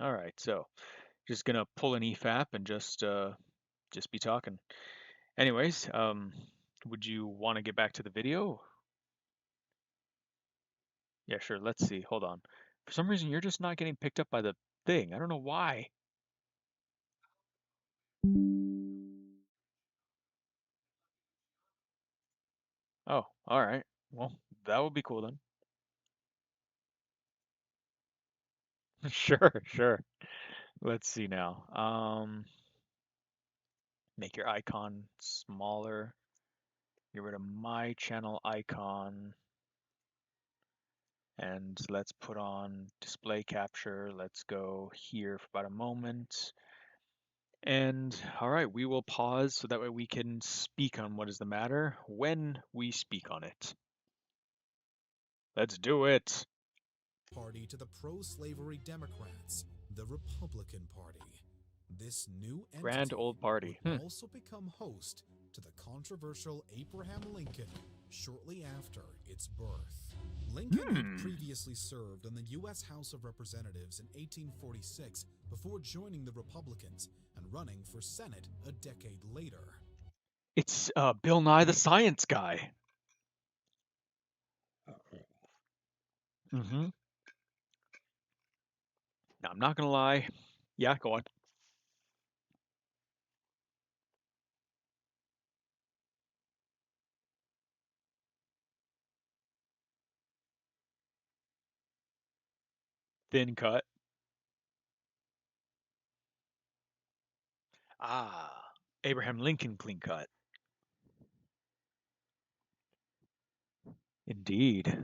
All right, so just gonna pull an EFAP and just be talking. Anyways, would you want to get back to the video? Yeah, sure. Let's see. Hold on. For some reason, you're just not getting picked up by the thing. I don't know why. Oh, all right. Well, that would be cool then. Sure, sure. Let's see now. Make your icon smaller. Get rid of my channel icon. And let's put on display capture. Let's go here for about a moment. And all right, we will pause so that way we can speak on what is the matter when we speak on it. Let's do it. Party to the pro-slavery Democrats, the Republican Party. This new Grand entity old would party. also become host to the controversial Abraham Lincoln shortly after its birth. Lincoln had Hmm. previously served in the U.S. House of Representatives in 1846 before joining the Republicans and running for Senate a decade later. It's Bill Nye the Science Guy. Mm-hmm. Now, I'm not gonna lie. Yeah, go on. Thin cut. Ah, Abraham Lincoln clean cut. Indeed.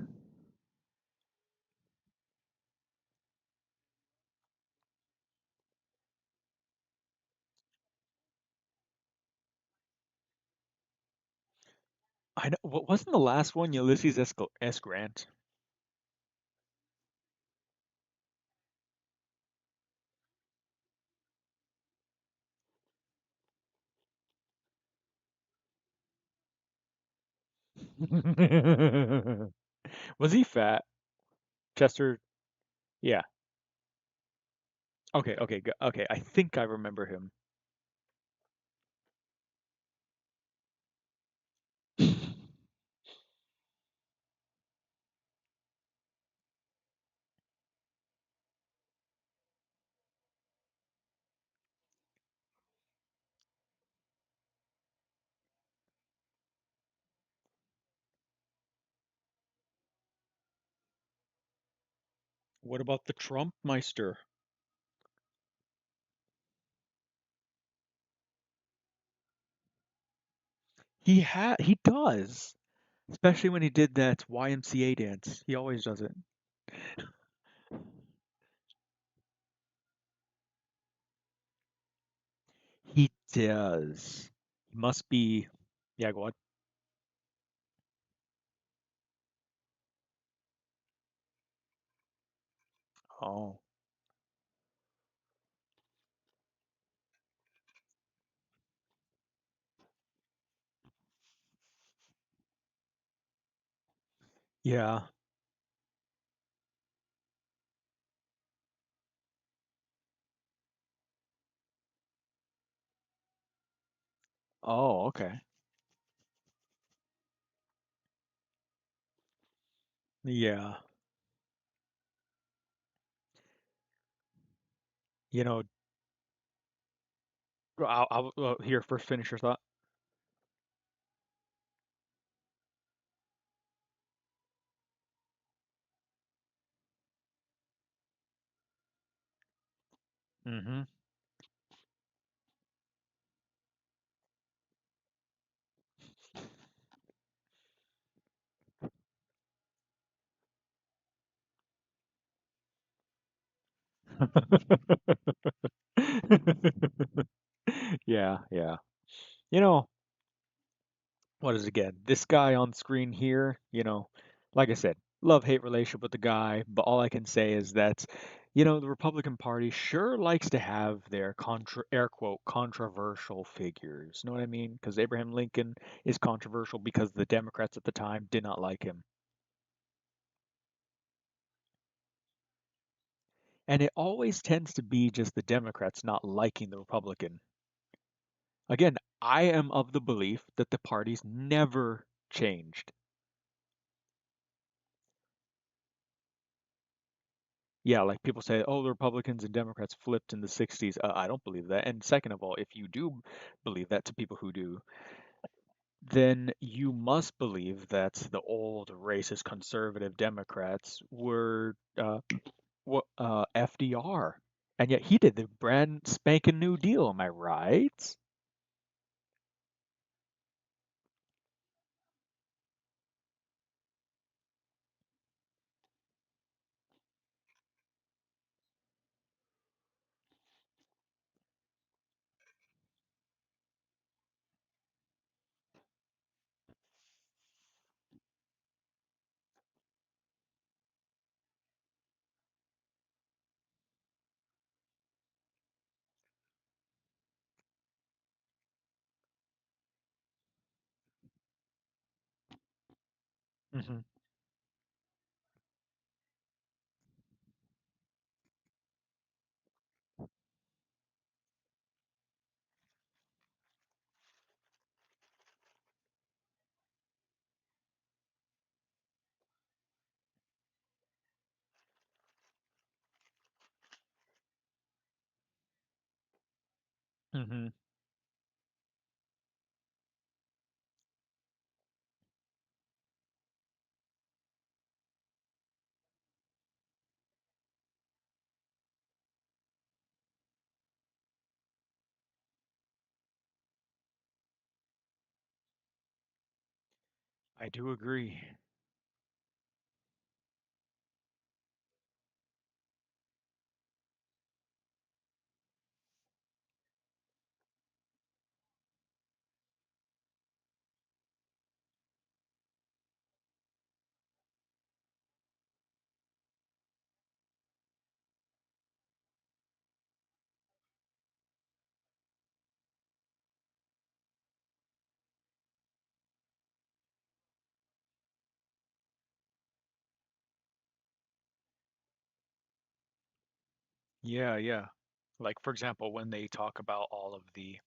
I know. What wasn't the last one? Ulysses S. Grant. Was he fat? Chester. Yeah. Okay. Okay. Okay. I think I remember him. What about the Trump Meister? He does, especially when he did that YMCA dance. He always does it. He does. He must be. Yeah, go on. Oh, yeah. Oh, okay. Yeah. You know, here first finish your thought. Mm-hmm. Yeah, yeah. You know, what is it again? This guy on screen here, like I said, love-hate relationship with the guy, but all I can say is that, the Republican Party sure likes to have their air quote controversial figures. Know what I mean? Because Abraham Lincoln is controversial because the Democrats at the time did not like him. And it always tends to be just the Democrats not liking the Republican. Again, I am of the belief that the parties never changed. Yeah, like people say, oh, the Republicans and Democrats flipped in the 60s. I don't believe that. And second of all, if you do believe that, to people who do, then you must believe that the old racist conservative Democrats were FDR. And yet he did the brand spanking New Deal. Am I right? Hmm. Hmm. I do agree. Yeah, yeah. Like, for example, when they talk about all of the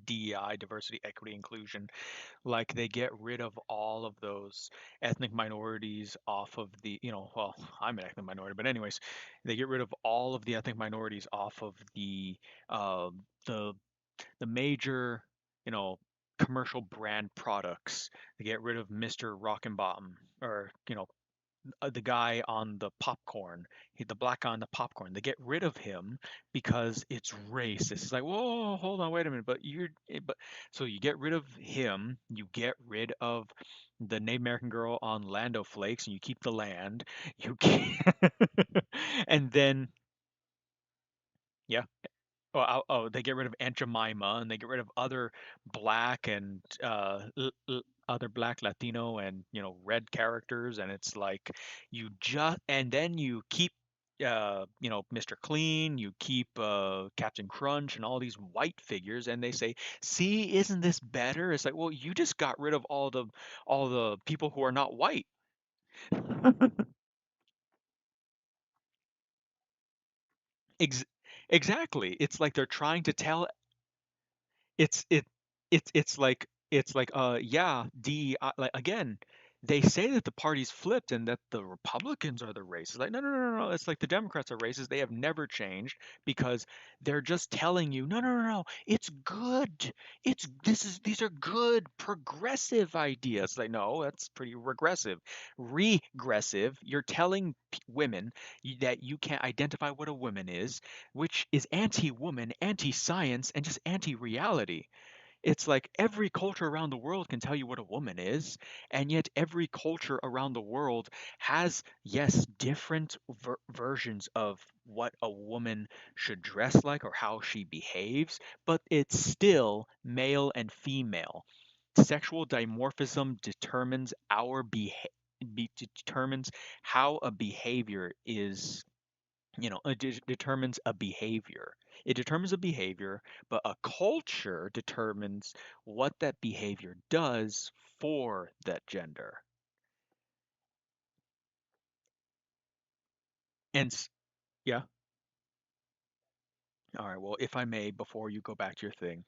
DEI, diversity, equity, inclusion, like they get rid of all of those ethnic minorities off of well, I'm an ethnic minority, but anyways, they get rid of all of the ethnic minorities off of uh, the the major, you know, commercial brand products. They get rid of Mr. Rockenbottom, or the guy on the popcorn, the black guy on the popcorn. They get rid of him because it's racist. It's like, whoa, hold on, wait a minute. But so you get rid of him. You get rid of the Native American girl on Lando Flakes, and you keep the land. You keep, and then yeah. They get rid of Aunt Jemima, and they get rid of other black and other black, Latino, and red characters, and it's like and then you keep Mr. Clean, you keep Captain Crunch, and all these white figures, and they say, "See, isn't this better?" It's like, well, you just got rid of all the people who are not white. Ex- exactly. It's like they're trying to tell it's it it's like yeah, DEI, like again, they say that the parties flipped and that the Republicans are the racists. Like, no, no, no, no, no. It's like the Democrats are racist. They have never changed because they're just telling you, no, no, no, no, it's good. These are good progressive ideas. Like, no, that's pretty regressive. Regressive. You're telling women that you can't identify what a woman is, which is anti-woman, anti-science, and just anti-reality. It's like every culture around the world can tell you what a woman is, and yet every culture around the world has, yes, different versions of what a woman should dress like or how she behaves, but it's still male and female. Sexual dimorphism determines how a behavior is, it determines a behavior. It determines a behavior, but a culture determines what that behavior does for that gender. And yeah, All right, well, if I may, before you go back to your thing,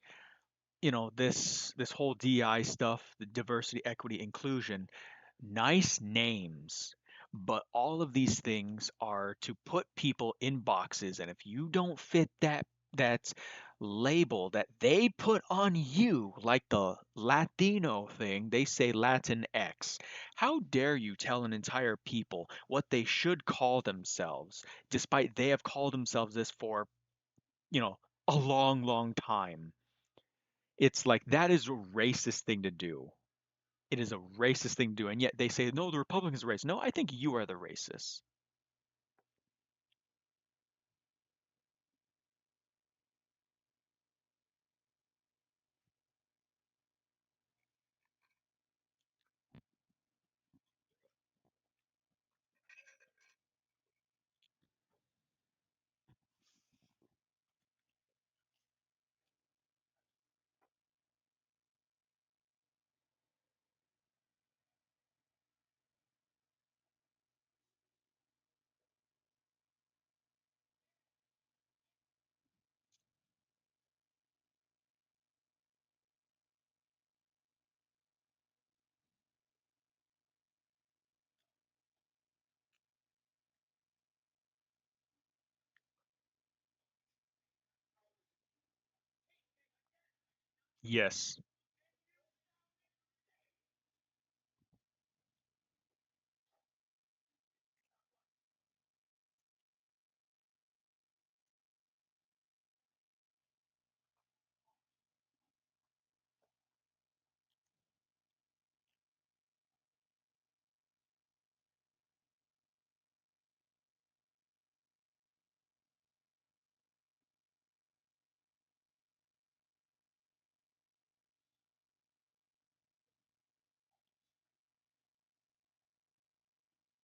this whole DI stuff, the diversity, equity, inclusion, nice names, but all of these things are to put people in boxes, and if you don't fit that label that they put on you, like the Latino thing, they say Latin X. How dare you tell an entire people what they should call themselves, despite they have called themselves this for, you know, a long, long time. It's like that is a racist thing to do. It is a racist thing to do, and yet they say, no, the Republicans are racist. No, I think you are the racist. Yes.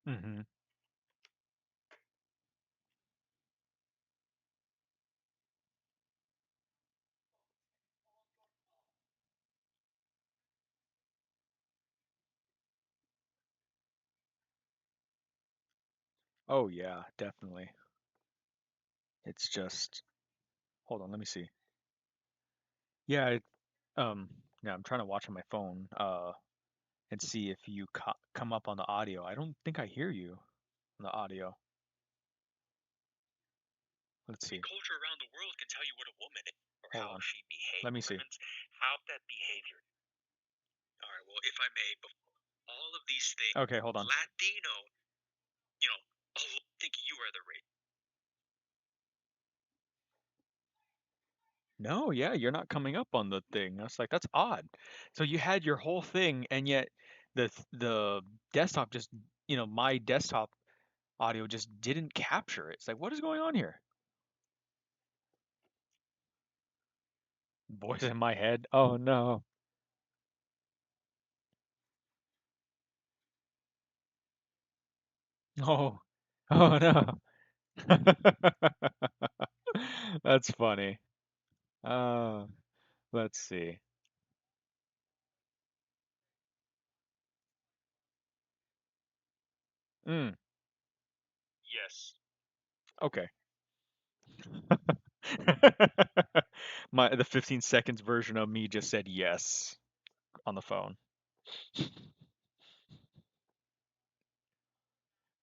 Hmm. Oh yeah, definitely. It's just hold on, let me see. Yeah, yeah, I'm trying to watch on my phone and see if you come up on the audio. I don't think I hear you on the audio. Let's see. Culture around the world can tell you what a woman is or hold how on. She behaves. Let me see. How that behavior. All right, well, if I may, all of these things. Okay, hold on. Latino, you know, I think you are the race. No, yeah, you're not coming up on the thing. I was like, that's odd. So you had your whole thing, and yet the desktop just, my desktop audio just didn't capture it. It's like, what is going on here? Voice in my head. Oh no. Oh. Oh no. That's funny. Uh, let's see. Mm, yes. Okay. The 15 seconds version of me just said yes on the phone.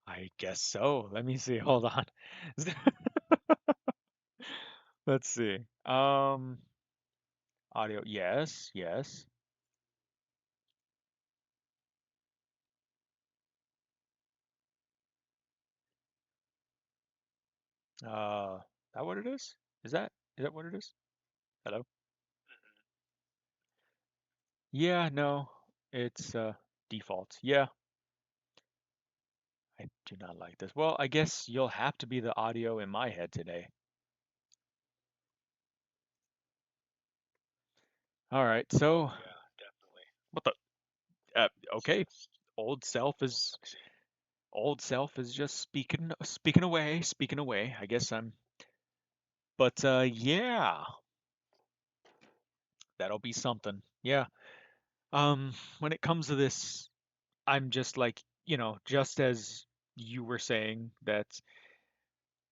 I guess so. Let me see. Hold on. Let's see. Audio. Yes, yes. That what it is? Is that what it is? Hello? Yeah, no. It's default. Yeah, I do not like this. Well, I guess you'll have to be the audio in my head today. All right. So, what the okay. Old self is old self is just speaking away. I guess I'm but yeah, that'll be something. Yeah. When it comes to this, I'm just like, just as you were saying that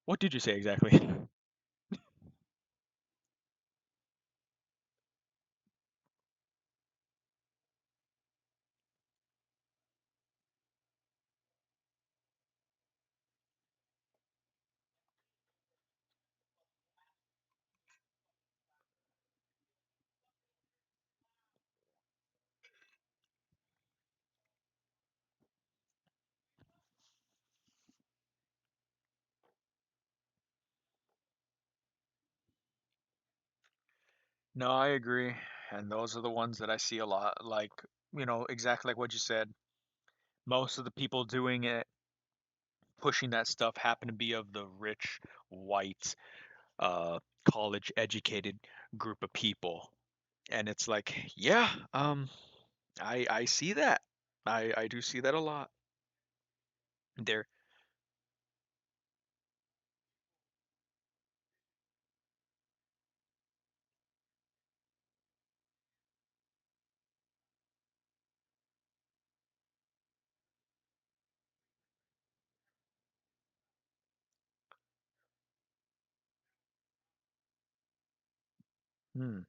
what did you say exactly? No, I agree. And those are the ones that I see a lot. Like, exactly like what you said. Most of the people doing it, pushing that stuff, happen to be of the rich, white, uh, college educated group of people. And it's like, yeah, I see that. I do see that a lot. There. Hmm.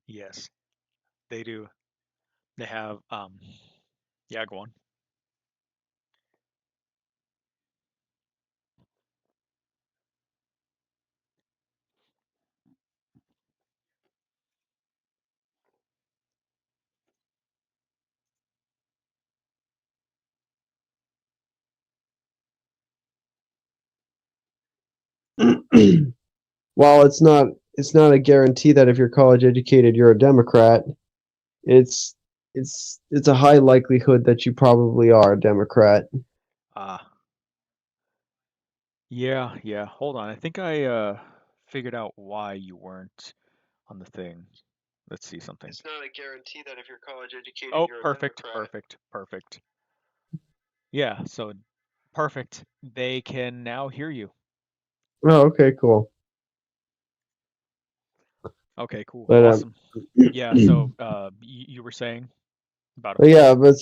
Yes, they do. They have yeah, go on. While it's not a guarantee that if you're college educated you're a Democrat, it's it's a high likelihood that you probably are a Democrat. Ah, yeah, yeah. Hold on. I think I figured out why you weren't on the thing. Let's see something. It's not a guarantee that if you're college educated Oh, you're a perfect, Democrat. perfect, perfect. Yeah, so perfect. They can now hear you. Oh, okay, cool. Okay, cool. But Awesome. Yeah, so you were saying about a but point? yeah, but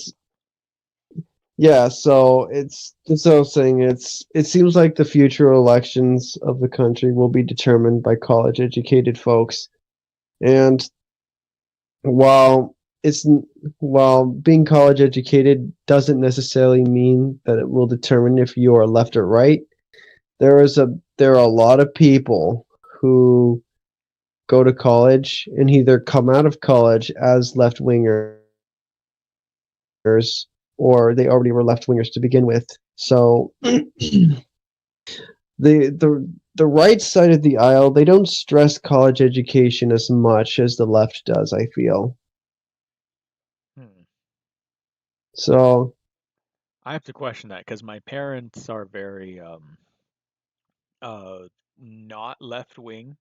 yeah, so it's what I was saying. It seems like the future elections of the country will be determined by college educated folks. And while it's while being college educated doesn't necessarily mean that it will determine if you are left or right, there are a lot of people who go to college and either come out of college as left wingers or they already were left wingers to begin with. So the right side of the aisle, they don't stress college education as much as the left does, I feel. Hmm. So, I have to question that because my parents are very uh not left wing,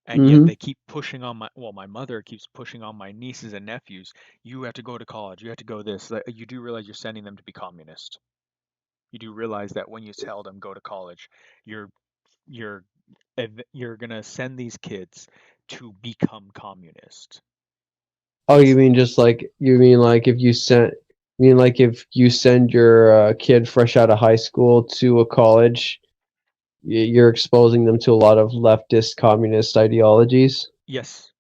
and yet they mhm. keep pushing on my mother keeps pushing on my nieces and nephews. You have to go to college. You have to go this. Like, you do realize you're sending them to be communist. You do realize that when you tell them go to college, you're you're you're gonna send these kids to become communist. Oh, you It's mean just like you mean like if you sent you mean like if you send your kid fresh out of high school to a college, you're exposing them to a lot of leftist communist ideologies? yes.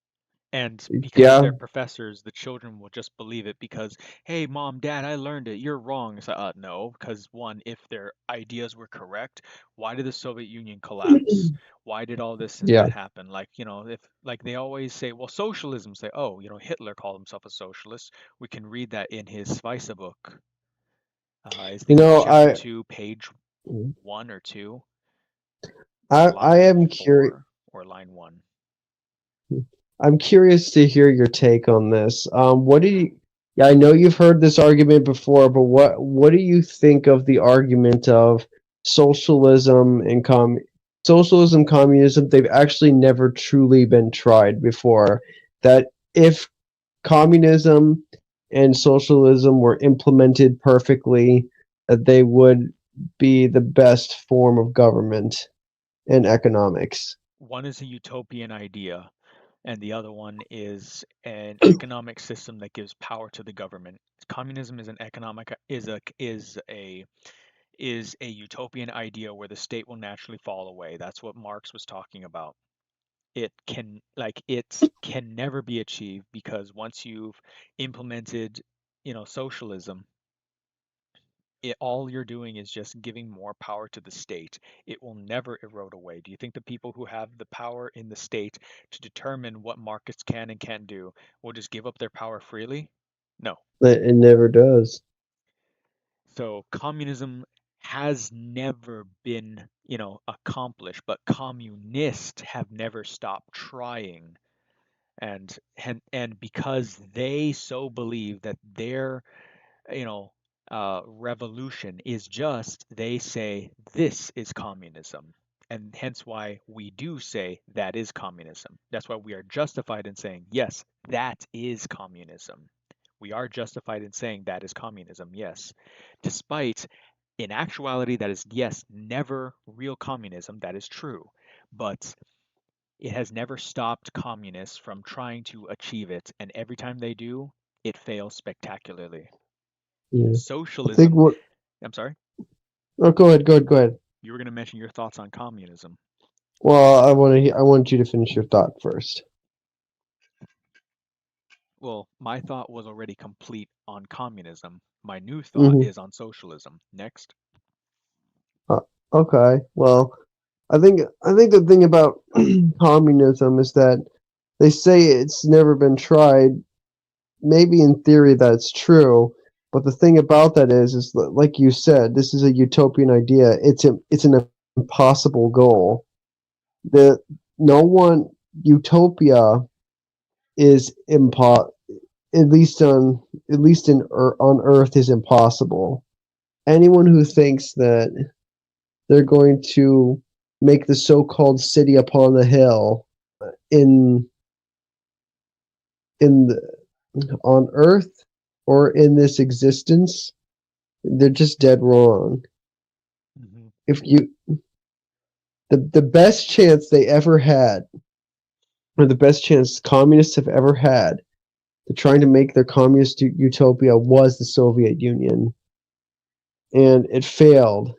And because Yeah. they're professors, the children will just believe it because, hey, mom, dad, I learned it. You're wrong. It's like, no, because one, if their ideas were correct, why did the Soviet Union collapse? Why did all this and Yeah. that happen? Like, if like they always say, well, socialism, say, oh, Hitler called himself a socialist. We can read that in his Spice book. I You think it's know, chapter 2, page 1 or 2, I line am curious 4 or line 1. I'm curious to hear your take on this. What do you? Yeah, I know you've heard this argument before, but what do you think of the argument of socialism and socialism, communism? They've actually never truly been tried before. That if communism and socialism were implemented perfectly, that they would be the best form of government and economics. One is a utopian idea, and the other one is an economic system that gives power to the government. Communism is an economic is a is a utopian idea where the state will naturally fall away. That's what Marx was talking about. It can never be achieved because once you've implemented, socialism, all you're doing is just giving more power to the state. It will never erode away. Do you think the people who have the power in the state to determine what markets can and can't do will just give up their power freely? No. It never does. So communism has never been, accomplished, but communists have never stopped trying. And because they so believe that their, you know, revolution is just, they say this is communism. And hence why we do say that is communism. That's why we are justified in saying, yes, that is communism. We are justified in saying that is communism, yes. Despite, in actuality, that is, yes, never real communism. That is true. But it has never stopped communists from trying to achieve it. And every time they do, it fails spectacularly. Yeah. I think Socialism, what. I'm sorry, Oh, go ahead. Go ahead. Go ahead. you were going to mention your thoughts on communism. Well, I want to. I want you to finish your thought first. Well, my thought was already complete on communism. My new thought Hmm. is on socialism. Next. Uh, okay. Well, I think the thing about communism is that they say it's never been tried. Maybe in theory that's true, but the thing about that is like you said, this is a utopian idea. It's an impossible goal. The no one utopia is at least on Earth is impossible. Anyone who thinks that they're going to make the so-called city upon the hill in in the, on Earth or in this existence, they're just dead wrong. Hmm. If you the best chance they ever had, or the best chance communists have ever had to trying to make their communist utopia was the Soviet Union, and it failed.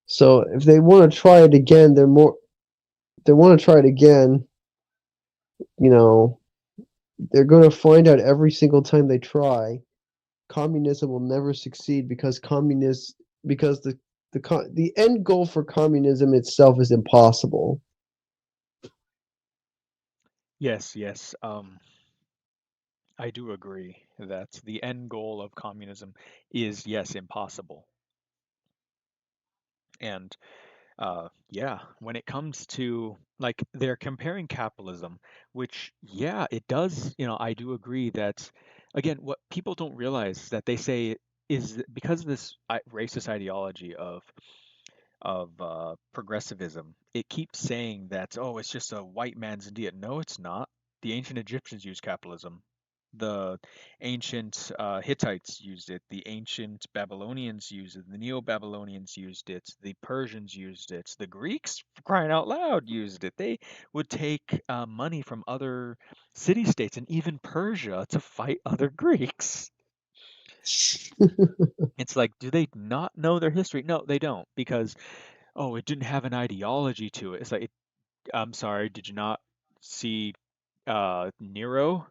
So if they want to try it again, they want to try it again. You know, they're going to find out every single time they try, communism will never succeed because the end goal for communism itself is impossible. Yes, yes. I do agree that the end goal of communism is, yes, impossible. And yeah, when it comes to, like, they're comparing capitalism, which, yeah, it does, I do agree that, again, what people don't realize is that they say is that because of this racist ideology of progressivism, it keeps saying that, oh, it's just a white man's India. No, it's not. The ancient Egyptians used capitalism. The ancient Hittites used it. The ancient Babylonians used it. The Neo-Babylonians used it. The Persians used it. The Greeks, for crying out loud, used it. They would take money from other city-states and even Persia to fight other Greeks. It's like, do they not know their history? No, they don't, because oh, it didn't have an ideology to it. It's like, I'm sorry, did you not see Nero?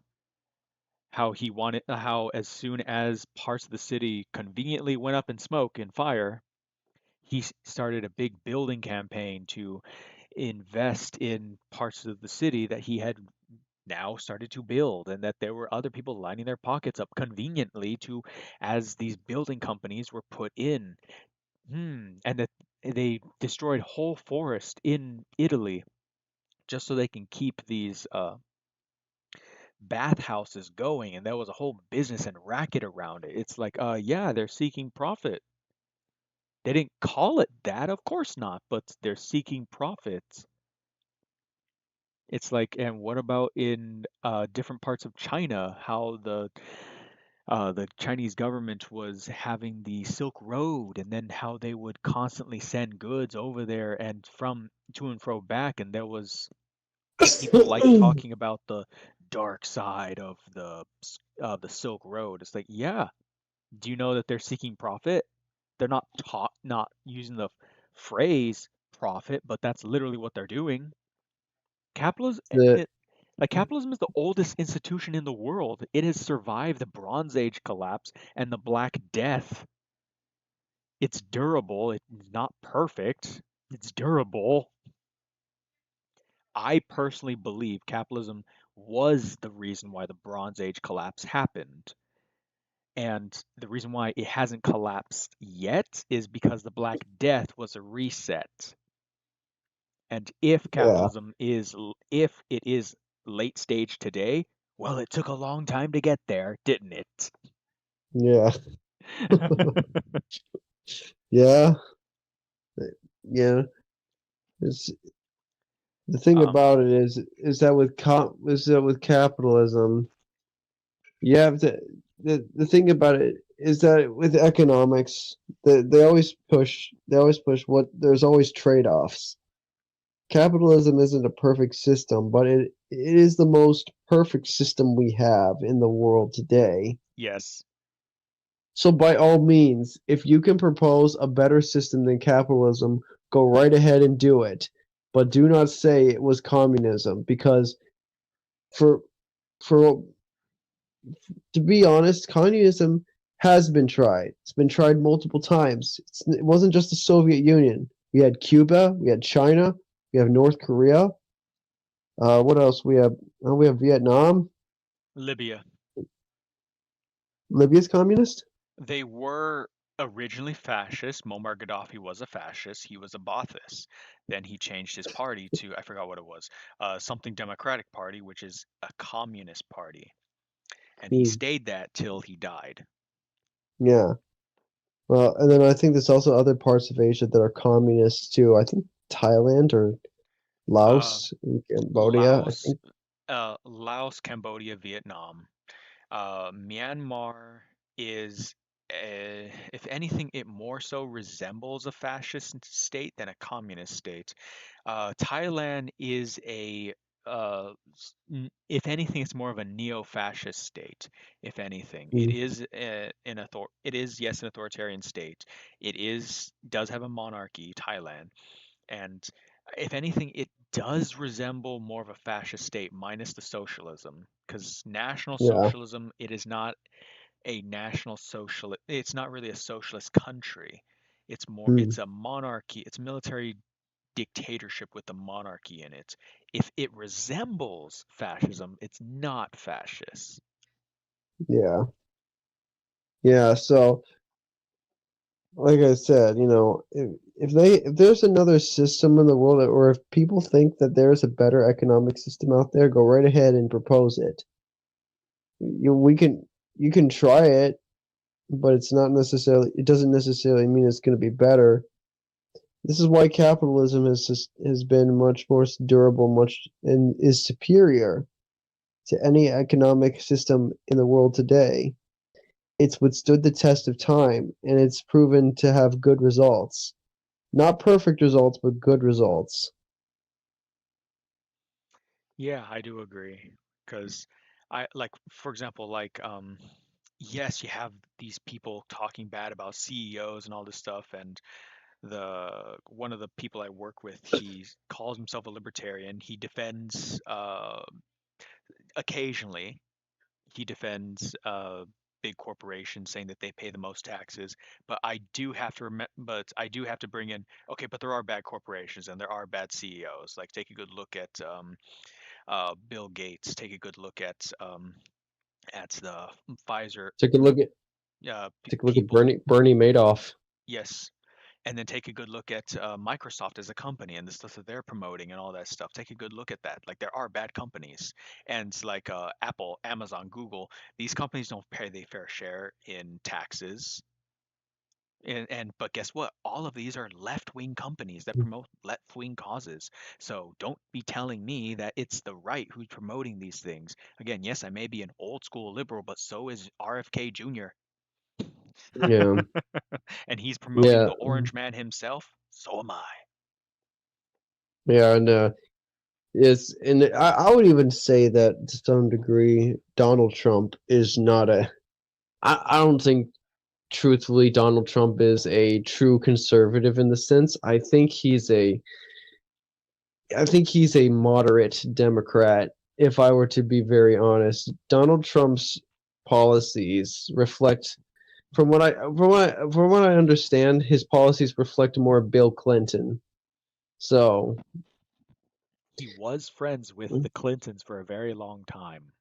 How he wanted, how as soon as parts of the city conveniently went up in smoke and fire, he started a big building campaign to invest in parts of the city that he had now started to build, and that there were other people lining their pockets up conveniently to, as these building companies were put in. And that they destroyed whole forest in Italy just so they can keep these bathhouses going, and there was a whole business and racket around it. It's like, yeah, they're seeking profit. They didn't call it that, of course not, but they're seeking profits. It's like, and what about in different parts of China, how the Chinese government was having the Silk Road, and then how they would constantly send goods over there and from to and fro back, and there was people like talking about the dark side of the Silk Road. It's like, yeah, Do you know that they're seeking profit? They're not using the phrase profit, but that's literally what they're doing. Capitalism, The capitalism is the oldest institution in the world. It has survived the Bronze Age collapse and the Black Death. It's durable. It's not perfect. It's durable. I personally believe capitalism was the reason why the Bronze Age collapse happened. And the reason why it hasn't collapsed yet is because the Black Death was a reset. And yeah, if it is late stage today, well, it took a long time to get there, didn't it? yeah, yeah, yeah. It's the thing um, about it is that with capitalism, you have to the thing about it is that with economics, they always push what there's always trade-offs. Capitalism isn't a perfect system, but it is the most perfect system we have in the world today. yes. So by all means, if you can propose a better system than capitalism, go right ahead and do it. But do not say it was communism because for for to be honest, communism has been tried. It's been tried multiple times. It wasn't just the Soviet Union. We had Cuba, we had China, we have North Korea. What else? We have Vietnam. Libya. Libya's communist. They were originally fascist. Muammar Gaddafi was a fascist. He was a Ba'athist. Then he changed his party to, I forgot what it was, something Democratic Party, which is a communist party. And he Hmm, stayed that till he died. yeah. Well, and then I think there's also other parts of Asia that are communist too. I think Thailand or Uh, Laos and Cambodia. I Laos, think. Laos, Cambodia, Vietnam. Myanmar is, if anything, it more so resembles a fascist state than a communist state. Thailand is if anything, it's more of a neo-fascist state. If anything, it Hmm, is it is yes an authoritarian state. It does have a monarchy, Thailand, and if anything, it does resemble more of a fascist state, minus the socialism. Because National yeah. Socialism, it is not a national social. It's not really a socialist country. Hmm, It's a monarchy. It's military dictatorship with the monarchy in it. If it resembles fascism, it's not fascist. yeah. Yeah. So, like I said, if there's another system in the world, or if people think that there's a better economic system out there, go right ahead and propose it. We can you can try it, but it doesn't necessarily mean it's going to be better. This is why capitalism has been much more durable, much and is superior to any economic system in the world today. It's withstood the test of time, and it's proven to have good results. Not perfect results, but good results. Yeah, I do agree. Because for example, yes, you have these people talking bad about CEOs and all this stuff, and the one of the people I work with, he calls himself a libertarian. He defends occasionally he defends big corporations, saying that they pay the most taxes. But I do have to bring in, okay, but there are bad corporations and there are bad CEOs. Like take a good look at Bill Gates. Take a good look at the Pfizer. Take a look at take a look at People. Bernie Madoff. Yes, and then take a good look at Microsoft as a company and the stuff that they're promoting and all that stuff. Take a good look at that. Like there are bad companies, and like Apple, Amazon, Google, these companies don't pay their fair share in taxes. And but guess what? All of these are left-wing companies that promote left-wing causes. So don't be telling me that it's the right who's promoting these things. Again, yes, I may be an old school liberal, but so is RFK Jr. Yeah, And he's promoting yeah, the Orange Man himself. So am I. yeah, and I would even say that to some degree, Donald Trump is not a. I don't think. truthfully Donald Trump is a true conservative in the sense. I think he's a moderate Democrat. If I were to be very honest, Donald Trump's policies reflect, from what I understand, his policies reflect more Bill Clinton. So He was friends with the Clintons for a very long time.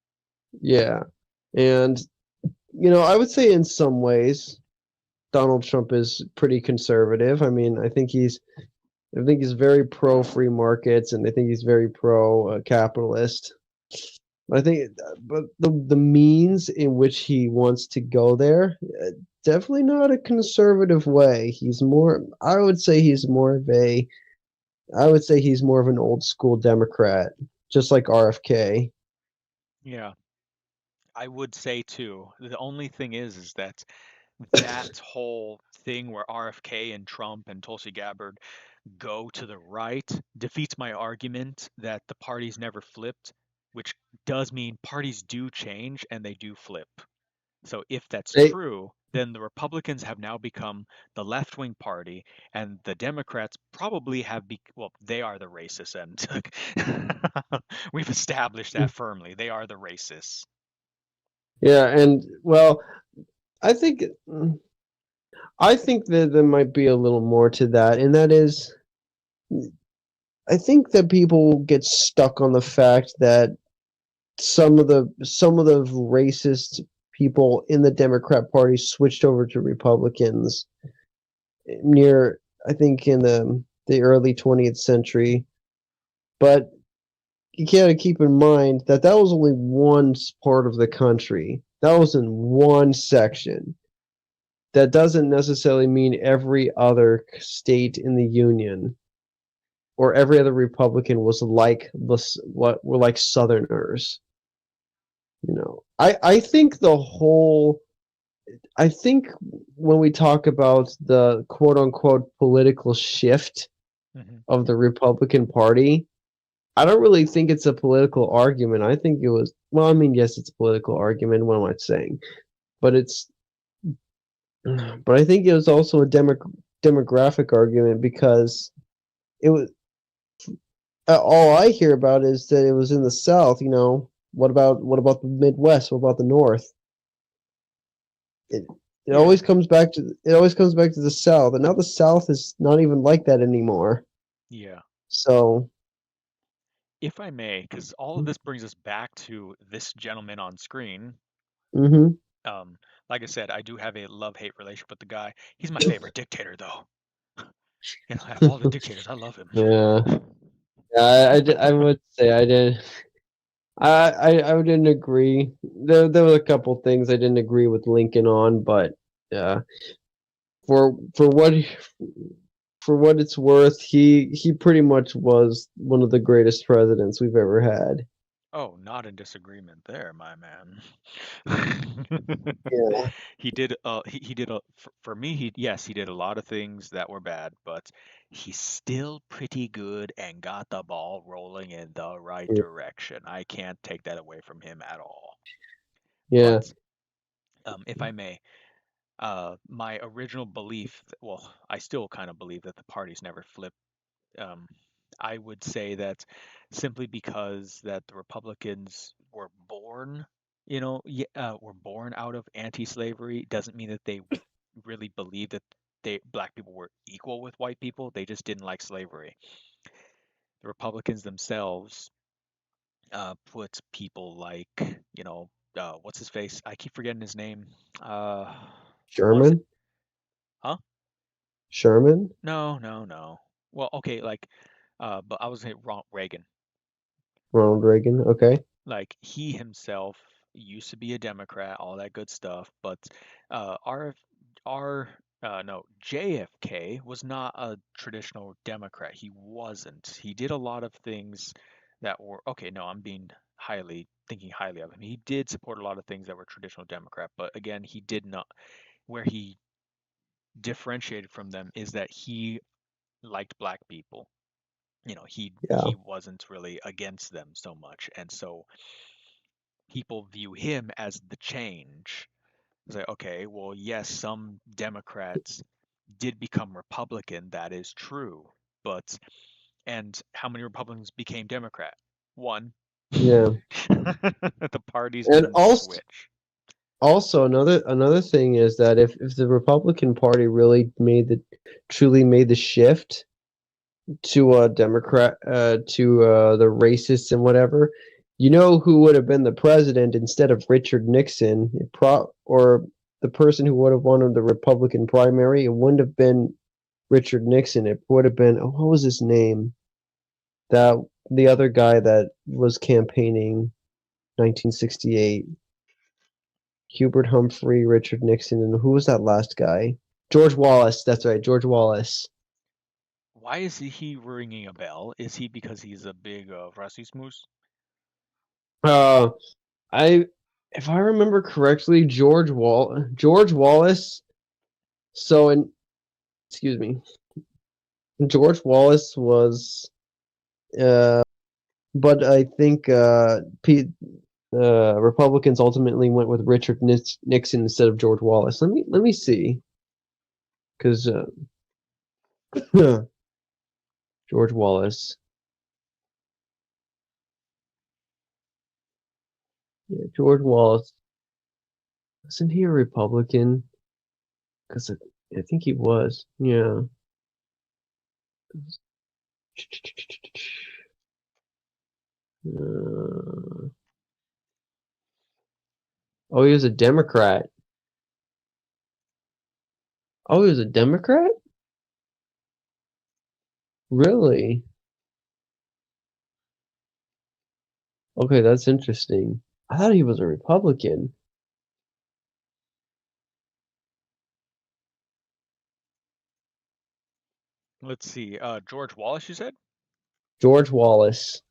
yeah, and I would say in some ways Donald Trump is pretty conservative. I mean, I think he's very pro free markets, and I think he's very pro capitalist. I think, but the means in which he wants to go there, definitely not a conservative way. He's more. I would say he's more of an old school Democrat, just like RFK. Yeah, I would say too. The only thing is that that whole thing where RFK and Trump and Tulsi Gabbard go to the right defeats my argument that the parties never flipped, which does mean parties do change and they do flip. So if that's Hey, true, then the Republicans have now become the left-wing party, and the Democrats probably well, they are the racists, and we've established that firmly. They are the racists. yeah, and well, I think I think that there might be a little more to that, and that is, I think that people get stuck on the fact that some of the racist people in the Democrat Party switched over to Republicans near, I think, in the early 20th century. But you gotta keep in mind that that was only one part of the country. That was in one section. That doesn't necessarily mean every other state in the union or every other Republican was like what were like Southerners. I think when we talk about the quote unquote political shift Hmm. of the Republican Party, I don't really think it's a political argument. I think it was, well, I mean, yes, it's a political argument. What am I saying? But but I think it was also a demographic argument because it was, all I hear about is that it was in the South. What about the Midwest? What about the North? It it Yeah, always comes back to the South, and now the South is not even like that anymore. yeah. So, If I may, because all of this brings us back to this gentleman on screen. hmm Um, like I said, I do have a love-hate relationship with the guy. He's my favorite dictator, though. Out of all the dictators, I love him. yeah, yeah, I would say I did. I didn't agree. There were a couple things I didn't agree with Lincoln on, but yeah, for for what for what it's worth, he pretty much was one of the greatest presidents we've ever had. Oh, not in disagreement there, my man. Yeah, He did a for me he did a lot of things that were bad, but he's still pretty good and got the ball rolling in the right yeah, direction. I can't take that away from him at all. yeah. But if I may, my original belief, well, I still kind of believe that the parties never flip. Um, I would say that simply because that the Republicans were born, were born out of anti-slavery doesn't mean that they really believe that black people were equal with white people. They just didn't like slavery. The Republicans themselves put people like, what's his face? I keep forgetting his name. Uh, was it? Sherman, Huh? Sherman, No, no, no. Well, okay, like, but I was saying wrong. Reagan. Ronald Reagan. Okay, Like he himself used to be a Democrat, all that good stuff, but R no, JFK was not a traditional Democrat. He wasn't. He did a lot of things that were okay, no, I'm being thinking highly of him. He did support a lot of things that were traditional Democrat, but again, he did not where he differentiated from them is that he liked black people. yeah, He wasn't really against them so much, and so people view him as the change. It's like, okay, well, yes, some Democrats did become Republican. That is true. But, and how many Republicans became Democrat? One. Yeah. The parties And didn't switch. also another thing is that if the Republican Party really truly made the shift to Democrat to the racists and whatever, you know who would have been the president instead of Richard Nixon, or the person who would have won the Republican primary? It wouldn't have been Richard Nixon. It would have been, oh, what was his name? That the other guy that was campaigning 1968. Hubert Humphrey, Richard Nixon, and who was that last guy? George Wallace. That's right, George Wallace. Why is he ringing a bell? Is he because he's a big racismus? Uh, I, if I remember correctly, George Wallace. So, in excuse me, George Wallace was. But I think Republicans ultimately went with Richard Nixon instead of George Wallace. Let me see, because George Wallace. Yeah, George Wallace. Wasn't he a Republican? Because I think he was. Yeah. Oh, he was a Democrat. Oh, he was a Democrat? Really? Okay, that's interesting. I thought he was a Republican. Let's see. George Wallace, you said? George Wallace.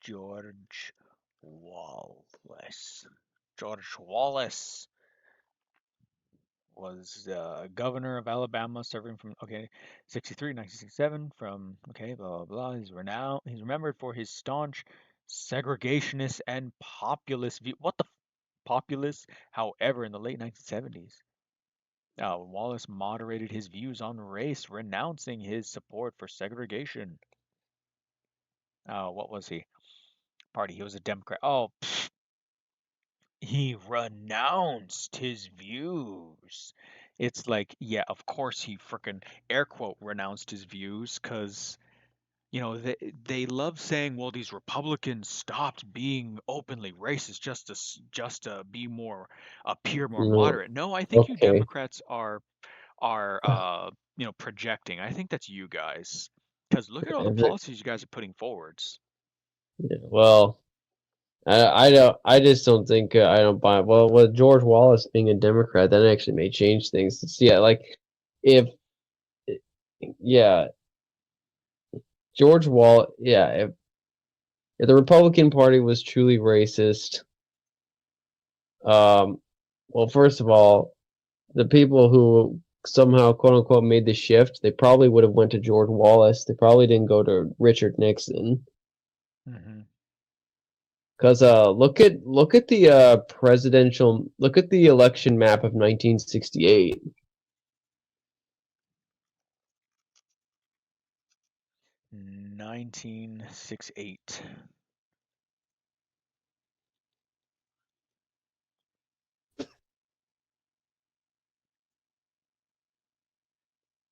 George Wallace. George Wallace was governor of Alabama, serving from 63 1967 from blah blah blah. He's renowned. He's remembered for his staunch segregationist and populist view. What the populist? However, in the late 1970s, Wallace moderated his views on race, renouncing his support for segregation. What was he? Party. He was a Democrat. Oh, he renounced his views. It's like, yeah, of course he frickin' air quote renounced his views because, they love saying, well, these Republicans stopped being openly racist just to be more appear more No, moderate. No, I think you okay. Democrats are projecting. I think that's you guys. Because look at all the Every- policies you guys are putting forwards. yeah, well, I don't. I just don't think I don't buy. Well, with George Wallace being a Democrat, that actually may change things. Yeah, like if yeah, George Wall. Yeah, if the Republican Party was truly racist, um, well, first of all, the people who somehow quote unquote made the shift, they probably would have went to George Wallace. They probably didn't go to Richard Nixon. Hmm. Cause look at the look at the election map of 1968. 1968.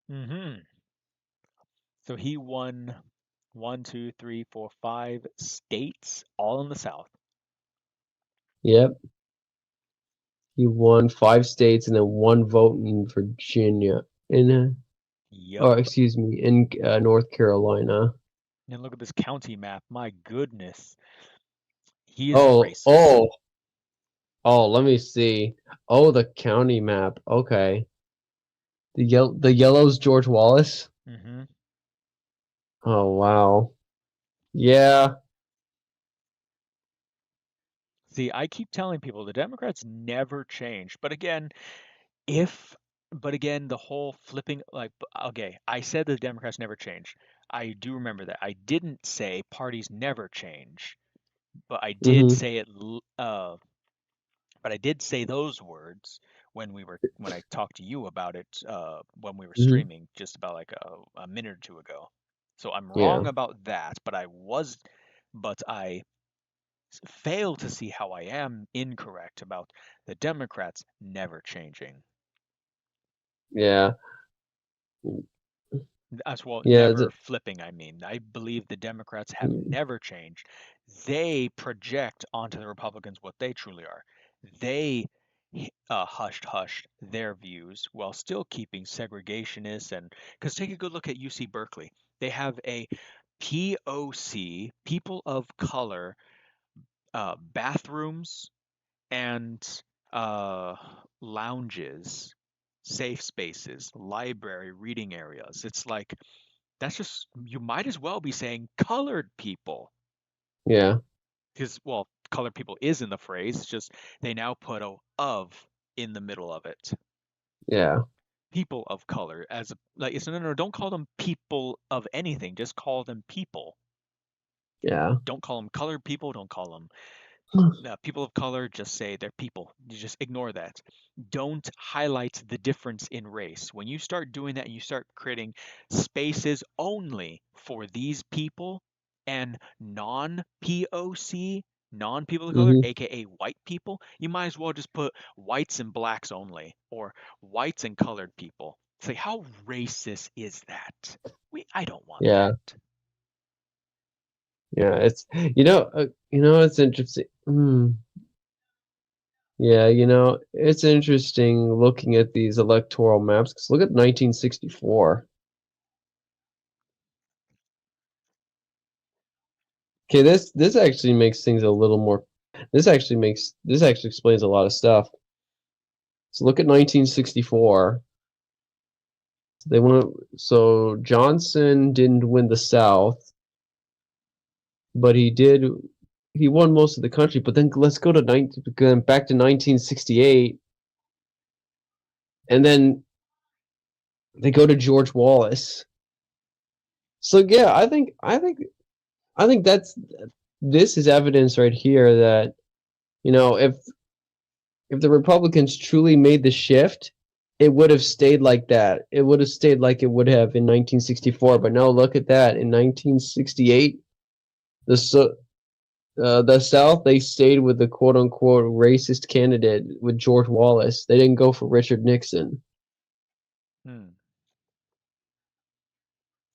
Hmm. So he won one, two, three, four, 5 states, all in the South. Yep, he won 5 states and then one vote in Virginia. In Yup. or excuse me, in North Carolina. And look at this county map. My goodness. He is a Oh, racist. oh, oh. Let me see. Oh, the county map. Okay, the yellow's George Wallace. Hmm. Oh wow. Yeah. See, I keep telling people the Democrats never change. If, but again, the whole flipping, like, okay, I said the Democrats never change. I do remember that. I didn't say parties never change, but I did Mm-hmm. say it But I did say those words when I talked to you about it when we were Hmm. streaming just about like a minute or two ago. So I'm Yeah. wrong about that, but I fail to see how I am incorrect about the Democrats never changing. Yeah. As well, Yeah. never flipping, I mean. I believe the Democrats have never changed. They project onto the Republicans what they truly are. They hushed their views while still keeping segregationists and because take a good look at UC Berkeley. They have a POC, people of color, bathrooms and uh, lounges, safe spaces, library, reading areas. It's like that's just you might as well be saying colored people Yeah. because well, colored people is in the phrase. It's just they now put a of in the middle of it. Yeah. People of color as like it's no, don't call them people of anything. Just call them people. Yeah. Don't call them colored people. Don't call them people of color. Just say they're people. You just ignore that. Don't highlight the difference in race. When you start doing that and you start creating spaces only for these people and non POC, non people of color, Hmm. aka white people, you might as well just put whites and blacks only or whites and colored people. It's like, how racist is that? I don't want Yeah. that. Yeah. It's interesting. Yeah, it's interesting looking at these electoral maps. 'Cause look at 1964. Okay, this actually makes things a little more. This actually explains a lot of stuff. So look at 1964. So Johnson didn't win the South, but he won most of the country. But then let's go to back to 1968, and then they go to George Wallace. So yeah, I think this is evidence right here that if the Republicans truly made the shift, it would have stayed like that. It would have stayed like it would have in 1964. But now look at that. In 1968, the the South, they stayed with the quote unquote racist candidate with George Wallace. They didn't go for Richard Nixon. Hmm. And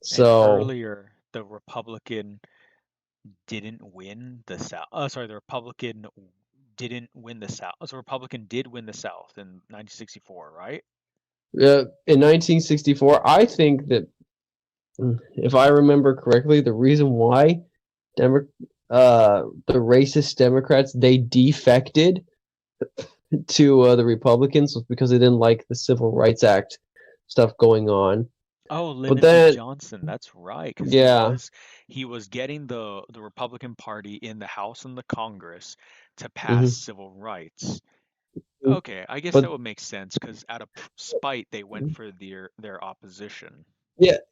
So earlier, the Republican didn't win the South. Sorry, the Republican didn't win the South. So Republican did win the South in 1964, right? in 1964, I think that if I remember correctly, the reason why Demo- the racist Democrats they defected to the Republicans was because they didn't like the Civil Rights Act stuff going on. Oh, But Lyndon B. then, Johnson. That's right, because yeah, he was getting the Republican Party in the House and the Congress to pass hmm civil rights. Okay, I guess that but would make sense because out of spite they went for their opposition.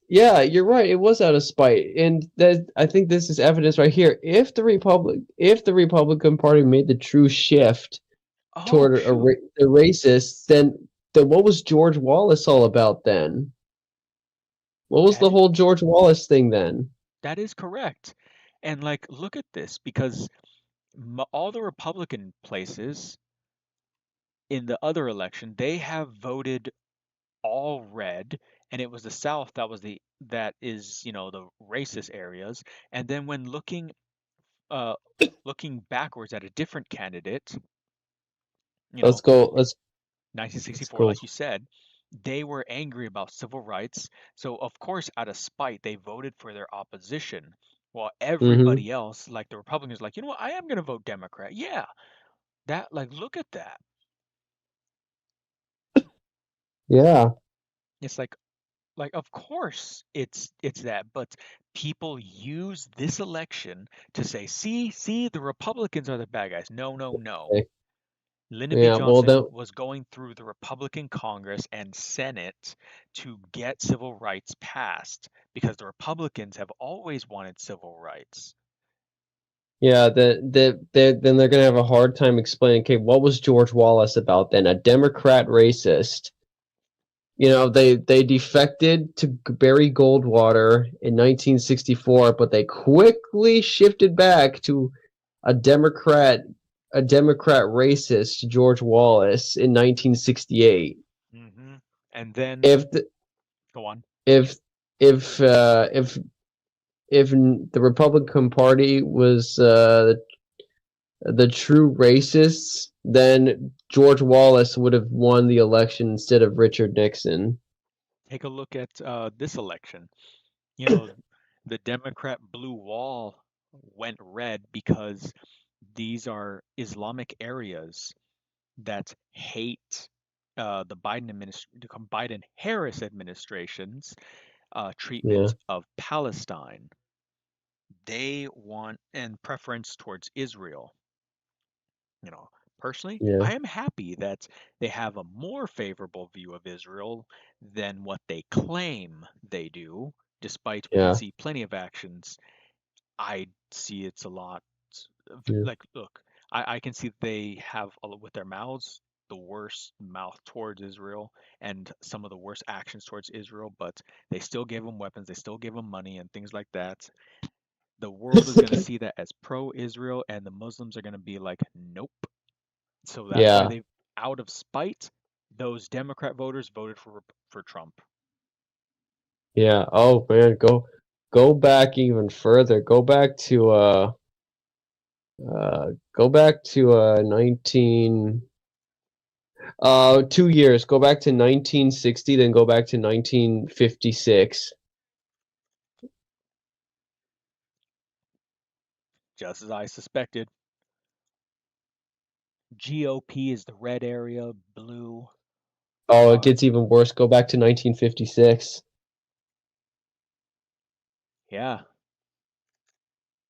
yeah, you're right. It was out of spite, and that I think this is evidence right here. If the Republican Party made the true shift Oh, toward shoot. the racists, then what was George Wallace all about then? What was That the whole George Wallace thing then? that is correct. And like look at this because all the Republican places in the other election, they have voted all red, and it was the South that is, the racist areas. And then when uh looking backwards at a different candidate, you Let's know, go. Let's 1964, go. like you said, they were angry about civil rights. So of course, out of spite, they voted for their opposition. While Hmm. everybody else, like the Republicans, like, you know what, I am gonna vote Democrat. Yeah, that like look at that. Yeah. It's like of course it's that, but people use this election to say, see, the Republicans are the bad guys. No, no, no. Okay. Lyndon B. Yeah. Well, Johnson then. was going through the Republican Congress and Senate to get civil rights passed because the Republicans have always wanted civil rights. Yeah, then they're gonna have a hard time explaining. Okay, what was George Wallace about then? A Democrat racist. They defected to Barry Goldwater in 1964, but they quickly shifted back to a Democrat a Democrat racist, George Wallace, in 1968. Hmm. And then If the, go on. if if the Republican Party was the true racists, then George Wallace would have won the election instead of Richard Nixon. Take a look at this election. You know, the Democrat blue wall went red because these are Islamic areas that hate the Biden-Harris administration's Yeah, treatment of Palestine. They want and preference towards Israel. You know, personally, yeah, I am happy that they have a more favorable view of Israel than what they claim they do, despite we can yeah, see plenty of actions. I see it's a lot yeah. like, look, I can see they have, with their mouths, the worst mouth towards Israel and some of the worst actions towards Israel, but they still give them weapons, they still give them money and things like that. The world is going to see that as pro-Israel, and the Muslims are going to be like, nope. So that's why Yeah, they, out of spite, those Democrat voters voted for Trump. yeah. Oh man, go back even further. Go back to 2 years. Go back to 1960, then go back to 1956. Just as I suspected, GOP is the red area, blue. Oh, it Uh, gets even worse. Go back to 1956. yeah,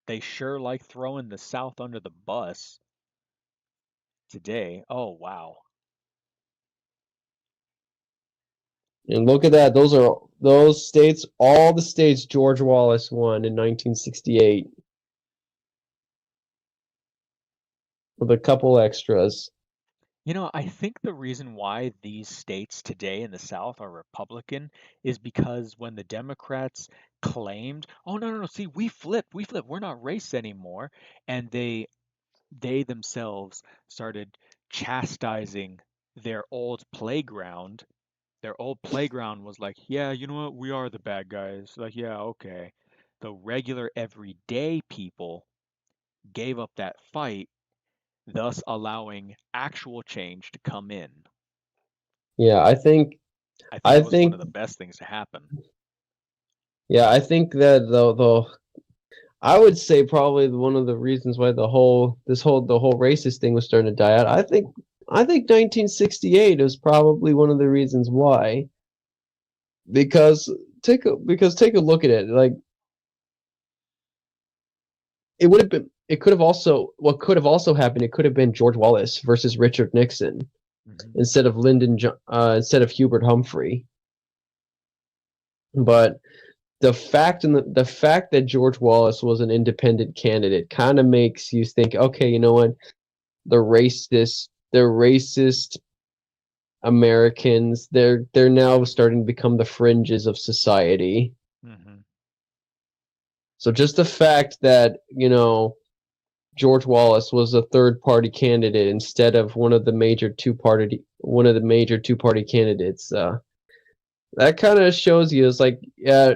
they sure like throwing the South under the bus today. Oh, wow. And look at that. Those states, all the states George Wallace won in 1968 with a couple extras. You know, I think the reason why these states today in the South are Republican is because when the Democrats claimed, "Oh no, no, no, see, we flipped, we're not race anymore," and they themselves started chastising their old playground. Their old playground was like, "Yeah, you know what? We are the bad guys." Like, "Yeah, okay." The regular everyday people gave up that fight, thus allowing actual change to come in. Yeah, I think I it was one think, of the best things to happen. yeah, I think that I would say probably one of the reasons why the whole racist thing was starting to die out. I think 1968 is probably one of the reasons why. Because take a look at it. Like it could have also what could have also happened. It could have been George Wallace versus Richard Nixon Hmm. instead of Hubert Humphrey. But the fact that George Wallace was an independent candidate kind of makes you think, okay, you know what? The racist Americans, they're now starting to become the fringes of society. Hmm. So just the fact that, George Wallace was a third party candidate instead of one of the major two party candidates, that kind of shows you it's like, yeah,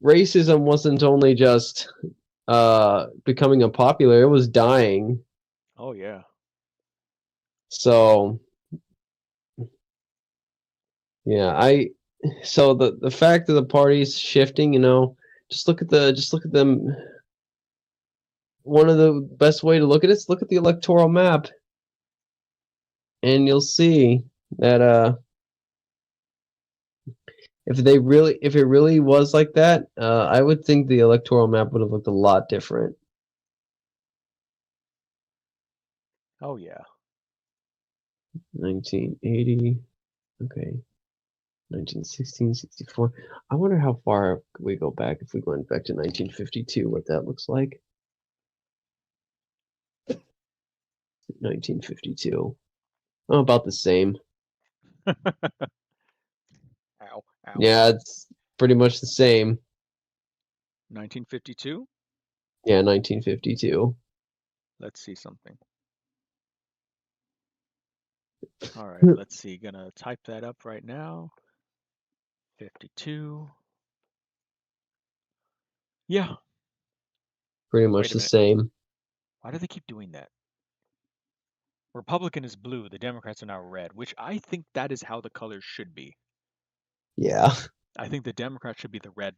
racism wasn't only just becoming unpopular, it was dying. Oh yeah. So yeah, I so the fact that the party's shifting, just look at them. One of the best way to look at it is look at the electoral map, and you'll see that if it really was like that, I would think the electoral map would have looked a lot different. Oh yeah. 1980, okay, 1916, 64. I wonder how far we go back if we went back to 1952, what that looks like. 1952. Oh, about the same. Ow, ow. Yeah, it's pretty much the same. 1952? Yeah, 1952. Let's see something. All right, let's see. Gonna type that up right now. 52. Yeah. Pretty Wait much a the minute. same. Why do they keep doing that? Republican is blue, the Democrats are now red, which I think that is how the colors should be. Yeah, I think the Democrat should be the red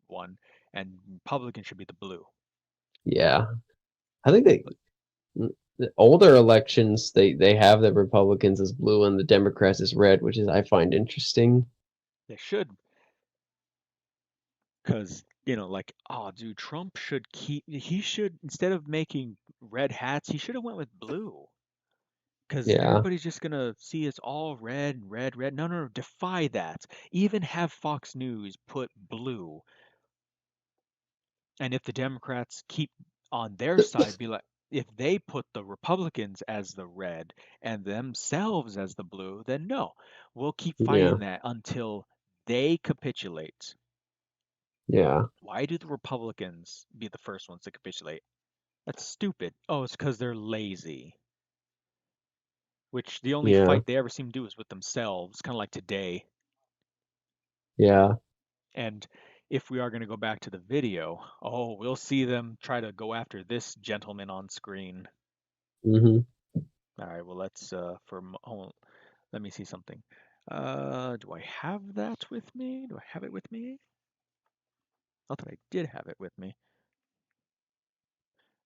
one and Republican should be the blue. yeah. I think the older elections they have the Republicans as blue and the Democrats as red, which is I find interesting. They should, because, like, oh, dude, Trump should he should, instead of making red hats, he should have went with blue. Because Yeah, everybody's just gonna see it's all red, red, red. No, no, no, defy that. Even have Fox News put blue. And if the Democrats keep on their side, be like, if they put the Republicans as the red and themselves as the blue, then no, we'll keep yeah, fighting that until they capitulate. yeah, Why do the Republicans be the first ones to capitulate? That's stupid. Oh, it's because they're lazy. Which the only yeah, fight they ever seem to do is with themselves, kind of like today. yeah. And if we are going to go back to the video, oh, we'll see them try to go after this gentleman on screen. Hmm. All right, well, let's hold on, let me see something. Do I have that with me? Do I have it with me? Not that I did have it with me.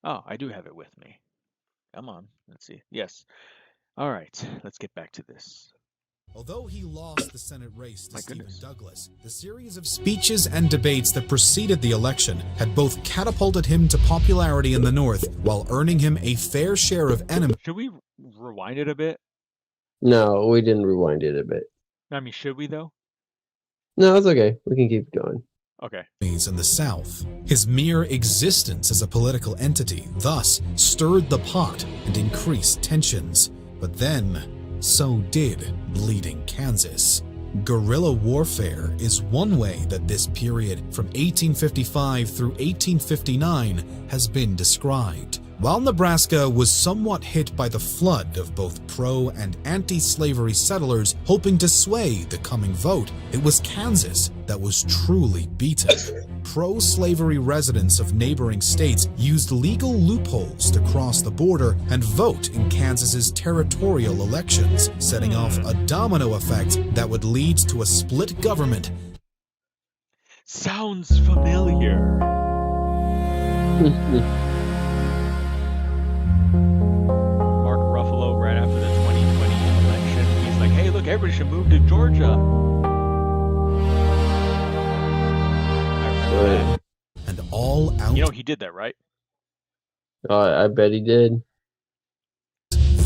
Oh, I do have it with me. Come on, let's see. Yes. All right, let's get back to this. Although he lost the Senate race to My Stephen goodness. Douglas, the series of speeches and debates that preceded the election had both catapulted him to popularity in the North while earning him a fair share of enemies. Should we rewind it a bit? No, we didn't rewind it a bit. I mean, should we though? No, it's okay. We can keep going. Okay. In the South. His mere existence as a political entity thus stirred the pot and increased tensions. But then, so did Bleeding Kansas. Guerrilla warfare is one way that this period from 1855 through 1859 has been described. While Nebraska was somewhat hit by the flood of both pro- and anti-slavery settlers hoping to sway the coming vote, it was Kansas that was truly beaten. Pro-slavery residents of neighboring states used legal loopholes to cross the border and vote in Kansas's territorial elections, setting off a domino effect that would lead to a split government. Sounds familiar. Mark Ruffalo, right after the 2020 election, he's like, hey, look, everybody should move to Georgia. I remember that. And all out He did that, right? I bet he did.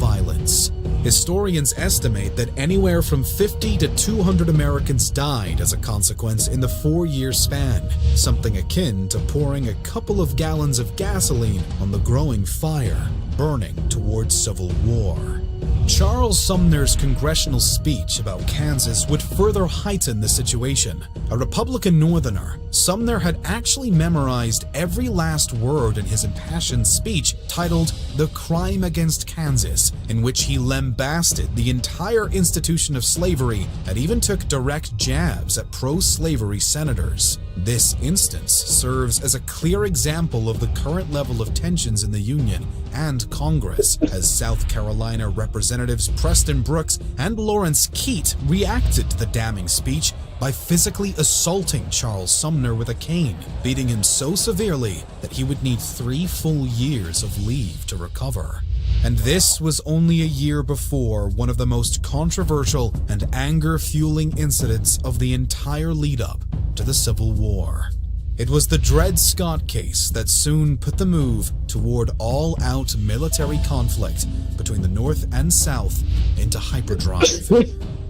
violence. Historians estimate that anywhere from 50 to 200 Americans died as a consequence in the 4-year span, something akin to pouring a couple of gallons of gasoline on the growing fire, burning towards civil war. Charles Sumner's congressional speech about Kansas would further heighten the situation. A Republican Northerner, Sumner had actually memorized every last word in his impassioned speech titled "The Crime Against Kansas," in which he lambasted the entire institution of slavery and even took direct jabs at pro-slavery senators. This instance serves as a clear example of the current level of tensions in the Union and Congress, as South Carolina Representatives Preston Brooks and Lawrence Keitt reacted to the damning speech by physically assaulting Charles Sumner with a cane, beating him so severely that he would need 3 full years of leave to recover. And this was only a year before one of the most controversial and anger-fueling incidents of the entire lead-up to the Civil War. It was the Dred Scott case that soon put the move toward all-out military conflict between the North and South into hyperdrive.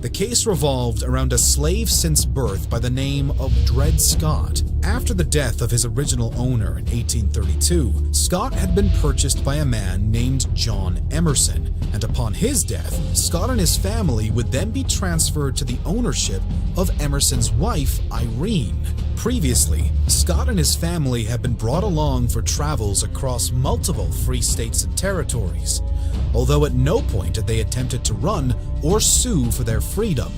The case revolved around a slave since birth by the name of Dred Scott. After the death of his original owner in 1832, Scott had been purchased by a man named John Emerson, and upon his death, Scott and his family would then be transferred to the ownership of Emerson's wife, Irene. Previously, Scott and his family had been brought along for travels across multiple free states and territories, although at no point had they attempted to run or sue for their freedom.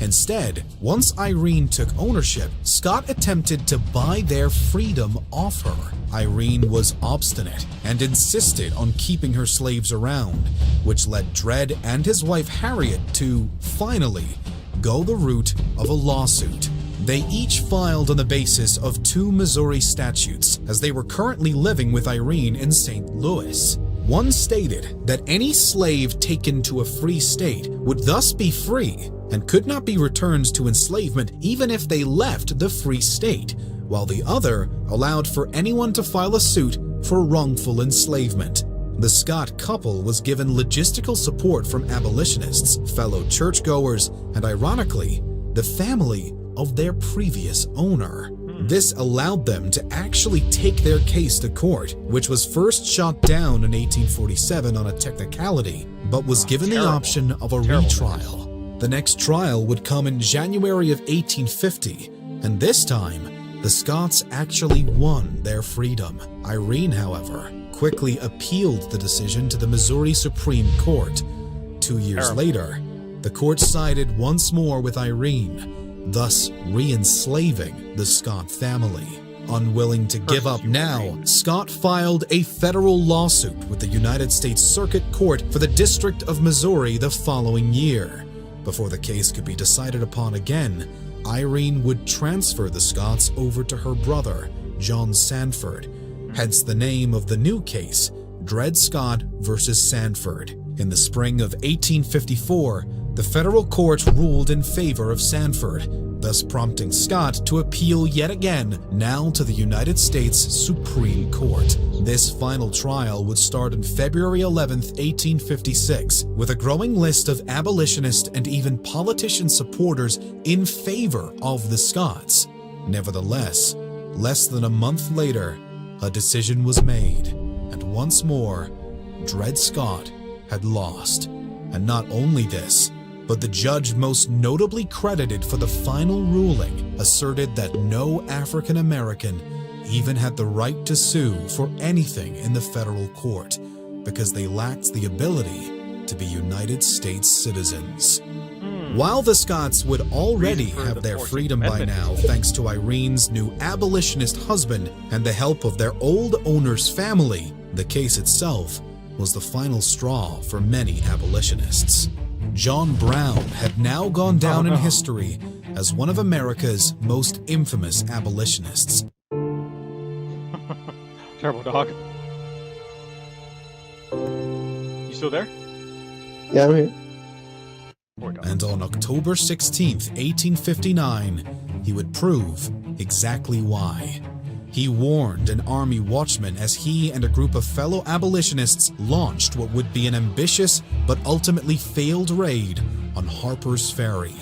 Instead, once Irene took ownership, Scott attempted to buy their freedom off her. Irene was obstinate and insisted on keeping her slaves around, which led Dred and his wife Harriet to, finally, go the route of a lawsuit. They each filed on the basis of 2 Missouri statutes, as they were currently living with Irene in St. Louis. One stated that any slave taken to a free state would thus be free and could not be returned to enslavement even if they left the free state, while the other allowed for anyone to file a suit for wrongful enslavement. The Scott couple was given logistical support from abolitionists, fellow churchgoers, and ironically, the family of their previous owner. This allowed them to actually take their case to court, which was first shot down in 1847 on a technicality, but was given the option of a retrial. The next trial would come in January of 1850, and this time, the Scotts actually won their freedom. Irene, however, quickly appealed the decision to the Missouri Supreme Court. 2 years later, the court sided once more with Irene, thus re-enslaving the Scott family. Unwilling to give up now, Scott filed a federal lawsuit with the United States Circuit Court for the District of Missouri the following year. Before the case could be decided upon again, Irene would transfer the Scotts over to her brother, John Sanford, hence the name of the new case, Dred Scott versus Sanford. In the spring of 1854, the federal court ruled in favor of Sanford, thus prompting Scott to appeal yet again, now to the United States Supreme Court. This final trial would start on February 11, 1856, with a growing list of abolitionist and even politician supporters in favor of the Scotts. Nevertheless, less than a month later, a decision was made, and once more, Dred Scott had lost. And not only this, but the judge most notably credited for the final ruling asserted that no African American even had the right to sue for anything in the federal court because they lacked the ability to be United States citizens. While the Scotts would already have their freedom by now thanks to Irene's new abolitionist husband and the help of their old owner's family, the case itself was the final straw for many abolitionists. John Brown had now gone down in history as one of America's most infamous abolitionists. Terrible dog. You still there? Yeah, I'm here. Poor dog. And on October 16, 1859, he would prove exactly why. He warned an army watchman as he and a group of fellow abolitionists launched what would be an ambitious but ultimately failed raid on Harper's Ferry.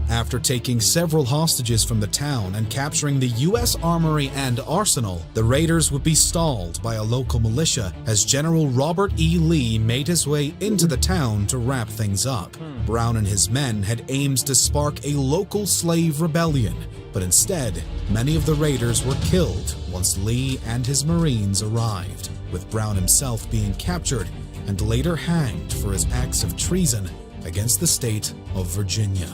After taking several hostages from the town and capturing the U.S. Armory and Arsenal, the raiders would be stalled by a local militia as General Robert E. Lee made his way into the town to wrap things up. Brown and his men had aimed to spark a local slave rebellion, but instead, many of the raiders were killed once Lee and his Marines arrived, with Brown himself being captured and later hanged for his acts of treason against the state of Virginia.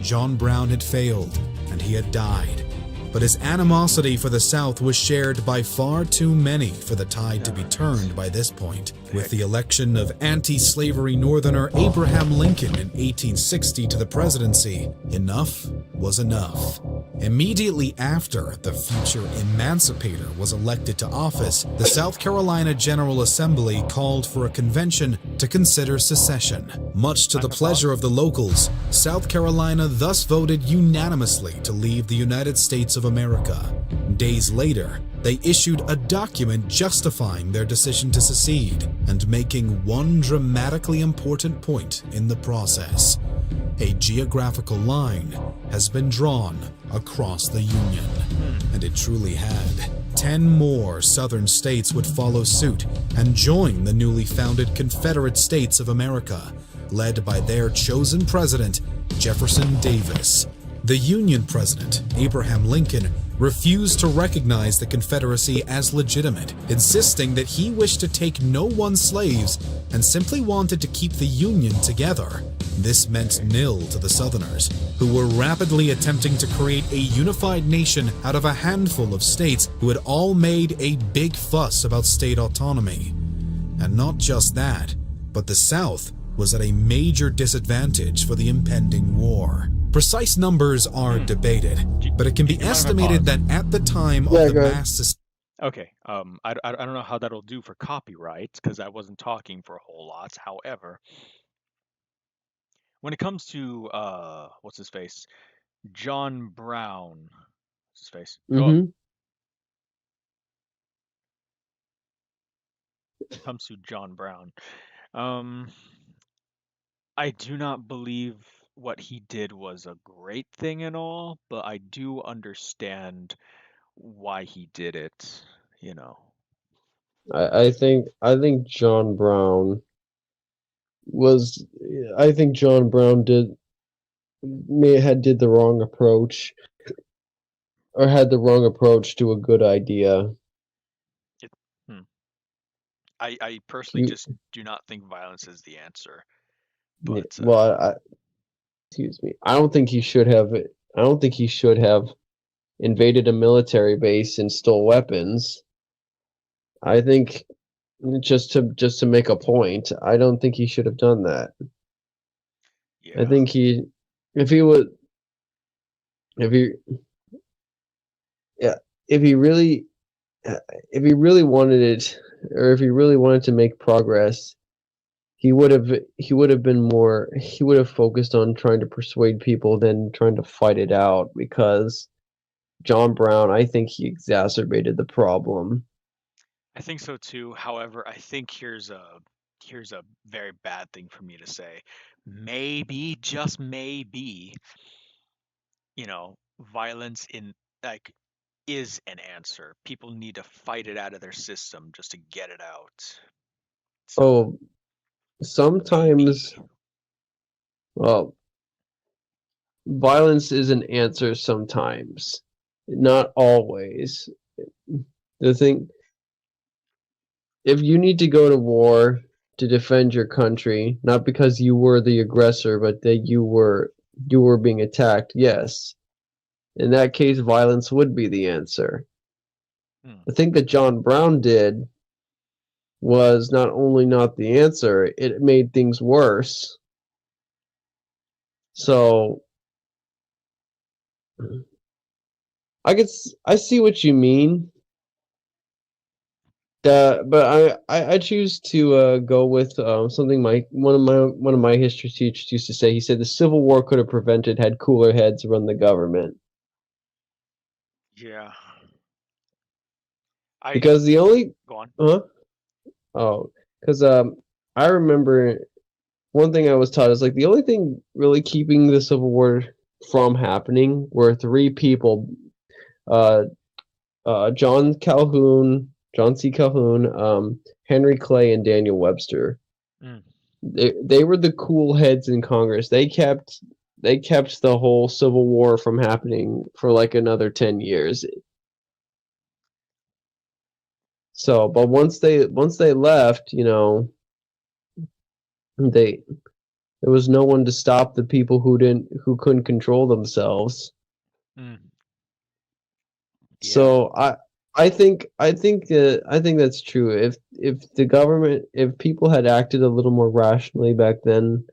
John Brown had failed, and he had died, but his animosity for the South was shared by far too many for the tide to be turned by this point. With the election of anti-slavery Northerner Abraham Lincoln in 1860 to the presidency, enough was enough. Immediately after the future emancipator was elected to office, the South Carolina General Assembly called for a convention to consider secession. Much to the pleasure of the locals, South Carolina thus voted unanimously to leave the United States of America. Days later, they issued a document justifying their decision to secede and making one dramatically important point in the process. a geographical line has been drawn across the Union. Hmm. And it truly had. 10 more southern states would follow suit and join the newly founded Confederate States of America, led by their chosen president, Jefferson Davis. The Union president, Abraham Lincoln, refused to recognize the Confederacy as legitimate, insisting that he wished to take no one's slaves and simply wanted to keep the Union together. This meant nil to the Southerners, who were rapidly attempting to create a unified nation out of a handful of states who had all made a big fuss about state autonomy. And not just that, but the South was at a major disadvantage for the impending war. Precise numbers are Hmm. debated, Do, but it can do be you mind if I estimated pause? that at the time of Yeah, the go ahead. mass Okay. I don't know how that'll do for copyright because I wasn't talking for a whole lot. However, when it comes to what's his face? John Brown. What's his face? Go. Mm-hmm. Comes to John Brown. Um, I do not believe what he did was a great thing and all, but I do understand why he did it, you know. I think John Brown was I think John Brown did the wrong approach or had the wrong approach to a good idea. It, hmm. I personally He just do not think violence is the answer, yeah, but well, excuse me. I don't think he should have invaded a military base and stole weapons. I think just to make a point, I don't think he should have done that. I yeah. think he if he would if he yeah, if he really if he really wanted it or if he really wanted to make progress, he would have focused on trying to persuade people than trying to fight it out because John Brown, I think he exacerbated the problem. I think so too. However, I think here's a very bad thing for me to say. Maybe, just maybe, violence in like is an answer. People need to fight it out of their system just to get it out. So Oh, sometimes, maybe. well, violence is an answer sometimes, not always. The thing, if you need to go to war to defend your country, not because you were the aggressor, but that you were being attacked, yes. In that case, violence would be the answer. Hmm. The thing that John Brown did was not only not the answer, it made things worse. So I see what you mean. But I choose to go with something one of my history teachers used to say. He said the Civil War could have prevented had cooler heads run the government Yeah. I because the only Go on. huh oh because I remember one thing I was taught is like the only thing really keeping the Civil War from happening were three people uh John C. Calhoun, Henry Clay, and Daniel Webster. Mm. They were the cool heads in Congress. They kept the whole Civil War from happening for like another 10 years. So, but once they left, they there was no one to stop the people who couldn't control themselves. Mm. Yeah. So I think that's true. If people had acted a little more rationally back then,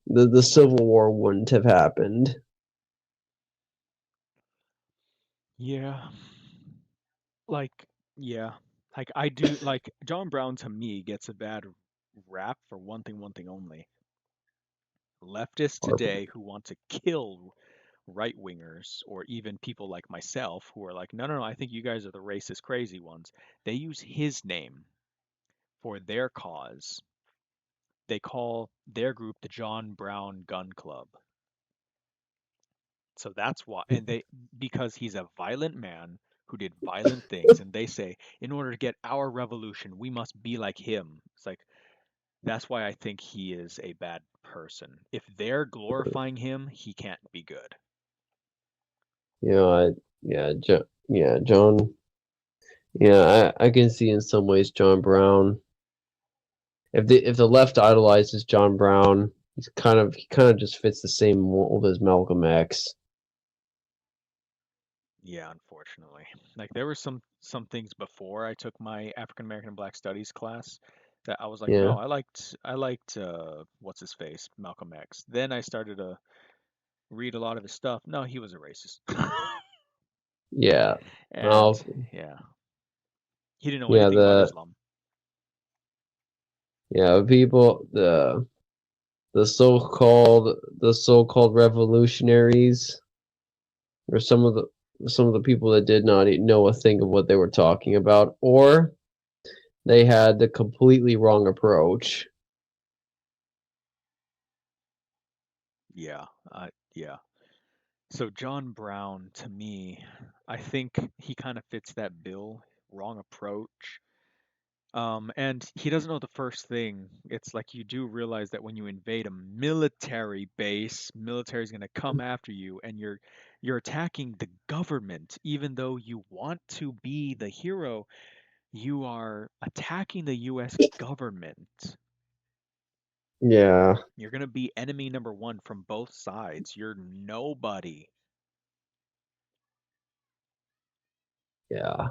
the Civil War wouldn't have happened. Yeah. Like, yeah. Like I do like John Brown to me gets a bad rap for one thing only. Leftists Or today who want to kill right wingers or even people like myself who are like, no, no, no, I think you guys are the racist crazy ones. They use his name for their cause. They call their group the John Brown Gun Club. So that's why, and they, because he's a violent man who did violent things, and they say, in order to get our revolution, we must be like him. It's like, that's why I think he is a bad person. If they're glorifying him, he can't be good. You know, yeah, John. Yeah, I can see in some ways John Brown. If the left idolizes John Brown, he kind of just fits the same mold as Malcolm X. Yeah, unfortunately. Like there were some things before I took my African American and Black Studies class that I was like, Yeah, no, I liked what's his face, Malcolm X. Then I started to read a lot of his stuff. No, he was a racist. yeah. And Well, yeah, he didn't know yeah, anything about Islam. people the so-called revolutionaries or some of the people that did not know a thing of what they were talking about, or they had the completely wrong approach. Yeah, yeah. So John Brown, to me, I think he kind of fits that bill. Wrong approach. And he doesn't know the first thing. It's like you do realize that when you invade a military base, military is going to come after you, and you're attacking the government, even though you want to be the hero. You are attacking the U.S. government. Yeah, You're going to be enemy number one from both sides. You're nobody. yeah,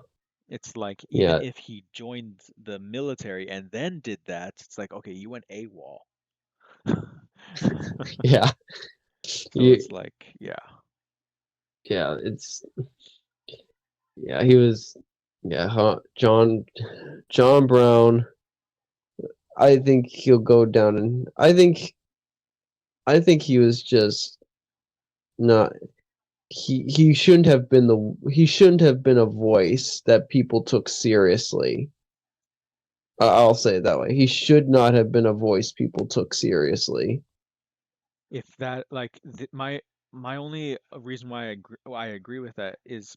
It's like even yeah, if he joined the military and then did that, it's like, okay, you went AWOL. yeah. So You, it's like, yeah. yeah, he was, yeah, John Brown. I think he'll go down, and I think he was just not. He shouldn't have been a voice that people took seriously. I'll say it that way. He should not have been a voice people took seriously. If that like my only reason why I agree with that is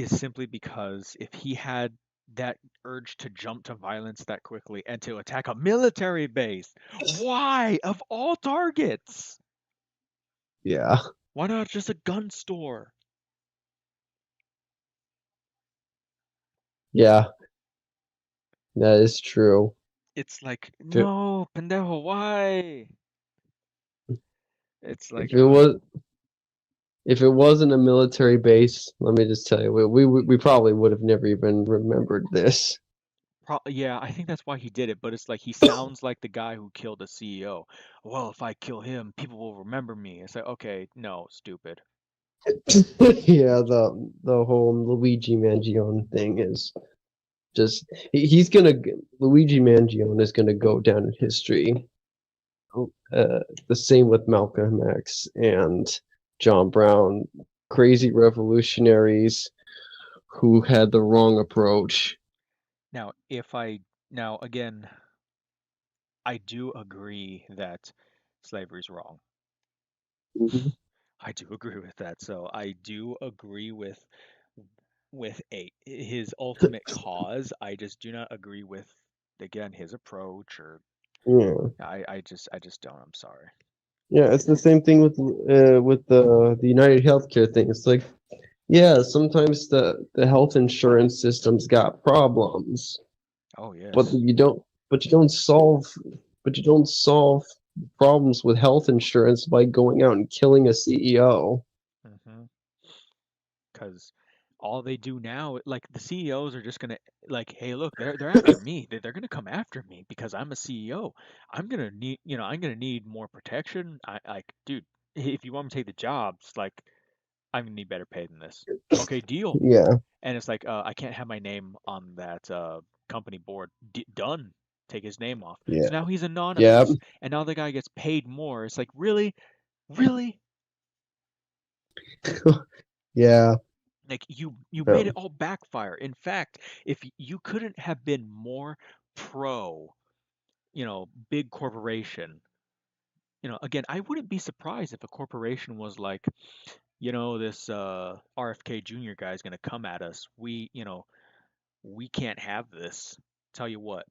simply because if he had that urge to jump to violence that quickly and to attack a military base, why of all targets? Yeah, Why not just a gun store? yeah, that is true. It's like, If it no, pendejo, why? It's if like, it was if it wasn't a military base, let me just tell you, we probably would have never even remembered this. yeah, I think that's why he did it, but it's like he sounds like the guy who killed the CEO. Well, if I kill him, people will remember me. It's like, okay, no, stupid. Yeah, the whole Luigi Mangione thing is just he's gonna Luigi Mangione is gonna go down in history. The same with Malcolm X and John Brown, crazy revolutionaries who had the wrong approach. Now, if I now again, I do agree that slavery's wrong. Mhm. I do agree with that. So I do agree with a his ultimate cause. I just do not agree with again his approach or Yeah, I just don't. I'm sorry. yeah, it's the same thing with the United Healthcare thing. It's like, yeah, sometimes the health insurance system's got problems, Oh but yes. you don't solve problems with health insurance by going out and killing a CEO. Mm-hmm. Because all they do now, like the CEOs are just gonna like, hey, look, they're after me. They're gonna come after me because I'm a CEO. I'm gonna need more protection. Dude, if you want me to take the jobs, like, I'm gonna need better pay than this. Okay, deal. Yeah, And it's like, I can't have my name on that company board. Done. Take his name off. yeah, So now he's yeah, anonymous, and now the guy gets paid more. It's like, really, really? yeah. Like you made it No. all backfire. In fact, if you couldn't have been more pro, big corporation, again, I wouldn't be surprised if a corporation was like, this RFK Jr. guy is going to come at us. We can't have this. Tell you what,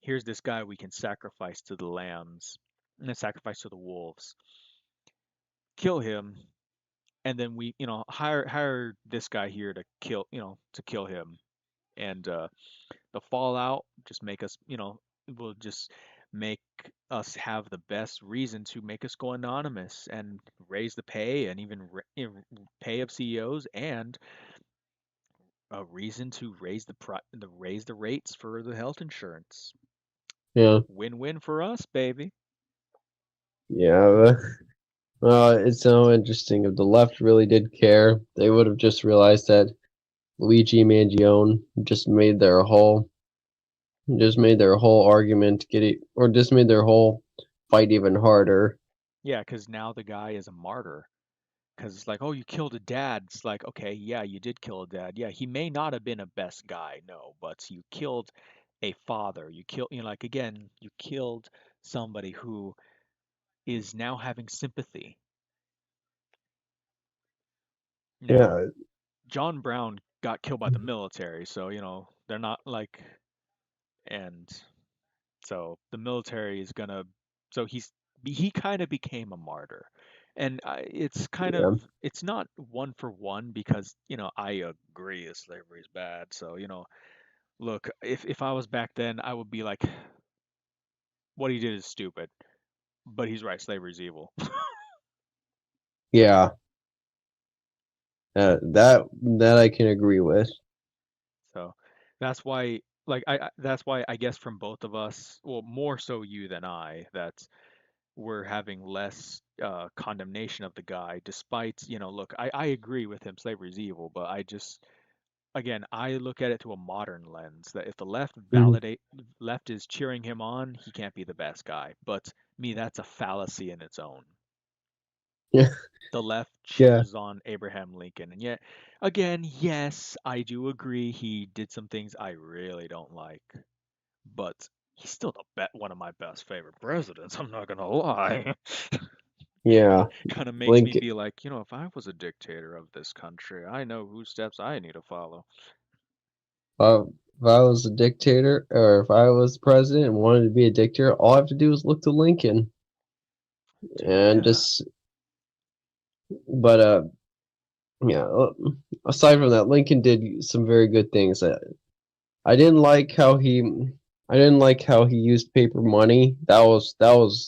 here's this guy we can sacrifice to the lambs and then sacrifice to the wolves. Kill him, and then we, hire this guy here to kill him. And the fallout just make us, will just make us have the best reason to make us go anonymous and raise the pay and even pay of CEOs and a reason to raise the rates for the health insurance. Yeah, Win-win for us, baby. yeah. It's so interesting. If the left really did care, they would have just realized that Luigi Mangione just made their whole argument get it, or just made their whole fight even harder. Yeah, because now the guy is a martyr. Because it's like, oh, you killed a dad. It's like, okay, yeah, you did kill a dad. Yeah, he may not have been a best guy, no, but you killed a father. You killed, like, again, you killed somebody who is now having sympathy. Now, Yeah, John Brown got killed by the military, so, they're not like, and so the military is gonna, so he kind of became a martyr. And it's kind yeah, of, it's not one for one because, I agree that slavery is bad. So, look, if I was back then, I would be like, what he did is stupid. But he's right, slavery is evil. yeah. That I can agree with. So that's why, like, that's why I guess from both of us, well, more so you than I, that we're having less condemnation of the guy, despite, look, I agree with him, slavery is evil, but I just, again, I look at it through a modern lens that if the Mhm. left is cheering him on, he can't be the best guy. But me, that's a fallacy in its own. Yeah, The left yeah, cheers on Abraham Lincoln, and yet, again, yes, I do agree he did some things I really don't like, but he's still one of my best favorite presidents. I'm not gonna lie. yeah. Kind of makes me Lincoln. be like, if I was a dictator of this country, I know whose steps I need to follow. If I was a dictator, or if I was president and wanted to be a dictator, all I have to do is look to Lincoln Dude, and yeah. just. But yeah. Aside from that, Lincoln did some very good things. I didn't like how he. I didn't like how he used paper money. That was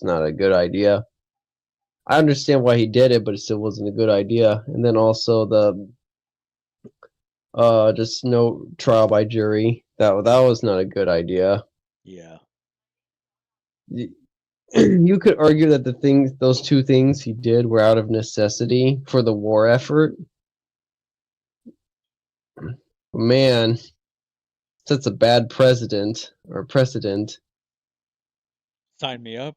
not a good idea. I understand why he did it, but it still wasn't a good idea. And then also the just no trial by jury. That was not a good idea. Yeah. You could argue that those two things he did were out of necessity for the war effort. Man, that's a bad president or precedent. Sign me up.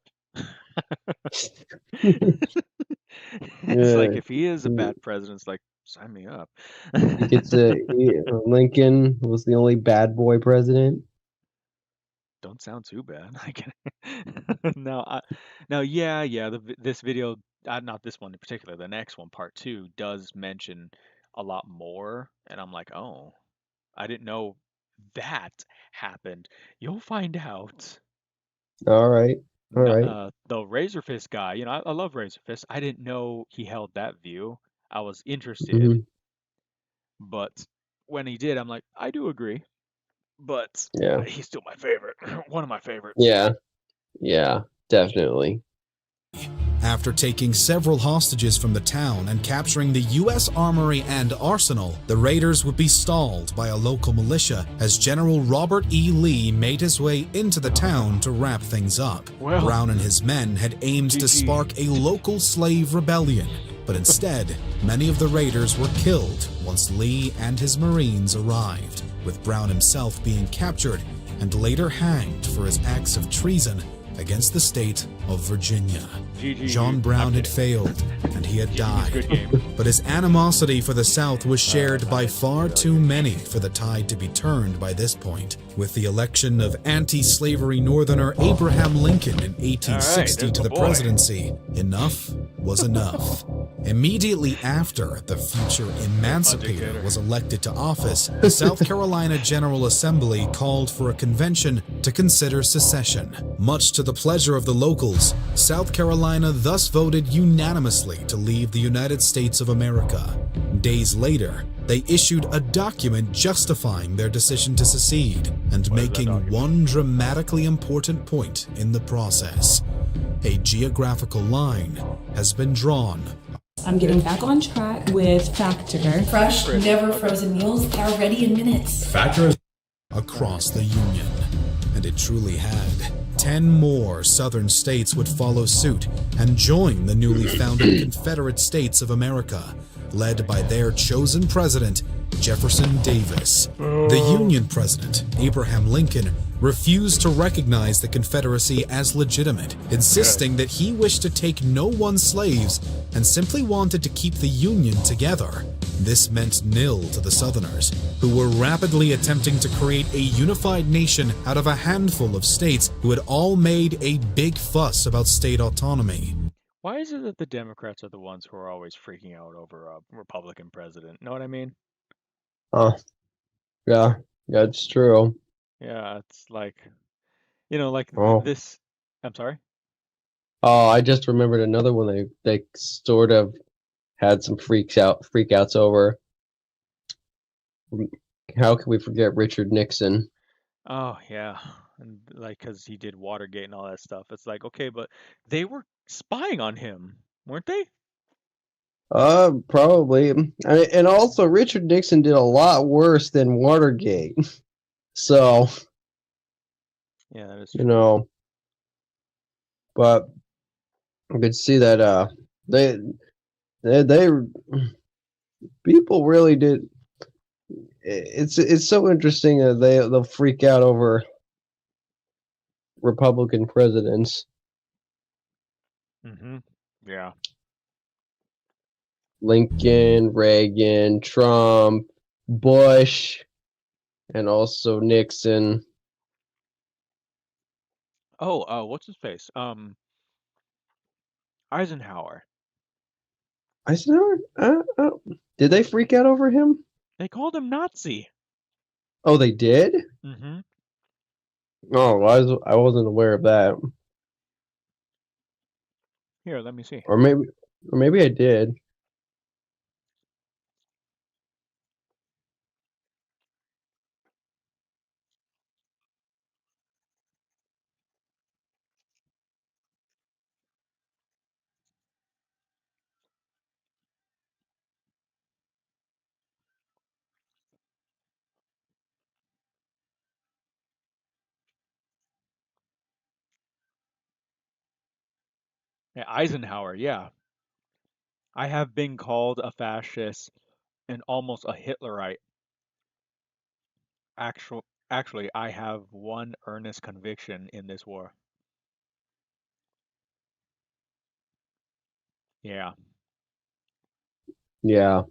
It's like Yeah, if he is a he, bad president, it's like sign me up. he gets a Lincoln was the only bad boy president. Don't sound too bad. I can now, now, yeah, yeah. This video, not this one in particular, the next one, part two, does mention a lot more, and I'm like, oh, I didn't know that happened. You'll find out. All right, all right. The Razor Fist guy, I love Razor Fist. I didn't know he held that view. I was interested, Hmm. but when he did, I'm like, I do agree. But Yeah, he's still my favorite, one of my favorites. yeah, yeah. Definitely. After taking several hostages from the town and capturing the U.S. armory and arsenal, the raiders would be stalled by a local militia as General Robert E. Lee made his way into the town to wrap things up. Well, Brown and his men had aimed to GG. spark a local slave rebellion, but instead, many of the raiders were killed once Lee and his Marines arrived, with Brown himself being captured and later hanged for his acts of treason against the state of Virginia. GG. John I'm Brown had kidding. failed, and he had GG's died. good game. But his animosity for the South was shared No, by that's far really too good. many for the tide to be turned by this point. With the election of anti-slavery Northerner Abraham Lincoln in All right, 1860 there's to my the boy. presidency, enough was enough. Immediately after the future emancipator Educator. was elected to office, the South Carolina General Assembly called for a convention to consider secession. Much to the pleasure of the locals, South Carolina thus voted unanimously to leave the United States of America. Days later, they issued a document justifying their decision to secede and What is that making document? one dramatically important point in the process. A geographical line has been drawn. I'm getting back on track with Factor. Fresh, Chris, never okay. frozen meals are ready in minutes. Factor across the Union. And it truly had. 10 more southern states would follow suit and join the newly founded Confederate States of America, led by their chosen president, Jefferson Davis. The Union president, Abraham Lincoln, refused to recognize the Confederacy as legitimate, insisting that he wished to take no one's slaves and simply wanted to keep the Union together. This meant nil to the Southerners, who were rapidly attempting to create a unified nation out of a handful of states who had all made a big fuss about state autonomy. Why is it that the Democrats are the ones who are always freaking out over a Republican president? Know what I mean? Oh, yeah, that's true. Yeah, it's like, you know, like Oh, this. I'm sorry? oh, I just remembered another one they sort of had some freakouts over. How can we forget Richard Nixon? Oh, yeah. And like, because he did Watergate and all that stuff. It's like, okay, but they were spying on him, weren't they? Probably. And also Richard Nixon did a lot worse than Watergate. So, Yeah, that is you true. know, but I could see that they they people really did. It's so interesting that they'll freak out over Republican presidents. Mm-hmm. Yeah. Lincoln, Reagan, Trump, Bush, and also Nixon. Oh, what's his face? Eisenhower. Eisenhower? Did they freak out over him? They called him Nazi. Oh, they did? Mm-hmm. Oh, I wasn't aware of that. Here, let me see. Or maybe I did. Yeah, Eisenhower, yeah. I have been called a fascist and almost a Hitlerite. Actually, I have one earnest conviction in this war. Yeah. Yeah.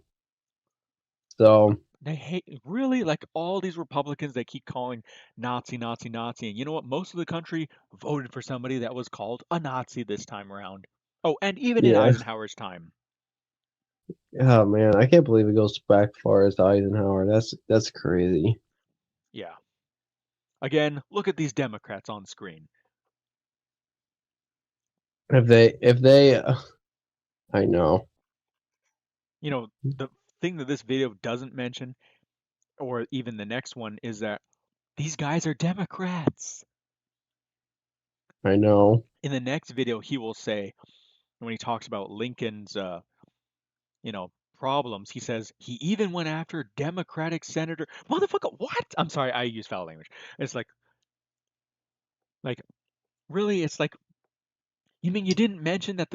So, They hate really like all these Republicans they keep calling Nazi, Nazi, Nazi. And you know what? Most of the country voted for somebody that was called a Nazi this time around. Oh, and even in yeah. Eisenhower's time. Oh man, I can't believe it goes back far as Eisenhower. That's crazy. Yeah. Again, look at these Democrats on screen. If they I know. You know, the thing that this video doesn't mention, or even the next one, is that these guys are Democrats. I know. In the next video, he will say, when he talks about Lincoln's, you know, problems, he says he even went after Democratic Senator. Motherfucker, what? I'm sorry, I use foul language. It's like really, it's like you mean you didn't mention that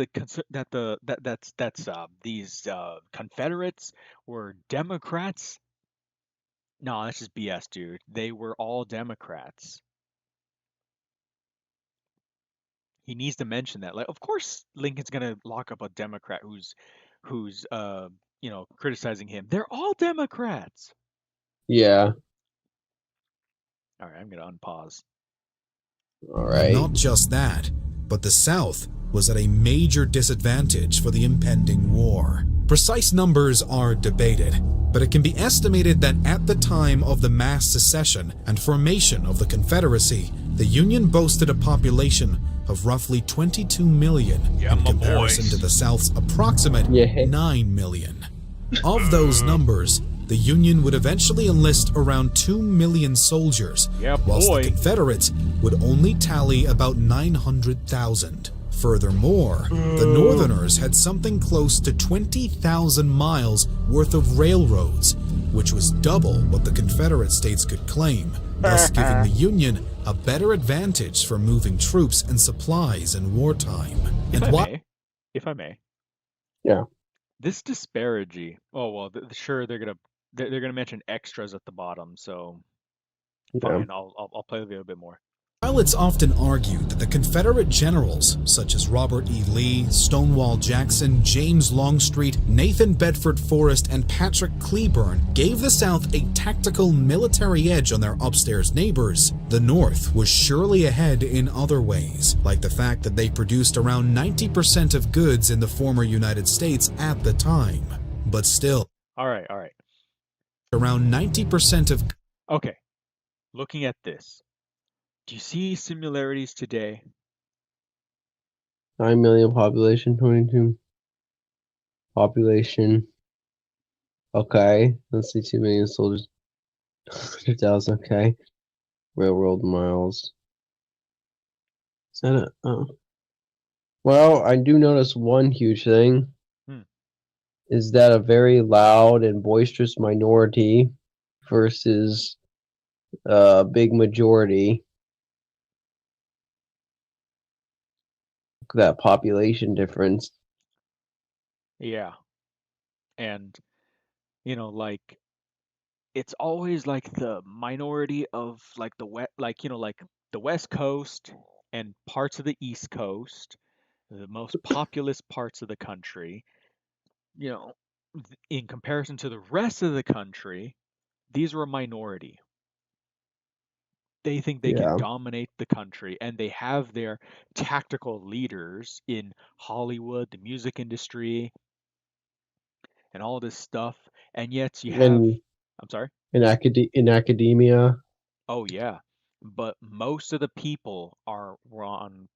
these Confederates were Democrats? No, that's just BS, dude. They were all Democrats. He needs to mention that. Like, of course, Lincoln's gonna lock up a Democrat who's criticizing him. They're all Democrats. Yeah. All right, I'm gonna unpause. All And right. not just that, but the South was at a major disadvantage for the impending war. Precise numbers are debated, but it can be estimated that at the time of the mass secession and formation of the Confederacy, the Union boasted a population of roughly 22 million Yeah, in my comparison to boys. the South's approximate Yeah. 9 million. Of those numbers, the Union would eventually enlist around 2 million soldiers, Yeah, whilst the boy. Confederates would only tally about 900,000. Furthermore, the Northerners had something close to 20,000 miles worth of railroads, which was double what the Confederate states could claim, thus giving the Union a better advantage for moving troops and supplies in wartime. If And I while may, if I may, Yeah. this disparity. Oh well, sure they're gonna mention extras at the bottom, so Yeah. fine. I'll play with it a bit more. While it's often argued that the Confederate generals, such as Robert E. Lee, Stonewall Jackson, James Longstreet, Nathan Bedford Forrest, and Patrick Cleburne gave the South a tactical military edge on their upstairs neighbors, the North was surely ahead in other ways, like the fact that they produced around 90% of goods in the former United States at the time. But still, All right, all right. around 90% of Okay, looking at this, do you see similarities today? 9 million population, 22 population. Okay. Let's see, 2 million soldiers. 100,000. Okay. Railroad miles. Is that a? Oh. Well, I do notice one huge thing Hmm. is that a very loud and boisterous minority versus a big majority. That population difference. Yeah, and like it's always like the minority of like like the West Coast and parts of the East Coast, the most populous parts of the country, you know, in comparison to the rest of the country, these are a minority. They think they can Yeah. dominate the country and they have their tactical leaders in Hollywood, the music industry, and all this stuff. And yet you have, And I'm sorry? in academia. Oh, yeah. But most of the people were on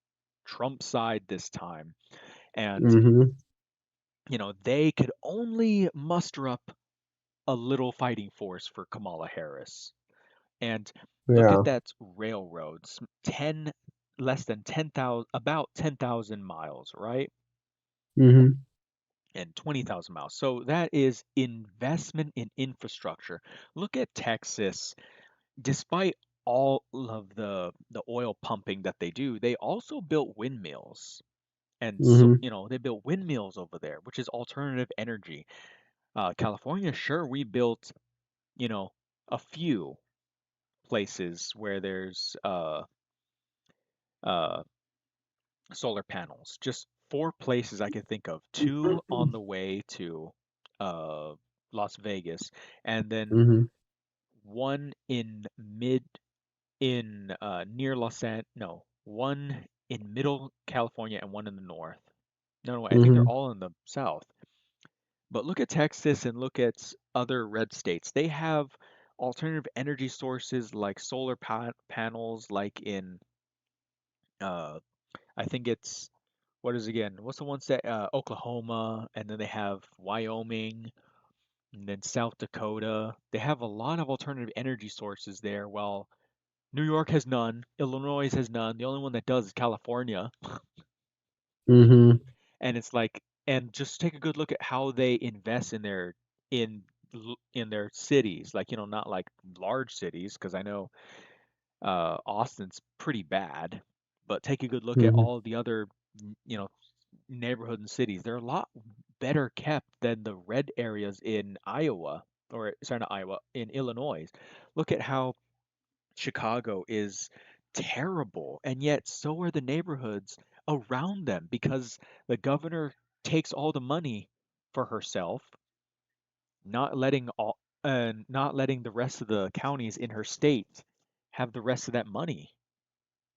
Trump's side this time. And, Mm-hmm. they could only muster up a little fighting force for Kamala Harris. And look Yeah. at that railroads, 10 less than 10,000 about 10,000 miles, right? Mm-hmm. And 20,000 miles. So that is investment in infrastructure. Look at Texas. Despite all of the oil pumping that they do, they also built windmills. And so, Mm-hmm. they built windmills over there, which is alternative energy. California, sure, we built, you know, a few places where there's uh, solar panels. Just four places I can think of. Two on the way to uh, Las Vegas, and then Mm-hmm. one in near Los An no, one in middle California and one in the north. No, I think they're Mm-hmm. all in the south. But look at Texas and look at other red states. They have alternative energy sources like solar panels, like in uh, I think it's what is again? What's the one state? Oklahoma, and then they have Wyoming, and then South Dakota. They have a lot of alternative energy sources there. While New York has none, Illinois has none. The only one that does is California. Mm-hmm. And it's like, and just take a good look at how they invest in in their cities. Like, not like large cities, because I know Austin's pretty bad. But take a good look at Mm-hmm. all the other, neighborhood and cities. They're a lot better kept than the red areas in Iowa, or sorry, not Iowa, in Illinois. Look at how Chicago is terrible, and yet so are the neighborhoods around them because the governor takes all the money for herself, not letting all not letting the rest of the counties in her state have the rest of that money.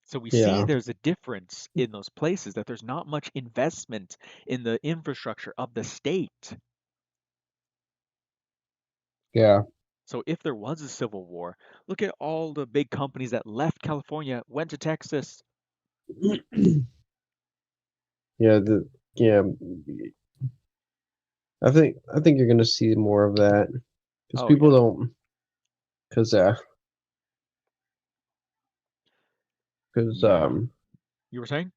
So we see Yeah, there's a difference in those places that there's not much investment in the infrastructure of the state. yeah, So if there was a civil war, look at all the big companies that left California, went to Texas. yeah. Yeah. I think you're gonna see more of that because Oh people yeah. don't because because Yeah. You were saying?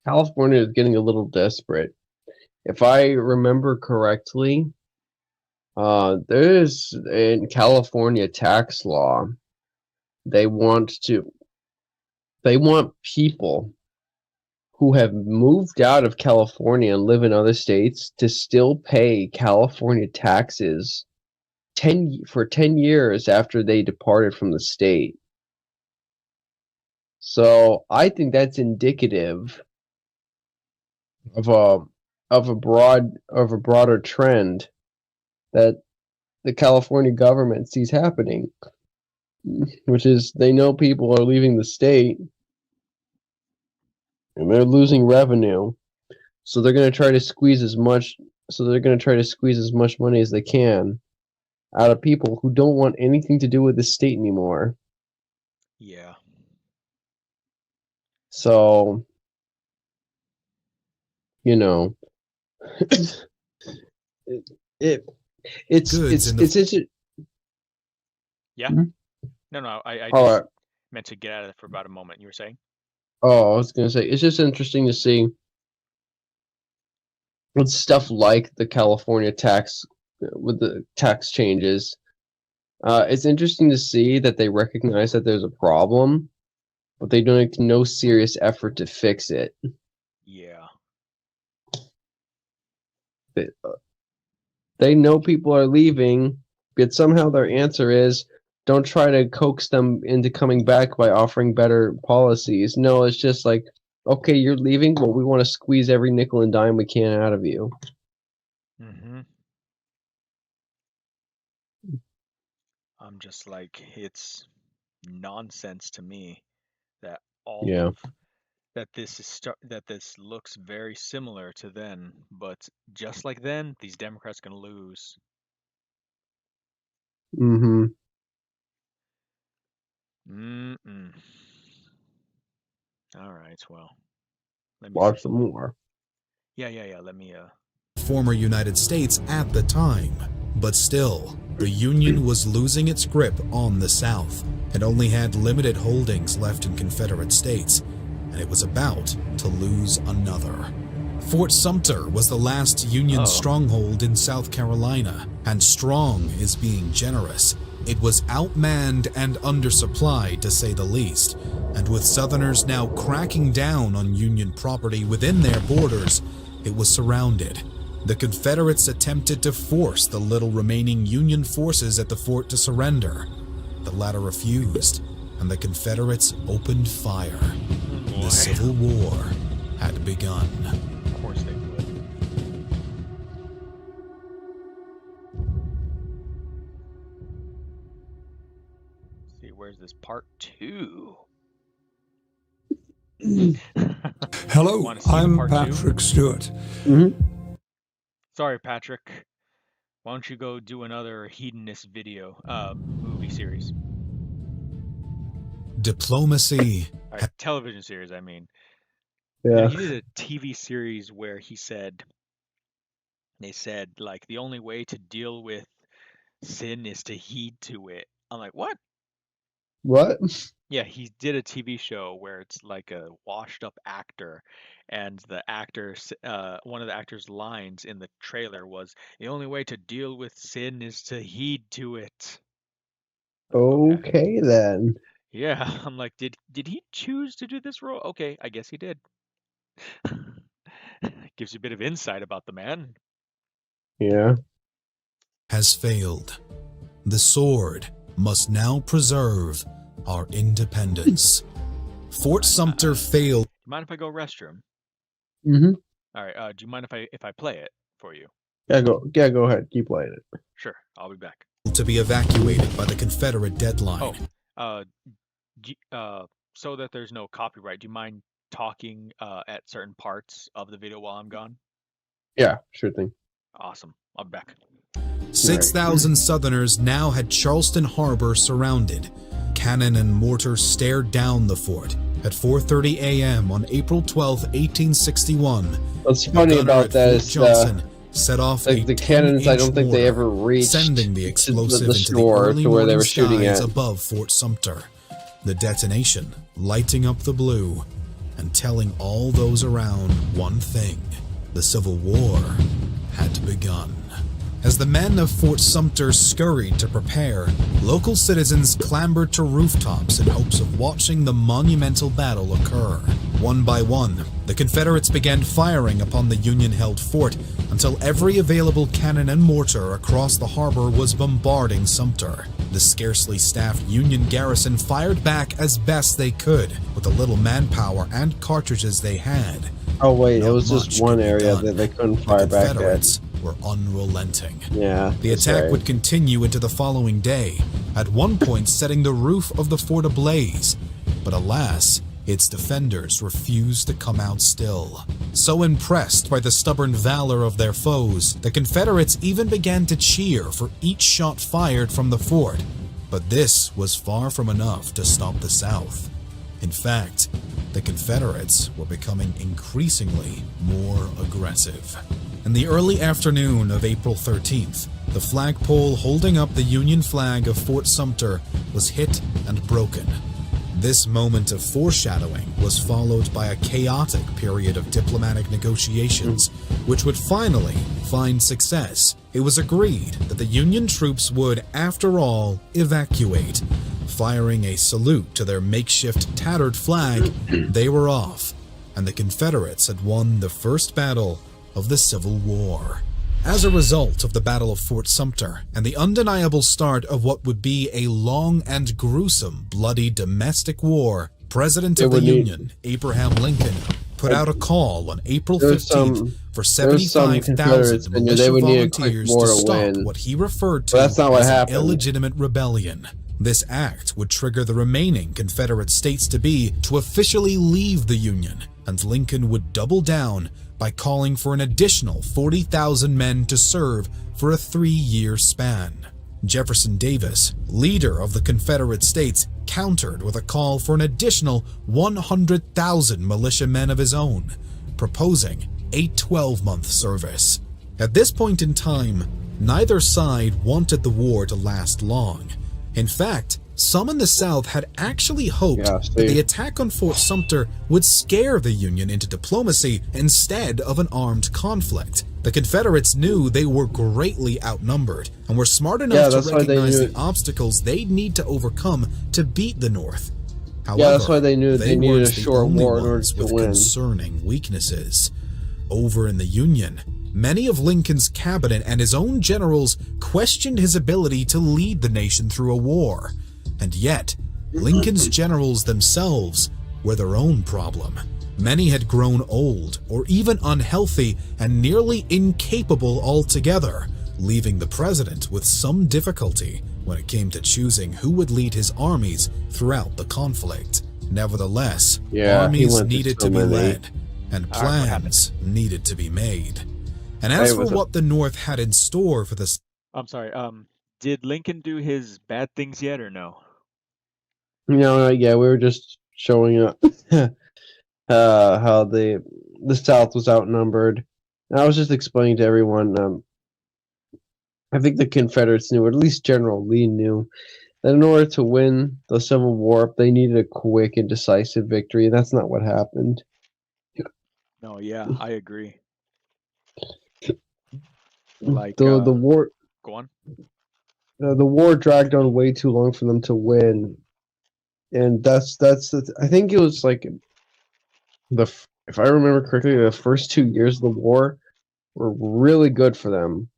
California is getting a little desperate. If I remember correctly, there is in California tax law. They want to. They want people who have moved out of California and live in other states to still pay California taxes 10 years after they departed from the state. So I think that's indicative of a broader trend that the California government sees happening, which is they know people are leaving the state and they're losing revenue, so they're going to try to squeeze as much. So they're going to try to squeeze as much money as they can out of people who don't want anything to do with the state anymore. Yeah. So you know, it, it Goods in the it's interesting. Yeah. No, no, I All just right. meant to get out of it for about a moment. You were saying? Oh, I was gonna say it's just interesting to see with stuff like the California tax with the tax changes. It's interesting to see that they recognize that there's a problem, but they don't make no serious effort to fix it. Yeah. They, they know people are leaving, but somehow their answer is don't try to coax them into coming back by offering better policies. No, it's just like, okay, you're leaving, but we want to squeeze every nickel and dime we can out of you. Mm-hmm. I'm just like, it's nonsense to me that all Yeah. of that this looks very similar to then, but just like then, these Democrats gonna lose. Mm-hmm. Mm-mm. All right, well, let me see Watch some something. more. Yeah. Let me former United States at the time. But still, the Union was losing its grip on the South and only had limited holdings left in Confederate states, and it was about to lose another. Fort Sumter was the last Union Oh. stronghold in South Carolina, and strong is being generous. It was outmanned and undersupplied, to say the least, and with Southerners now cracking down on Union property within their borders, it was surrounded. The Confederates attempted to force the little remaining Union forces at the fort to surrender. The latter refused, and the Confederates opened fire. boy. The Civil War had begun. Of course they would. See, where's this part two? Hello, Want to see the I'm part two? Patrick Stewart. Mm-hmm. Sorry, Patrick. Why don't you go do another hedonist movie series? Diplomacy. Television series, I mean. Yeah. He did a TV series where they said, like, the only way to deal with sin is to heed to it. I'm like, what? What? Yeah, he did a TV show where it's like a washed up actor, and one of the actor's lines in the trailer was, "The only way to deal with sin is to heed to it." Like, okay. Okay then. Yeah, I'm like, did he choose to do this role? Okay, I guess he did. Gives you a bit of insight about the man. Yeah. Has failed. The sword must now preserve our independence. Fort Sumter failed. mind if I go restroom? Mm-hmm. All right. Do you mind if I play it for you? Yeah, go. Yeah, go ahead. Keep playing it. Sure. I'll be back. To be evacuated by the Confederate deadline. Oh, uh, so that there's no copyright, do you mind talking at certain parts of the video while I'm gone? Yeah, sure thing. Awesome. I'll be back. 6,000 Southerners now had Charleston Harbor surrounded. Cannon and mortar stared down the fort. At 4:30 a.m. on April 12, 1861, What's funny about that is Johnson set off the cannons. I don't think they ever reached sending the explosive the into the shore early to where they morning were shooting skies at. above Fort Sumter. The detonation lighting up the blue and telling all those around one thing: the Civil War had begun. As the men of Fort Sumter scurried to prepare, local citizens clambered to rooftops in hopes of watching the monumental battle occur. One by one, the Confederates began firing upon the Union-held fort until every available cannon and mortar across the harbor was bombarding Sumter. The scarcely staffed Union garrison fired back as best they could with the little manpower and cartridges they had. Oh wait, it Not was much just one could be area done. that they couldn't The fire back at. Confederates were unrelenting. Yeah, The that's attack right. would continue into the following day, at one point setting the roof of the fort ablaze. But alas, its defenders refused to come out still. So impressed by the stubborn valor of their foes, the Confederates even began to cheer for each shot fired from the fort. But this was far from enough to stop the South. In fact, the Confederates were becoming increasingly more aggressive. In the early afternoon of April 13th, the flagpole holding up the Union flag of Fort Sumter was hit and broken. This moment of foreshadowing was followed by a chaotic period of diplomatic negotiations, which would finally find success. It was agreed that the Union troops would, after all, evacuate. Firing a salute to their makeshift tattered flag, they were off, and the Confederates had won the first battle of the Civil War. As a result of the Battle of Fort Sumter and the undeniable start of what would be a long and gruesome bloody domestic war, President of the Union, Abraham Lincoln, put out a call on April 15th for 75,000 militia volunteers to stop what he referred to as an illegitimate rebellion. This act would trigger the remaining Confederate states to officially leave the Union, and Lincoln would double down by calling for an additional 40,000 men to serve for a 3-year span. Jefferson Davis, leader of the Confederate States, countered with a call for an additional 100,000 militiamen of his own, proposing a 12-month service. At this point in time, neither side wanted the war to last long. In fact, some in the South had actually hoped that the attack on Fort Sumter would scare the Union into diplomacy instead of an armed conflict. The Confederates knew they were greatly outnumbered and were smart enough to recognize the obstacles they'd need to overcome to beat the North. However, that's why they knew they needed a short war in order to win. Concerning weaknesses. Over in the Union, many of Lincoln's cabinet and his own generals questioned his ability to lead the nation through a war. And yet, Lincoln's generals themselves were their own problem. Many had grown old or even unhealthy and nearly incapable altogether, leaving the president with some difficulty when it came to choosing who would lead his armies throughout the conflict. Nevertheless, armies needed to be led, and plans needed to be made. And as for what the North had in store for the... I'm sorry, did Lincoln do his bad things yet or no? No, yeah, we were just showing up how the South was outnumbered. And I was just explaining to everyone, I think the Confederates knew, or at least General Lee knew, that in order to win the Civil War, they needed a quick and decisive victory, and that's not what happened. No, yeah, I agree. Like the war, go on. The war dragged on way too long for them to win, and I think it was like if I remember correctly, the first 2 years of the war were really good for them,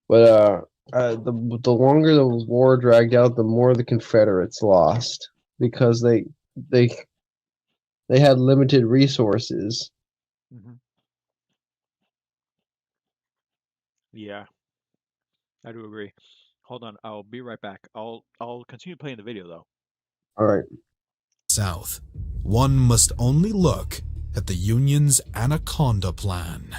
but the longer the war dragged out, the more the Confederates lost because they They had limited resources. Hmm. Yeah, I do agree. Hold on, I'll be right back. I'll continue playing the video though. All right. South, one must only look at the Union's Anaconda Plan.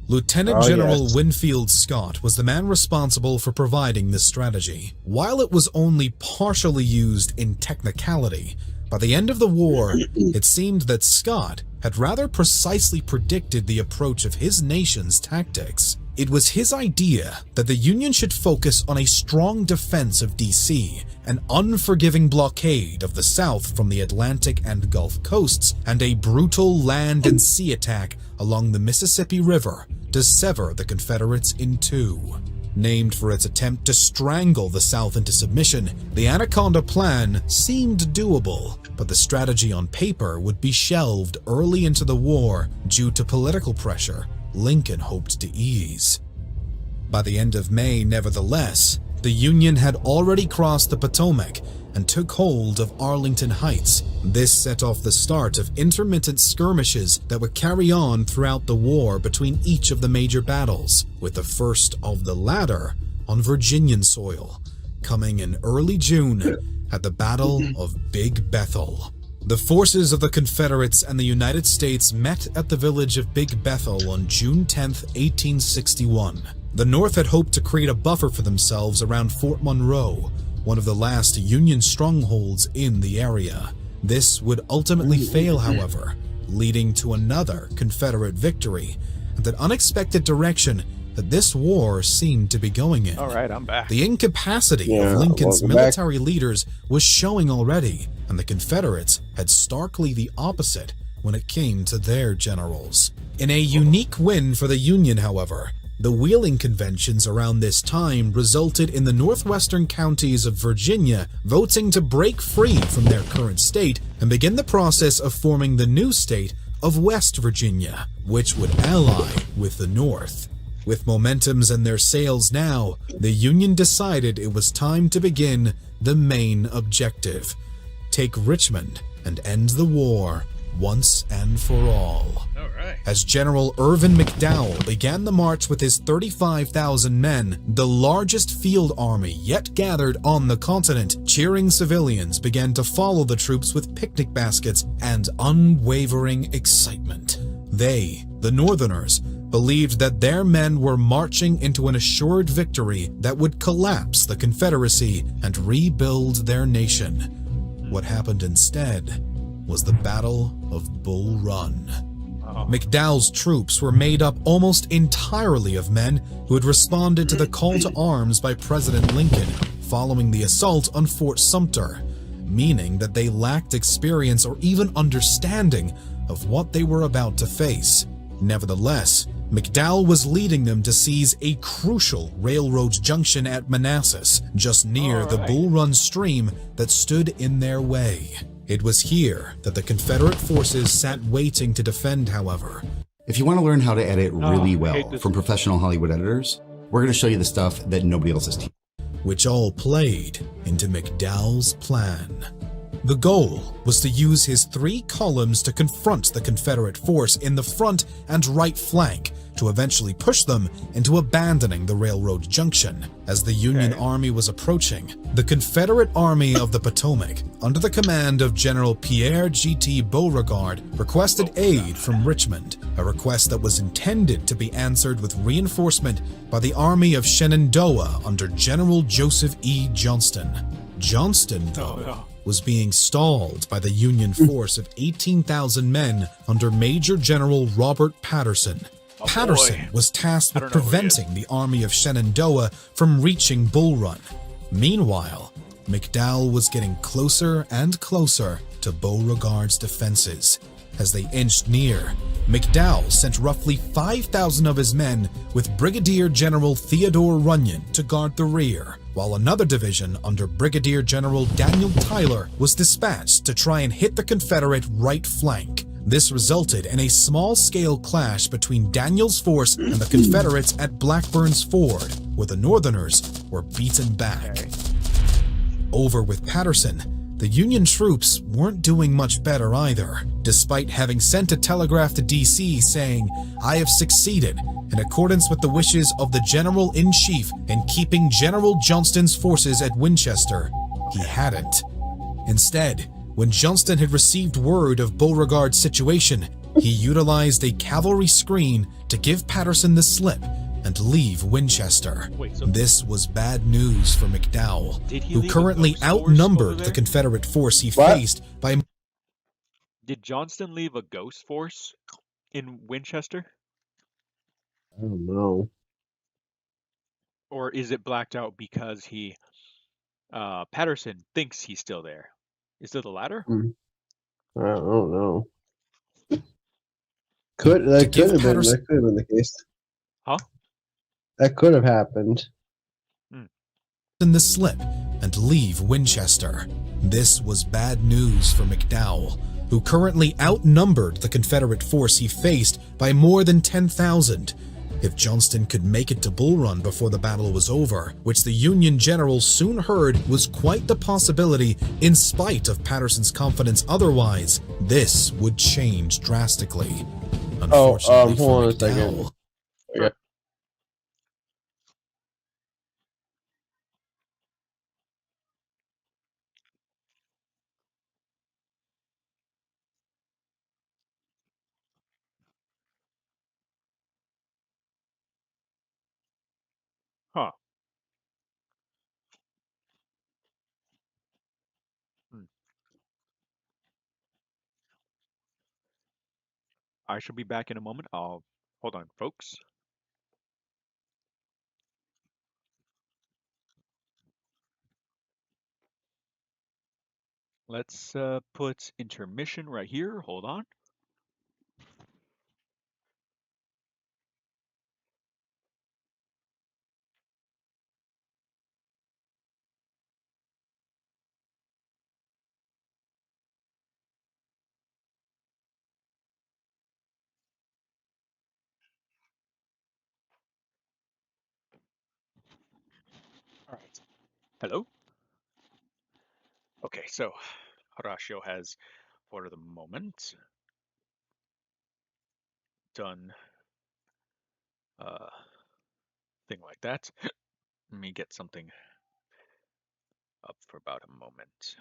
Lieutenant Oh, General yes. Winfield Scott was the man responsible for providing this strategy. While it was only partially used in technicality, by the end of the war, it seemed that Scott had rather precisely predicted the approach of his nation's tactics. It was his idea that the Union should focus on a strong defense of D.C., an unforgiving blockade of the South from the Atlantic and Gulf coasts, and a brutal land and sea attack along the Mississippi River to sever the Confederates in two. Named for its attempt to strangle the South into submission, the Anaconda Plan seemed doable, but the strategy on paper would be shelved early into the war due to political pressure Lincoln hoped to ease. By the end of May, nevertheless, the Union had already crossed the Potomac and took hold of Arlington Heights. This set off the start of intermittent skirmishes that would carry on throughout the war between each of the major battles, with the first of the latter on Virginian soil, coming in early June at the Battle of Big Bethel. The forces of the Confederates and the United States met at the village of Big Bethel on June 10, 1861. The North had hoped to create a buffer for themselves around Fort Monroe, one of the last Union strongholds in the area. This would ultimately fail, however, leading to another Confederate victory, and an unexpected direction that this war seemed to be going in. All right, I'm back. The incapacity of Lincoln's military leaders was showing already, and the Confederates had starkly the opposite when it came to their generals. In a unique win for the Union, however, the wheeling conventions around this time resulted in the northwestern counties of Virginia voting to break free from their current state and begin the process of forming the new state of West Virginia, which would ally with the North. With momentums in their sails now, the Union decided it was time to begin the main objective: take Richmond and end the war once and for all. As General Irvin McDowell began the march with his 35,000 men, the largest field army yet gathered on the continent, cheering civilians began to follow the troops with picnic baskets and unwavering excitement. They, the Northerners, believed that their men were marching into an assured victory that would collapse the Confederacy and rebuild their nation. What happened instead was the Battle of Bull Run. McDowell's troops were made up almost entirely of men who had responded to the call to arms by President Lincoln following the assault on Fort Sumter, meaning that they lacked experience or even understanding of what they were about to face. Nevertheless, McDowell was leading them to seize a crucial railroad junction at Manassas, just near the Bull Run stream that stood in their way. It was here that the Confederate forces sat waiting to defend, however. If you want to learn how to edit really well from professional Hollywood editors, we're going to show you the stuff that nobody else is teaching. Which all played into McDowell's plan. The goal was to use his 3 columns to confront the Confederate force in the front and right flank to eventually push them into abandoning the railroad junction. As the Union Army was approaching, the Confederate Army of the Potomac, under the command of General Pierre G.T. Beauregard, requested aid from Richmond, a request that was intended to be answered with reinforcement by the Army of Shenandoah under General Joseph E. Johnston. Johnston, though, was being stalled by the Union force of 18,000 men under Major General Robert Patterson. Patterson was tasked with preventing the Army of Shenandoah from reaching Bull Run. Meanwhile, McDowell was getting closer and closer to Beauregard's defenses. As they inched near, McDowell sent roughly 5,000 of his men with Brigadier General Theodore Runyon to guard the rear, while another division under Brigadier General Daniel Tyler was dispatched to try and hit the Confederate right flank. This resulted in a small-scale clash between Daniel's force and the Confederates at Blackburn's Ford, where the Northerners were beaten back. Over with Patterson, The Union troops weren't doing much better either, despite having sent a telegraph to D.C. saying, "I have succeeded in accordance with the wishes of the General-in-Chief in keeping General Johnston's forces at Winchester." He hadn't. Instead, when Johnston had received word of Beauregard's situation, he utilized a cavalry screen to give Patterson the slip and leave Winchester. This was bad news for McDowell, who currently outnumbered the Confederate force he faced by... Did Johnston leave a ghost force in Winchester? I don't know. Or is it blacked out because Patterson thinks he's still there? Is it the latter? I don't know. to That could give have been Patterson the case. Huh? That could have happened. the slip and leave Winchester. This was bad news for McDowell, who currently outnumbered the Confederate force he faced by more than 10,000. If Johnston could make it to Bull Run before the battle was over, which the Union generals soon heard was quite the possibility in spite of Patterson's confidence otherwise, this would change drastically. Unfortunately hold on a for second. McDowell, Yeah. Huh. Hmm. I shall be back in a moment. I'll hold on, folks. Let's put intermission right here. Hold on. All right. Hello? Okay, so Horatio has, for the moment, done a thing like that. Let me get something up for about a moment.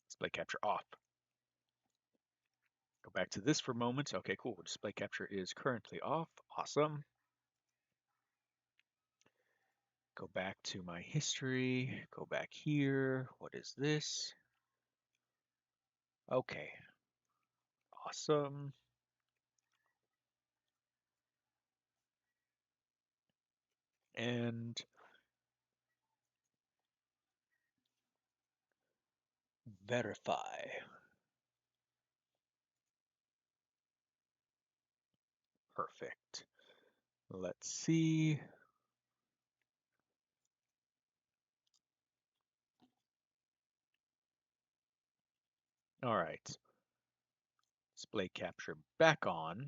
Display capture off. Go back to this for a moment. Okay, cool. Display capture is currently off. Awesome. Go back to my history. Go back here. What is this? Okay. Awesome. And verify. Perfect. Let's see. All right. Display capture back on.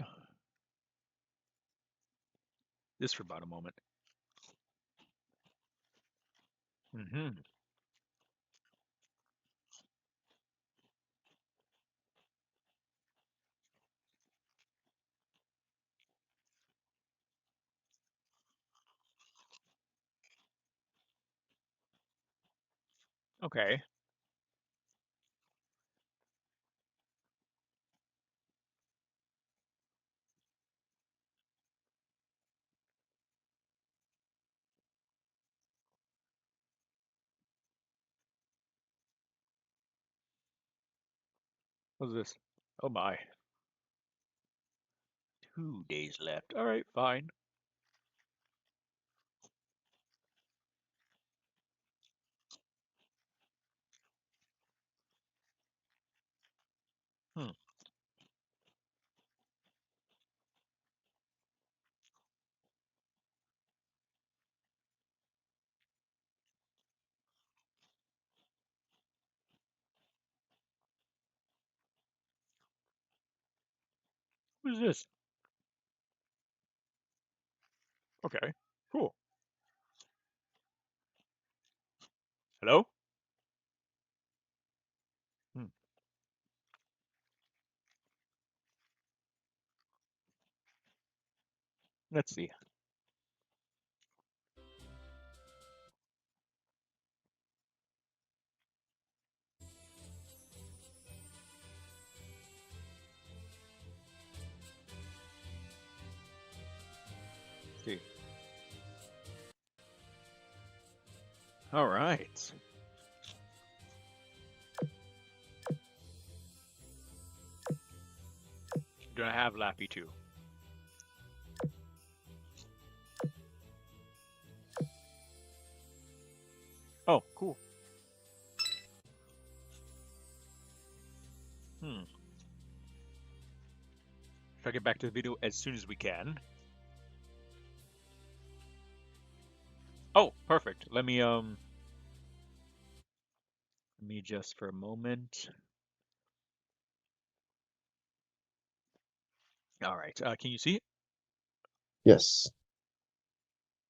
This for about a moment. Mm-hmm. Okay. What's this? Oh my. 2 days left. All right, fine. Hmm. What is this? Okay. Cool. Hello? Let's see. See. All right. Gonna have Lappy too. Oh, cool. Try to get back to the video as soon as we can. Oh, perfect. Let me just for a moment. All right. Can you see it? Yes.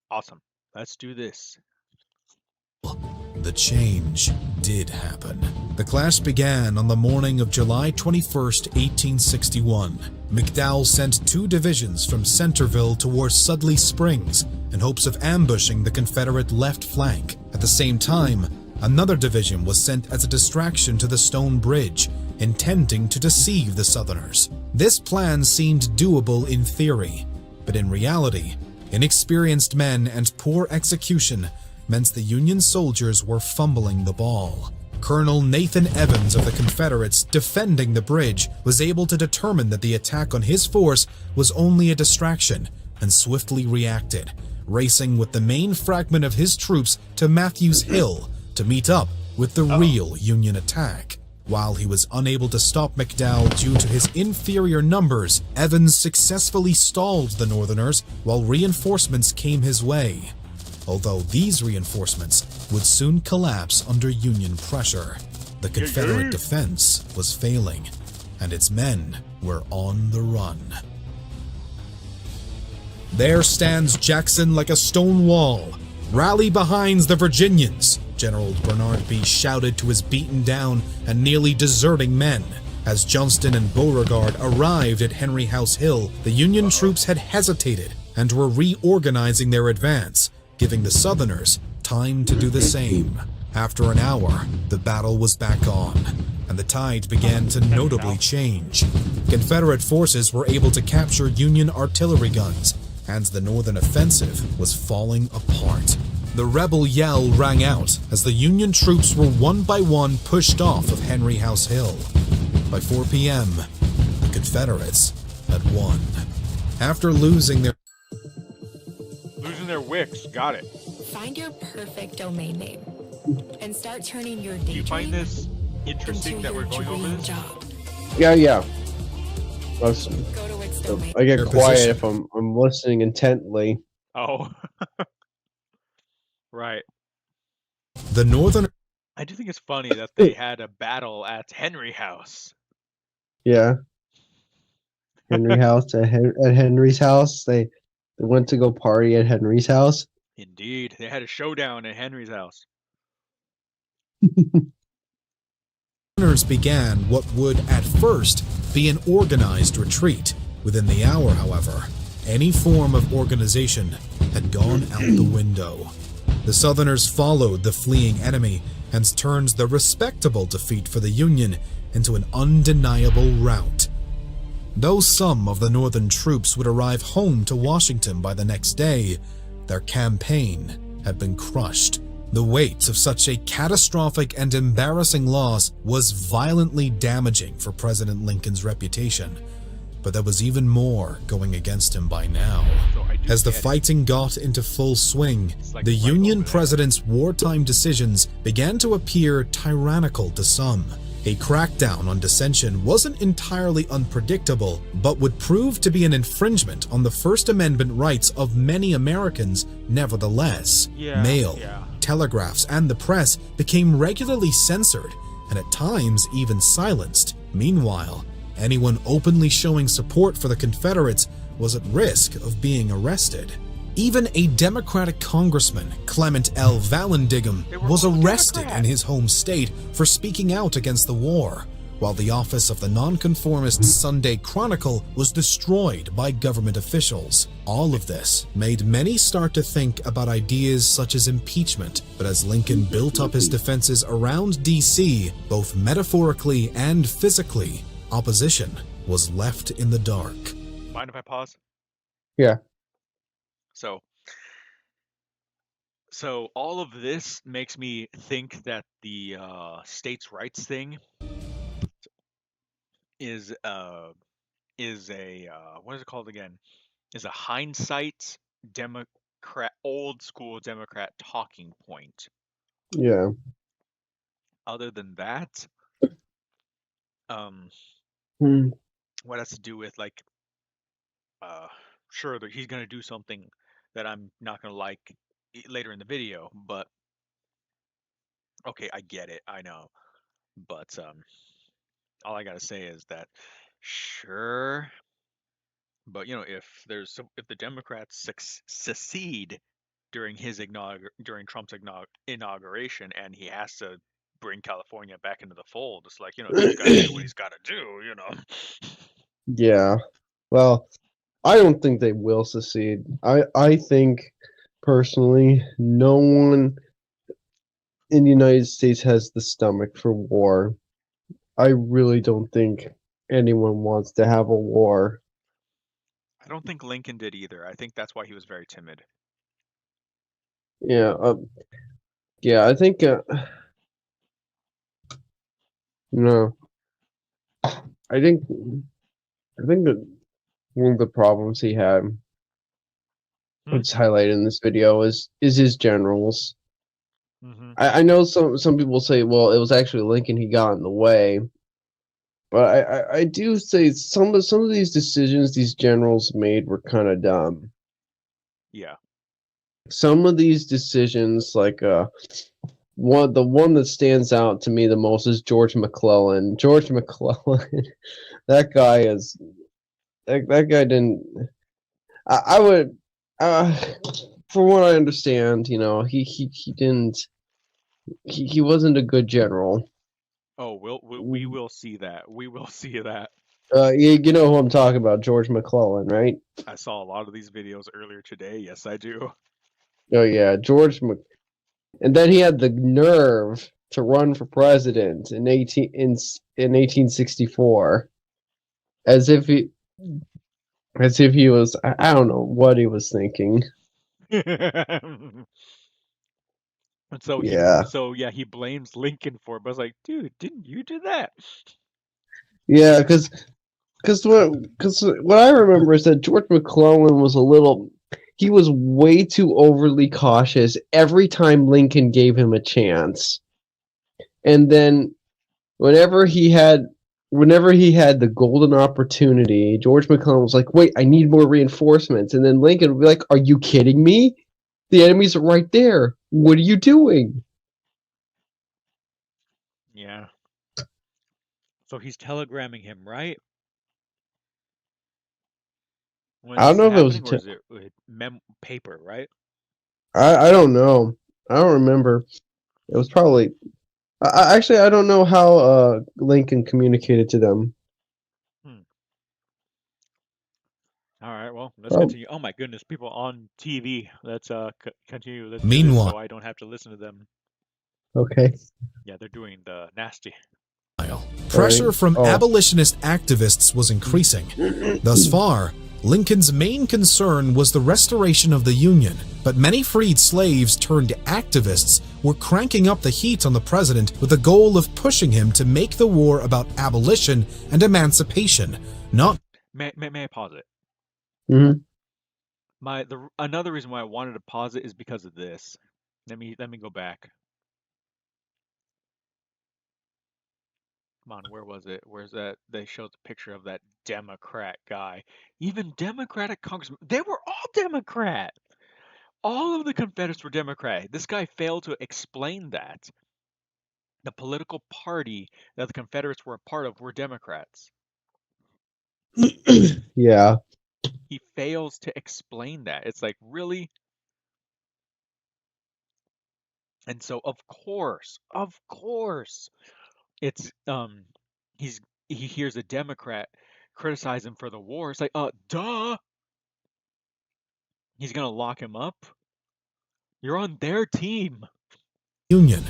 Awesome. Let's do this. The change did happen. The clash began on the morning of July 21st, 1861. McDowell sent 2 divisions from Centerville towards Sudley Springs in hopes of ambushing the Confederate left flank. At the same time, another division was sent as a distraction to the Stone Bridge, intending to deceive the Southerners. This plan seemed doable in theory, but in reality, inexperienced men and poor execution meant the Union soldiers were fumbling the ball. Colonel Nathan Evans of the Confederates defending the bridge was able to determine that the attack on his force was only a distraction and swiftly reacted, racing with the main fragment of his troops to Matthews Hill to meet up with the real Union attack. While he was unable to stop McDowell due to his inferior numbers, Evans successfully stalled the Northerners while reinforcements came his way. Although these reinforcements would soon collapse under Union pressure. The Confederate defense was failing, and its men were on the run. There stands Jackson like a stone wall. Rally behind the Virginians, General Bernard B. shouted to his beaten down and nearly deserting men. As Johnston and Beauregard arrived at Henry House Hill, the Union troops had hesitated and were reorganizing their advance, giving the Southerners time to do the same. After an hour, the battle was back on, and the tide began to notably change. Confederate forces were able to capture Union artillery guns, and the Northern offensive was falling apart. The rebel yell rang out as the Union troops were one by one pushed off of Henry House Hill. By 4 p.m., the Confederates had won. After losing their wicks, got it. Find your perfect domain name and start turning your daydream. Do you find this interesting that we're going over this? Job. Yeah. Go to its domain. I get Your quiet position. if I'm listening intently. Oh. Right. The Northern I do think it's funny that they had a battle at Henry House. Yeah. Henry House at Henry's house. They went to go party at Henry's house. Indeed. They had a showdown at Henry's house. Southerners began what would at first be an organized retreat. Within the hour, however, any form of organization had gone out the window. The Southerners followed the fleeing enemy and turned the respectable defeat for the Union into an undeniable rout. Though some of the Northern troops would arrive home to Washington by the next day, their campaign had been crushed. The weight of such a catastrophic and embarrassing loss was violently damaging for President Lincoln's reputation, but there was even more going against him by now. As the fighting got into full swing, the Union president's wartime decisions began to appear tyrannical to some. A crackdown on dissension wasn't entirely unpredictable, but would prove to be an infringement on the First Amendment rights of many Americans nevertheless. Mail, telegraphs, and the press became regularly censored, and at times even silenced. Meanwhile, anyone openly showing support for the Confederates was at risk of being arrested. Even a Democratic congressman, Clement L. Vallandigham, was arrested in his home state for speaking out against the war, while the office of the nonconformist Sunday Chronicle was destroyed by government officials. All of this made many start to think about ideas such as impeachment, but as Lincoln built up his defenses around D.C., both metaphorically and physically, opposition was left in the dark. Mind if I pause? Yeah. So all of this makes me think that the states' rights thing is a what is it called again? Is a hindsight old school Democrat talking point. Yeah. Other than that, um, Hmm. what has to do with like, sure that he's gonna do something that I'm not gonna like later in the video, but okay, I get it, I know, but all I gotta say is that sure, but if the Democrats secede during during Trump's inauguration, and he has to bring California back into the fold, it's like he's got to do what he's got to do. Yeah. Well, I don't think they will secede. I think personally, no one in the United States has the stomach for war. I really don't think anyone wants to have a war. I don't think Lincoln did either. I think that's why he was very timid. Yeah. Yeah. I think. No. I think. I think that one of the problems he had, Hmm? which is highlighted in this video, is his generals. Mm-hmm. I know some people say, well, it was actually Lincoln he got in the way, but I do say some of these decisions these generals made were kind of dumb. Yeah. Some of these decisions, like the one that stands out to me the most is George McClellan. George McClellan, that guy is that guy didn't. I would, uh, for what I understand, he didn't. He wasn't a good general. Oh, we will see that. We will see that. You know who I'm talking about, George McClellan, right? I saw a lot of these videos earlier today. Yes, I do. Oh yeah, and then he had the nerve to run for president in 1864, as if he was. I don't know what he was thinking. And Yeah, he blames Lincoln for it, but I was like, dude, didn't you do that? yeah, because what I remember is that George McClellan was a little. He was way too overly cautious every time Lincoln gave him a chance, and then whenever he had the golden opportunity, George McClellan was like, "Wait, I need more reinforcements." And then Lincoln would be like, "Are you kidding me? The enemies are right there. What are you doing?" Yeah. So he's telegramming him, right? When I don't this is know if it was. happening, or is it paper, right? I don't know. I don't remember. It was probably. Actually, I don't know how Lincoln communicated to them. Hmm. All right, well, let's Oh, continue. Oh my goodness, people on TV. Let's continue. Let's do this Meanwhile, so I don't have to listen to them. okay. Yeah, they're doing the nasty. All pressure right. from Oh. abolitionist activists was increasing. Thus far, Lincoln's main concern was the restoration of the Union, but many freed slaves turned activists were cranking up the heat on the president with the goal of pushing him to make the war about abolition and emancipation, not. May I pause it? Mhm. Another reason why I wanted to pause it is because of this. Let me go back. Come on, where was it? Where's that? They showed the picture of that Democrat guy. Even Democratic congressmen, they were all Democrat. All of the Confederates were Democrat. This guy failed to explain that. The political party that the Confederates were a part of were Democrats. Yeah. He fails to explain that. It's like, really? And so, of course, it's he hears a Democrat criticize him for the war. It's like, duh, he's gonna lock him up. You're on their team. Union.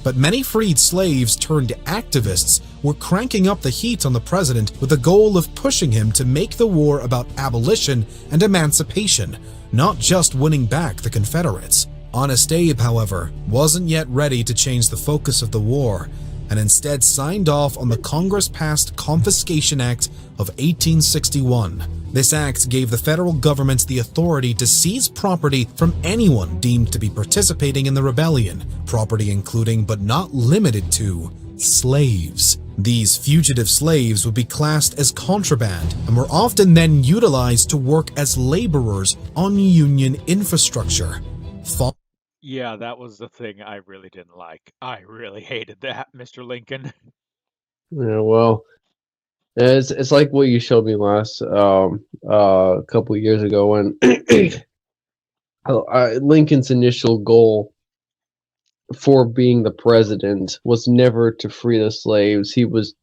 But many freed slaves turned activists were cranking up the heat on the president with the goal of pushing him to make the war about abolition and emancipation, not just winning back the Confederates. Honest Abe, however, wasn't yet ready to change the focus of the war, and instead signed off on the Congress-passed Confiscation Act of 1861. This act gave the federal government the authority to seize property from anyone deemed to be participating in the rebellion, property including but not limited to slaves. These fugitive slaves would be classed as contraband and were often then utilized to work as laborers on Union infrastructure. Yeah, that was the thing I really didn't like. I really hated that, Mr. Lincoln. Yeah, well, it's like what you showed me last a couple years ago when Lincoln's initial goal for being the president was never to free the slaves. His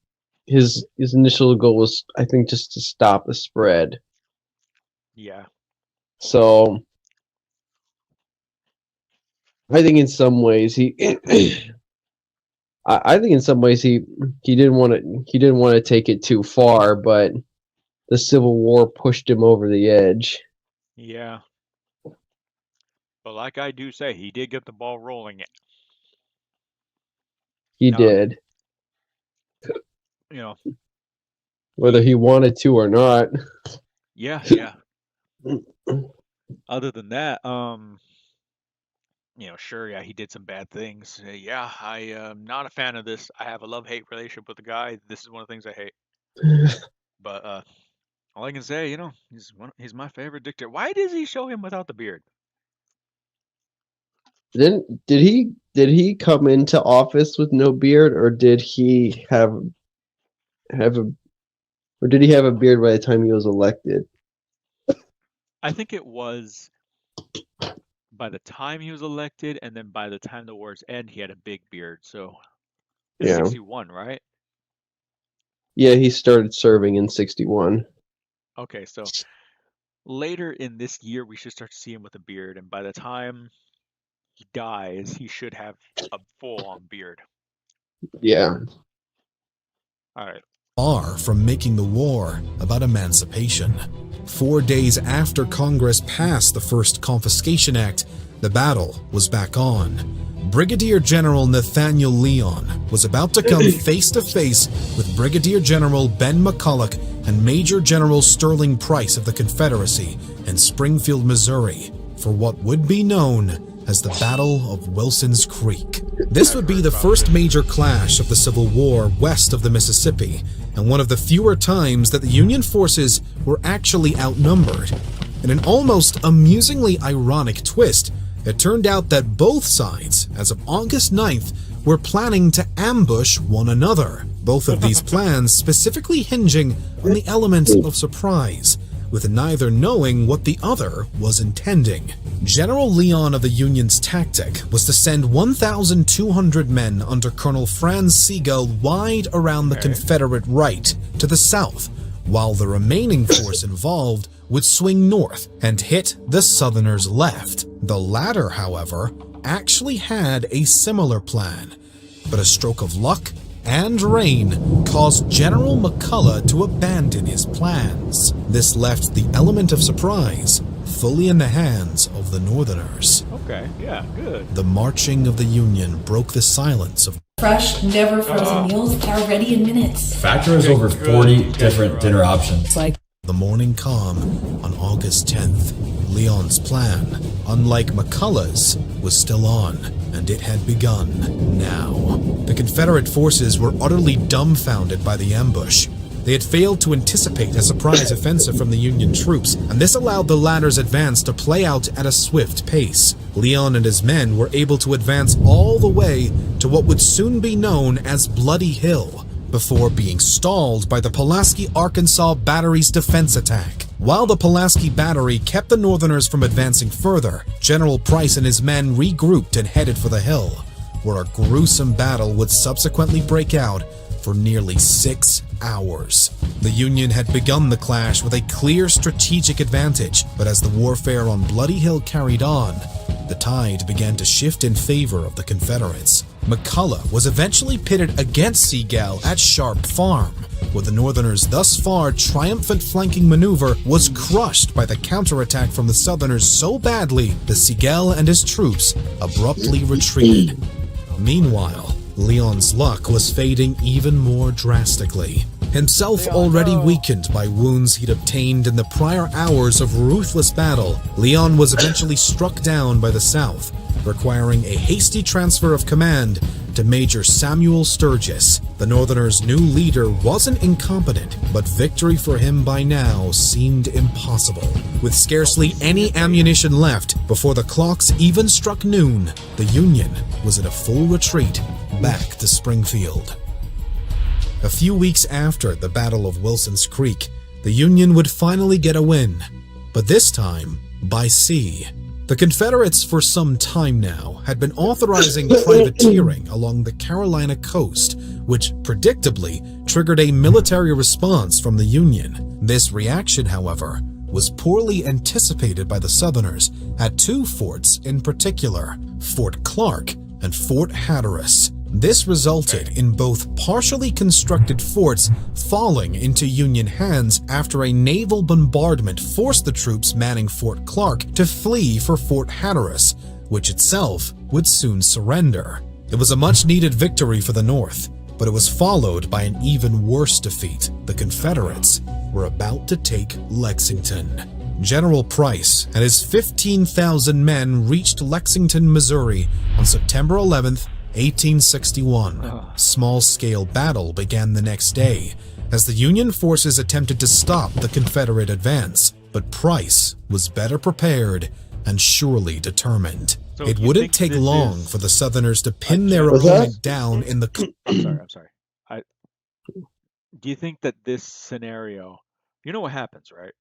initial goal was, I think, just to stop the spread. Yeah. So I think in some ways I think in some ways he didn't want to take it too far, but the Civil War pushed him over the edge. Yeah. But like I do say, he did get the ball rolling. He did. You know, whether he wanted to or not. Yeah. Other than that, sure, yeah, he did some bad things. Yeah, I am not a fan of this. I have a love-hate relationship with the guy. This is one of the things I hate. But all I can say, he's my favorite dictator. Why does he show him without the beard? Then did he come into office with no beard, or did he have a beard by the time he was elected? I think it was by the time he was elected, and then by the time the wars end, he had a big beard. So, yeah, 61, right? Yeah, he started serving in 61. Okay, so later in this year, we should start to see him with a beard, and by the time he dies, he should have a full-on beard. Yeah. All right. Far from making the war about emancipation. 4 days after Congress passed the first Confiscation Act, the battle was back on. Brigadier General Nathaniel Leon was about to come face to face with Brigadier General Ben McCulloch and Major General Sterling Price of the Confederacy in Springfield, Missouri, for what would be known as the Battle of Wilson's Creek. This would be the first major clash of the Civil War west of the Mississippi, and one of the fewer times that the Union forces were actually outnumbered. In an almost amusingly ironic twist, it turned out that both sides, as of August 9th, were planning to ambush one another, both of these plans specifically hinging on the element of surprise, with neither knowing what the other was intending. General Leon of the Union's tactic was to send 1,200 men under Colonel Franz Sigel wide around the Confederate right to the south, while the remaining force involved would swing north and hit the Southerners' left. The latter, however, actually had a similar plan, but a stroke of luck and rain caused General McCulloch to abandon his plans. This left the element of surprise fully in the hands of the Northerners. Okay, yeah, good. The marching of the Union broke the silence of Fresh, never frozen meals are ready in minutes. Factor has over 40 different dinner options. Like the morning calm on August 10th. Leon's plan, unlike McCulloch's, was still on, and it had begun now. The Confederate forces were utterly dumbfounded by the ambush. They had failed to anticipate a surprise offensive from the Union troops, and this allowed the latter's advance to play out at a swift pace. Leon and his men were able to advance all the way to what would soon be known as Bloody Hill, before being stalled by the Pulaski, Arkansas Battery's defense attack. While the Pulaski Battery kept the Northerners from advancing further, General Price and his men regrouped and headed for the hill, where a gruesome battle would subsequently break out for nearly 6 hours. The Union had begun the clash with a clear strategic advantage, but as the warfare on Bloody Hill carried on, the tide began to shift in favor of the Confederates. McCulloch was eventually pitted against Sigel at Sharp Farm, where the Northerners' thus far triumphant flanking maneuver was crushed by the counterattack from the Southerners so badly that Sigel and his troops abruptly retreated. Meanwhile, Leon's luck was fading even more drastically. Himself already weakened by wounds he'd obtained in the prior hours of ruthless battle, Leon was eventually struck down by the South, requiring a hasty transfer of command to Major Samuel Sturgis. The Northerners' new leader wasn't incompetent, but victory for him by now seemed impossible. With scarcely any ammunition left before the clocks even struck noon, the Union was in a full retreat back to Springfield. A few weeks after the Battle of Wilson's Creek, the Union would finally get a win, but this time by sea. The Confederates for some time now had been authorizing privateering along the Carolina coast, which predictably triggered a military response from the Union. This reaction, however, was poorly anticipated by the Southerners at two forts in particular, Fort Clark and Fort Hatteras. This resulted in both partially constructed forts falling into Union hands after a naval bombardment forced the troops manning Fort Clark to flee for Fort Hatteras, which itself would soon surrender. It was a much-needed victory for the North, but it was followed by an even worse defeat. The Confederates were about to take Lexington. General Price and his 15,000 men reached Lexington, Missouri on September 11th, 1861. Small-scale battle began the next day as the Union forces attempted to stop the Confederate advance, but Price was better prepared and surely determined. So It you wouldn't think take this long is for the Southerners to pin their Was that? opponent down in the... I'm sorry. Do you think that this scenario, you know what happens, right?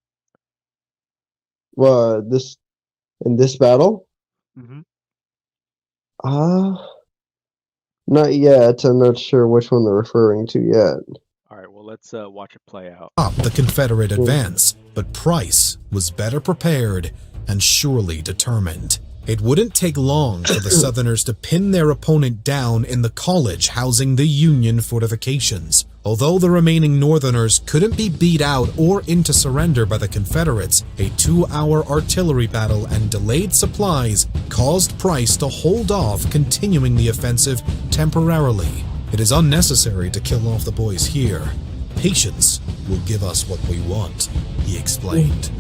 Well, in this battle? Mm-hmm. Not yet. I'm not sure which one they're referring to yet. All right, well, let's watch it play out. Stop the Confederate advance, but Price was better prepared and surely determined. It wouldn't take long for the Southerners to pin their opponent down in the college housing the Union fortifications. Although the remaining Northerners couldn't be beat out or into surrender by the Confederates, a 2-hour artillery battle and delayed supplies caused Price to hold off continuing the offensive temporarily. It is unnecessary to kill off the boys here. Patience will give us what we want, he explained.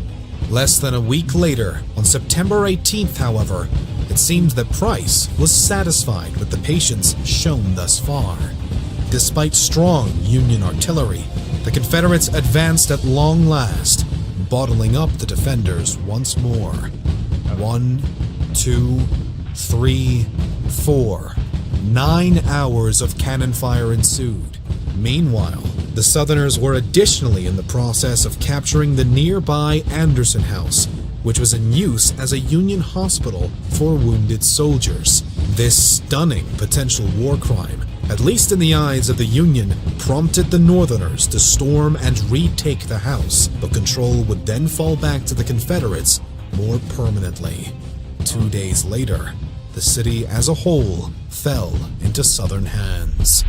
Less than a week later, on September 18th, however, it seemed that Price was satisfied with the patience shown thus far. Despite strong Union artillery, the Confederates advanced at long last, bottling up the defenders once more. 1, 2, 3, 4. 9 hours of cannon fire ensued. Meanwhile, the Southerners were additionally in the process of capturing the nearby Anderson House, which was in use as a Union hospital for wounded soldiers. This stunning potential war crime, at least in the eyes of the Union, prompted the Northerners to storm and retake the house, but control would then fall back to the Confederates more permanently. 2 days later, the city as a whole fell into Southern hands.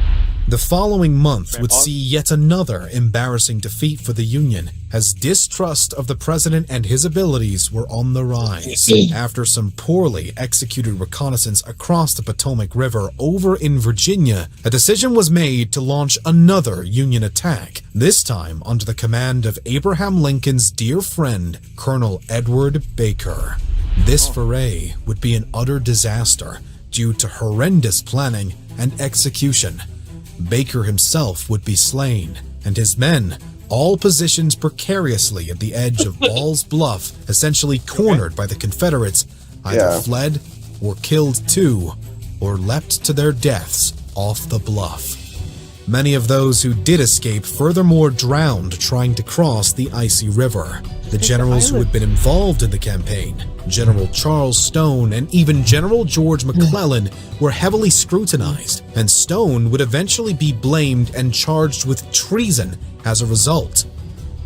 The following month would see yet another embarrassing defeat for the Union, as distrust of the president and his abilities were on the rise. After some poorly executed reconnaissance across the Potomac River over in Virginia, a decision was made to launch another Union attack, this time under the command of Abraham Lincoln's dear friend, Colonel Edward Baker. This foray would be an utter disaster due to horrendous planning and execution. Baker himself would be slain, and his men, all positioned precariously at the edge of Ball's Bluff, essentially cornered by the Confederates, either fled or killed too, or leapt to their deaths off the bluff. Many of those who did escape furthermore drowned trying to cross the icy river. The generals who had been involved in the campaign, General Charles Stone and even General George McClellan, were heavily scrutinized, and Stone would eventually be blamed and charged with treason as a result.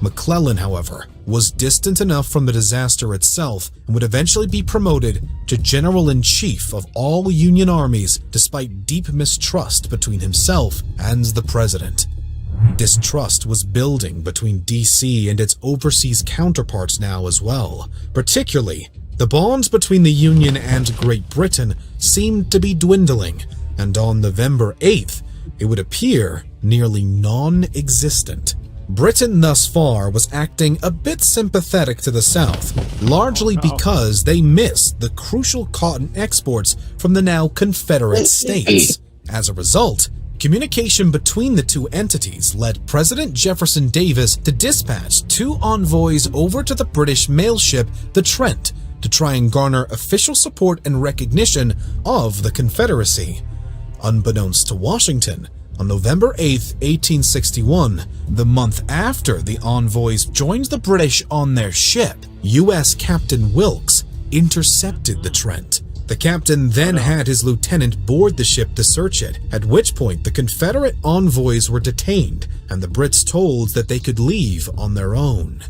McClellan, however, was distant enough from the disaster itself and would eventually be promoted to General-in-Chief of all Union armies despite deep mistrust between himself and the president. Distrust was building between D.C. and its overseas counterparts now as well. Particularly, the bonds between the Union and Great Britain seemed to be dwindling, and on November 8th, it would appear nearly non-existent. Britain thus far was acting a bit sympathetic to the South, largely because they missed the crucial cotton exports from the now Confederate States. As a result, communication between the two entities led President Jefferson Davis to dispatch 2 envoys over to the British mail ship the Trent to try and garner official support and recognition of the Confederacy. Unbeknownst to Washington, on November 8, 1861, the month after the envoys joined the British on their ship, U.S. Captain Wilkes intercepted the Trent. The captain then had his lieutenant board the ship to search it, at which point the Confederate envoys were detained and the Brits told that they could leave on their own.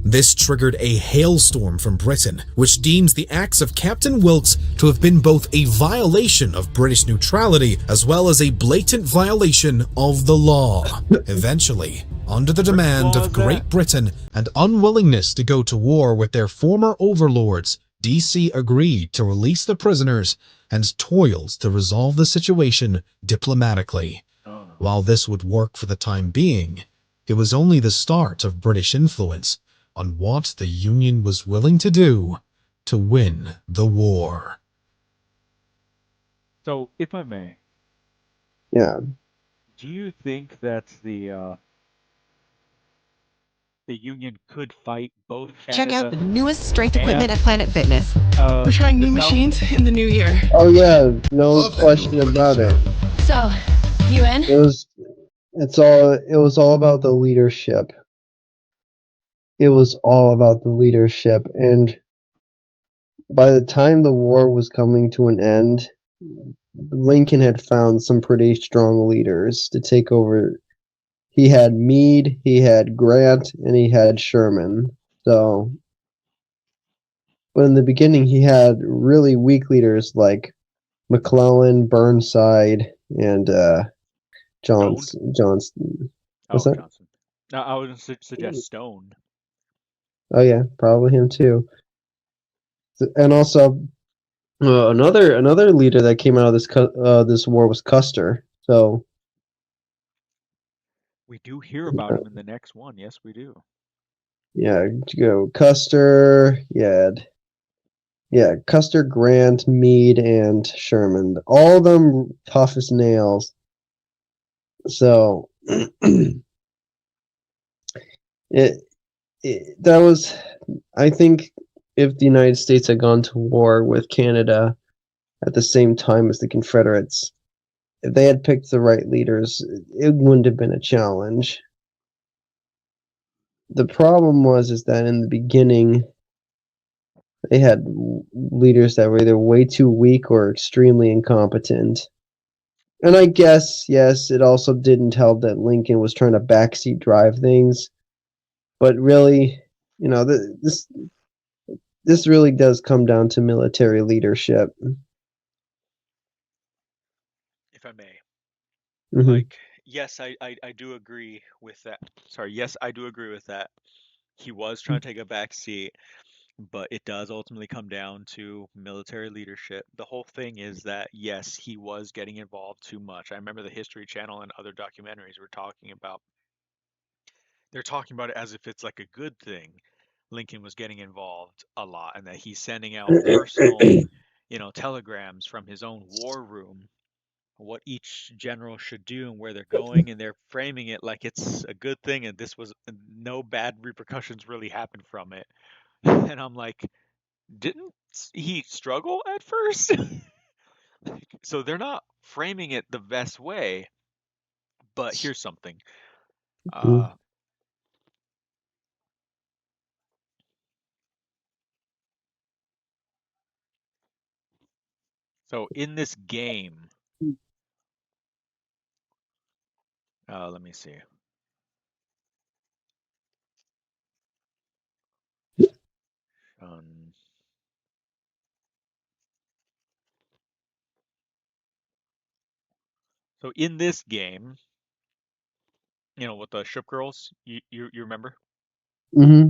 This triggered a hailstorm from Britain, which deems the acts of Captain Wilkes to have been both a violation of British neutrality as well as a blatant violation of the law. Eventually, under the demand of Great Britain and unwillingness to go to war with their former overlords, D.C. agreed to release the prisoners and toiled to resolve the situation diplomatically. While this would work for the time being, it was only the start of British influence on what the Union was willing to do to win the war. So, if I may, Yeah. do you think that the Union could fight both Check out the Canada newest strength equipment and at Planet Fitness. We're trying the new South? machines in the new year. Oh yeah, no question about it. So, you in? It was it was all about the leadership. It was all about the leadership, and by the time the war was coming to an end, Lincoln had found some pretty strong leaders to take over. He had Meade, he had Grant, and he had Sherman. So, but in the beginning, he had really weak leaders like McClellan, Burnside, and Stone? Johnston. What's Oh, that? Johnson. No, I would suggest Stone. Oh yeah, probably him too. And also another leader that came out of this war was Custer. So We do hear about him in the next one. Yes, we do. yeah, you go Custer. Yeah, Custer, Grant, Meade, and Sherman. All of them tough as nails. So it, that was, I think, if the United States had gone to war with Canada at the same time as the Confederates, if they had picked the right leaders, it wouldn't have been a challenge. The problem is that in the beginning, they had leaders that were either way too weak or extremely incompetent. And I guess, yes, it also didn't help that Lincoln was trying to backseat drive things. But really, this really does come down to military leadership. If I may. Hmm. Like, yes, I do agree with that. Sorry, yes, I do agree with that. He was trying to take a back seat, but it does ultimately come down to military leadership. The whole thing is that, yes, he was getting involved too much. I remember the History Channel and other documentaries were talking about, they're talking about it as if it's like a good thing. Lincoln was getting involved a lot and that he's sending out personal, telegrams from his own war room, what each general should do and where they're going, and they're framing it like it's a good thing and this was no bad repercussions really happened from it. And I'm like, didn't he struggle at first? So they're not framing it the best way. But here's something. Uh, So in this game, let me see. Um, so in this game, with the ship girls, you remember? Mm-hmm.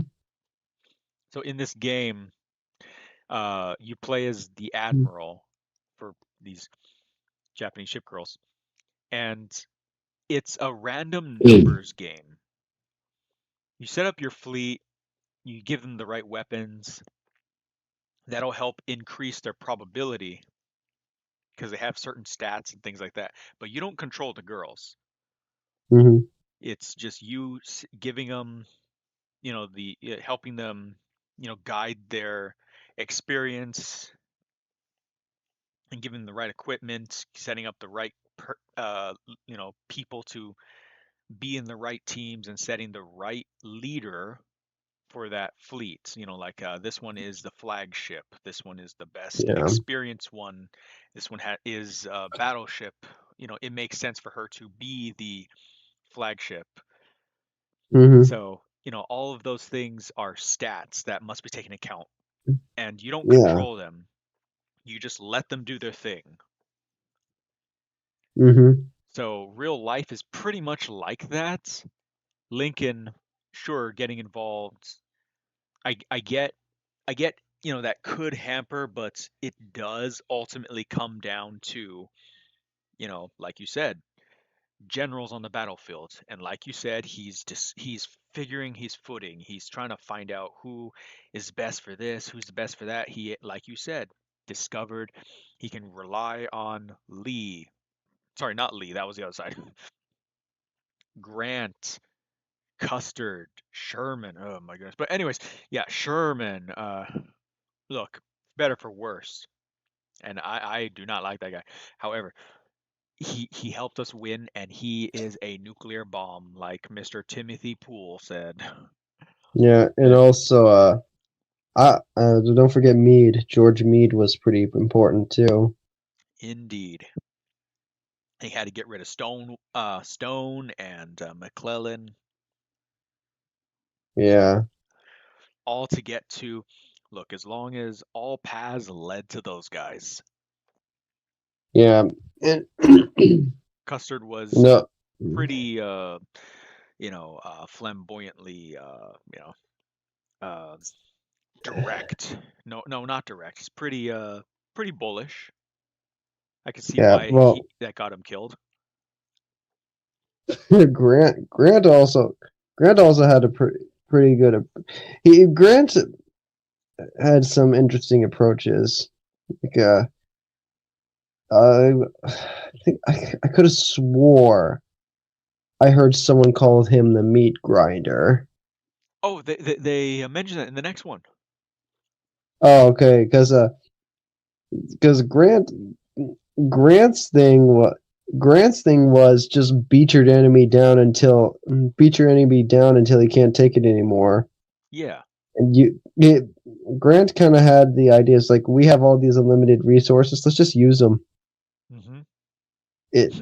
So in this game, you play as the admiral for these Japanese ship girls, and it's a random numbers game. You set up your fleet, you give them the right weapons, that'll help increase their probability because they have certain stats and things like that. But you don't control the girls. Mm-hmm. It's just you giving them, the helping them, guide their experience and giving them the right equipment, setting up the right, people to be in the right teams and setting the right leader for that fleet. Like this one is the flagship. This one is the best Yeah. experienced one. This one is battleship. It makes sense for her to be the flagship. Mm-hmm. So, all of those things are stats that must be taken account, and you don't Yeah. control them. You just let them do their thing. Mm-hmm. So, real life is pretty much like that. Lincoln, sure, getting involved. I get that could hamper, but it does ultimately come down to, like you said, generals on the battlefield. And like you said, he's figuring his footing. He's trying to find out who is best for this, who's the best for that. He, like you said, discovered he can rely on Lee. Sorry, not Lee, that was the other side. Grant, Custard, Sherman. Oh my goodness. But anyways, yeah, Sherman, look, better for worse. And I do not like that guy. However, he helped us win, and he is a nuclear bomb, like Mr. Timothy Poole said. Yeah, and also, don't forget Meade. George Meade was pretty important too. Indeed, he had to get rid of Stone and McClellan, Yeah, all to get to. Look, as long as all paths led to those guys, yeah, and Custard was no, pretty, flamboyantly, uh, direct. No, no, not direct. He's pretty bullish. I can see yeah. why he Well, that got him killed. Grant also had a pretty good. Grant had some interesting approaches. Like, I think I could have swore I heard someone call him the meat grinder. Oh, they mentioned that in the next one. Oh, okay, because Grant's thing was Grant's thing was just beat your enemy down until he can't take it anymore. Yeah. And Grant kind of had the ideas like we have all these unlimited resources, let's just use them. Hmm. It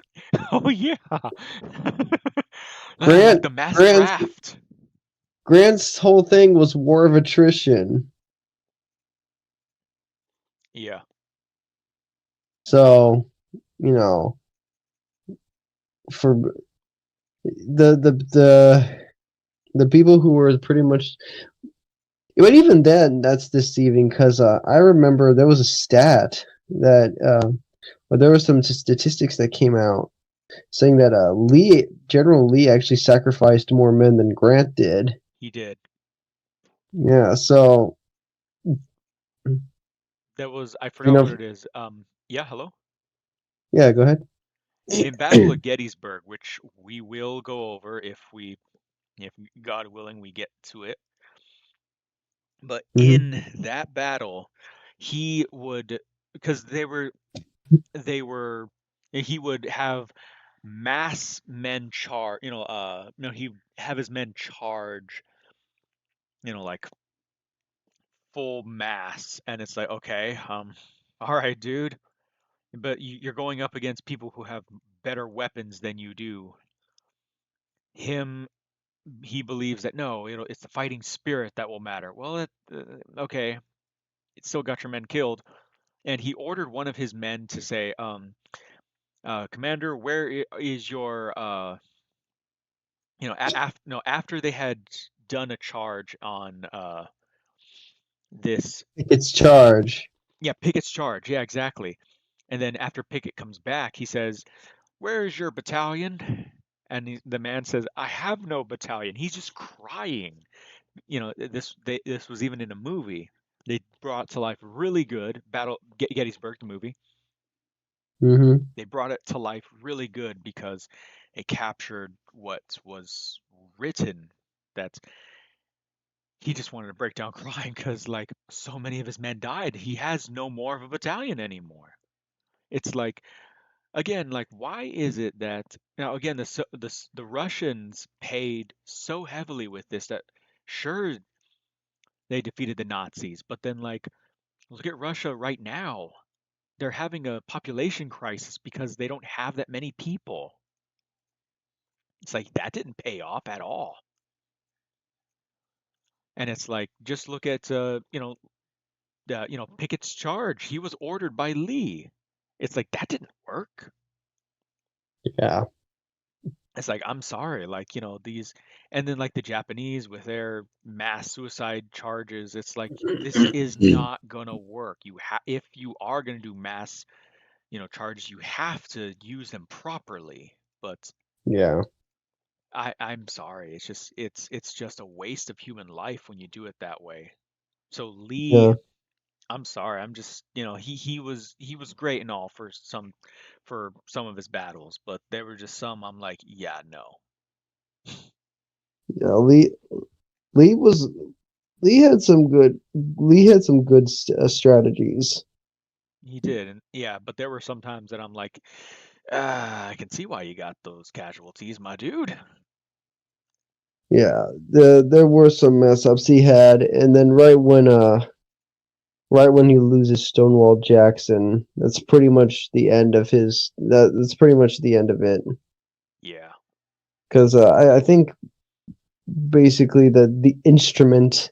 Oh yeah. Like Grant the mass Grant's draft. Grant's whole thing was war of attrition. Yeah. So, you know, for the people who were pretty much, but even then, that's deceiving because I remember there was a stat that, or there was some statistics that came out saying that General Lee actually sacrificed more men than Grant did. He did. Yeah, so That was I you forgot know, what it is. Yeah, hello? yeah, go ahead. In Battle of Gettysburg, which we will go over if God willing we get to it. But Hmm. in that battle, he would because they were he would have mass men charge, he'd have his men charge, like full mass, and it's like, okay, all right, dude, but you're going up against people who have better weapons than you do. Him, he believes that no, it's the fighting spirit that will matter. Well, okay, it still got your men killed, and he ordered one of his men to say, "Commander, where is your no, after they had done a charge on this, It's charge. yeah, Pickett's charge, yeah, exactly. And then after Pickett comes back, he says, "Where is your battalion?" And the man says, "I have no battalion." He's just crying. This was even in a movie. They brought it to life really good. Gettysburg, the movie. Mm-hmm. They brought it to life really good because it captured what was written. That he just wanted to break down crying because like so many of his men died. He has no more of a battalion anymore. It's like again, like why is it that now again the Russians paid so heavily with this that sure they defeated the Nazis, but then like look at Russia right now. They're having a population crisis because they don't have that many people. It's like that didn't pay off at all. And it's like just look at Pickett's charge. He was ordered by Lee. It's like that didn't work. Yeah. It's like I'm sorry, like these, and then like the Japanese with their mass suicide charges. It's like this is not gonna work. If you are gonna do mass, charges, you have to use them properly. But Yeah. I'm sorry, it's just a waste of human life when you do it that way. So Lee, Yeah. I'm sorry. I'm just, he was great and all for some of his battles, but there were just some I'm like, yeah, no. Yeah. Lee was Lee had some good strategies. He did, and yeah, but there were some times that I'm like, I can see why you got those casualties, my dude. Yeah. There were some mess ups he had, and then right when he loses Stonewall Jackson, that's pretty much the end of that's pretty much the end of it. Yeah. Because I think basically the instrument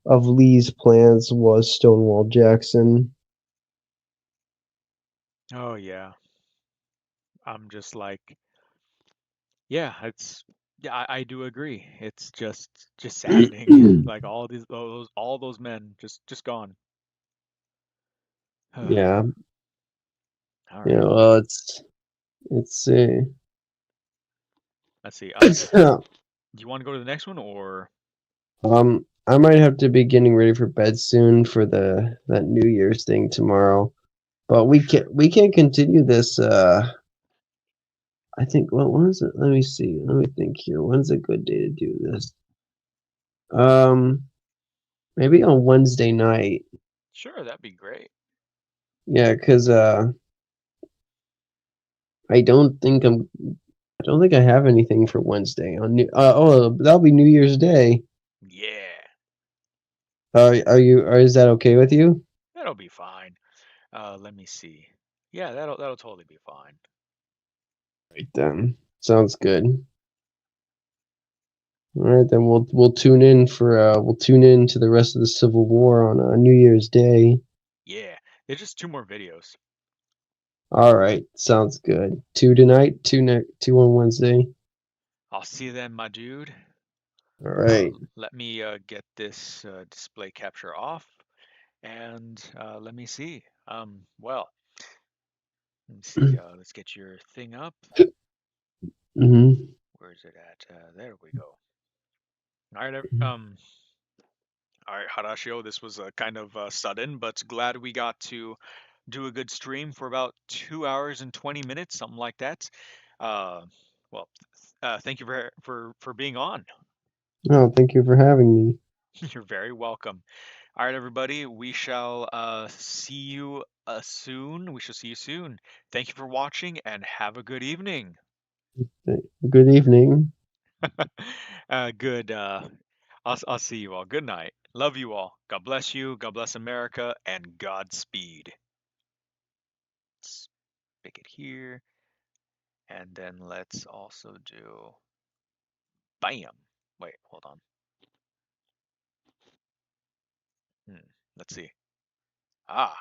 of Lee's plans was Stonewall Jackson. Oh yeah. I'm just like, yeah, yeah, I do agree. It's just saddening. Like all those men just gone. All Yeah, right. it's Let's see. um Do you want to go to the next one or? I might have to be getting ready for bed soon for the that New Year's thing tomorrow. But Sure. we can continue this. I think when is it? Let me see. Let me think here. When's a good day to do this? Um, maybe on Wednesday night. Sure, that'd be great. Yeah, because I don't think I don't think I have anything for Wednesday on New. That'll be New Year's Day. Yeah, Are you? Or is that okay with you? that'll be fine. Let me see. Yeah, that'll totally be fine. Right then. Sounds good. All right, then we'll tune in to the rest of the Civil War on New Year's Day. Yeah, there's just two more videos. All right, sounds good. Two tonight, two on Wednesday. I'll see you then, my dude. All right. Let me get this display capture off, and let me see. Well, let me see. Let's get your thing up. Mm-hmm. Where is it at? There we go. All right. All right, Horatio. This was kind of sudden, but glad we got to do a good stream for about 2 hours and 20 minutes, something like that. Uh, well, thank you for being on. Oh, thank you for having me. You're very welcome. All right, everybody, we shall see you soon. We shall see you soon. Thank you for watching and have a good evening. Good evening. Good. I'll see you all. Good night. Love you all. God bless you. God bless America and Godspeed. here. And then let's also do bam. Wait, hold on. Let's see. Ah,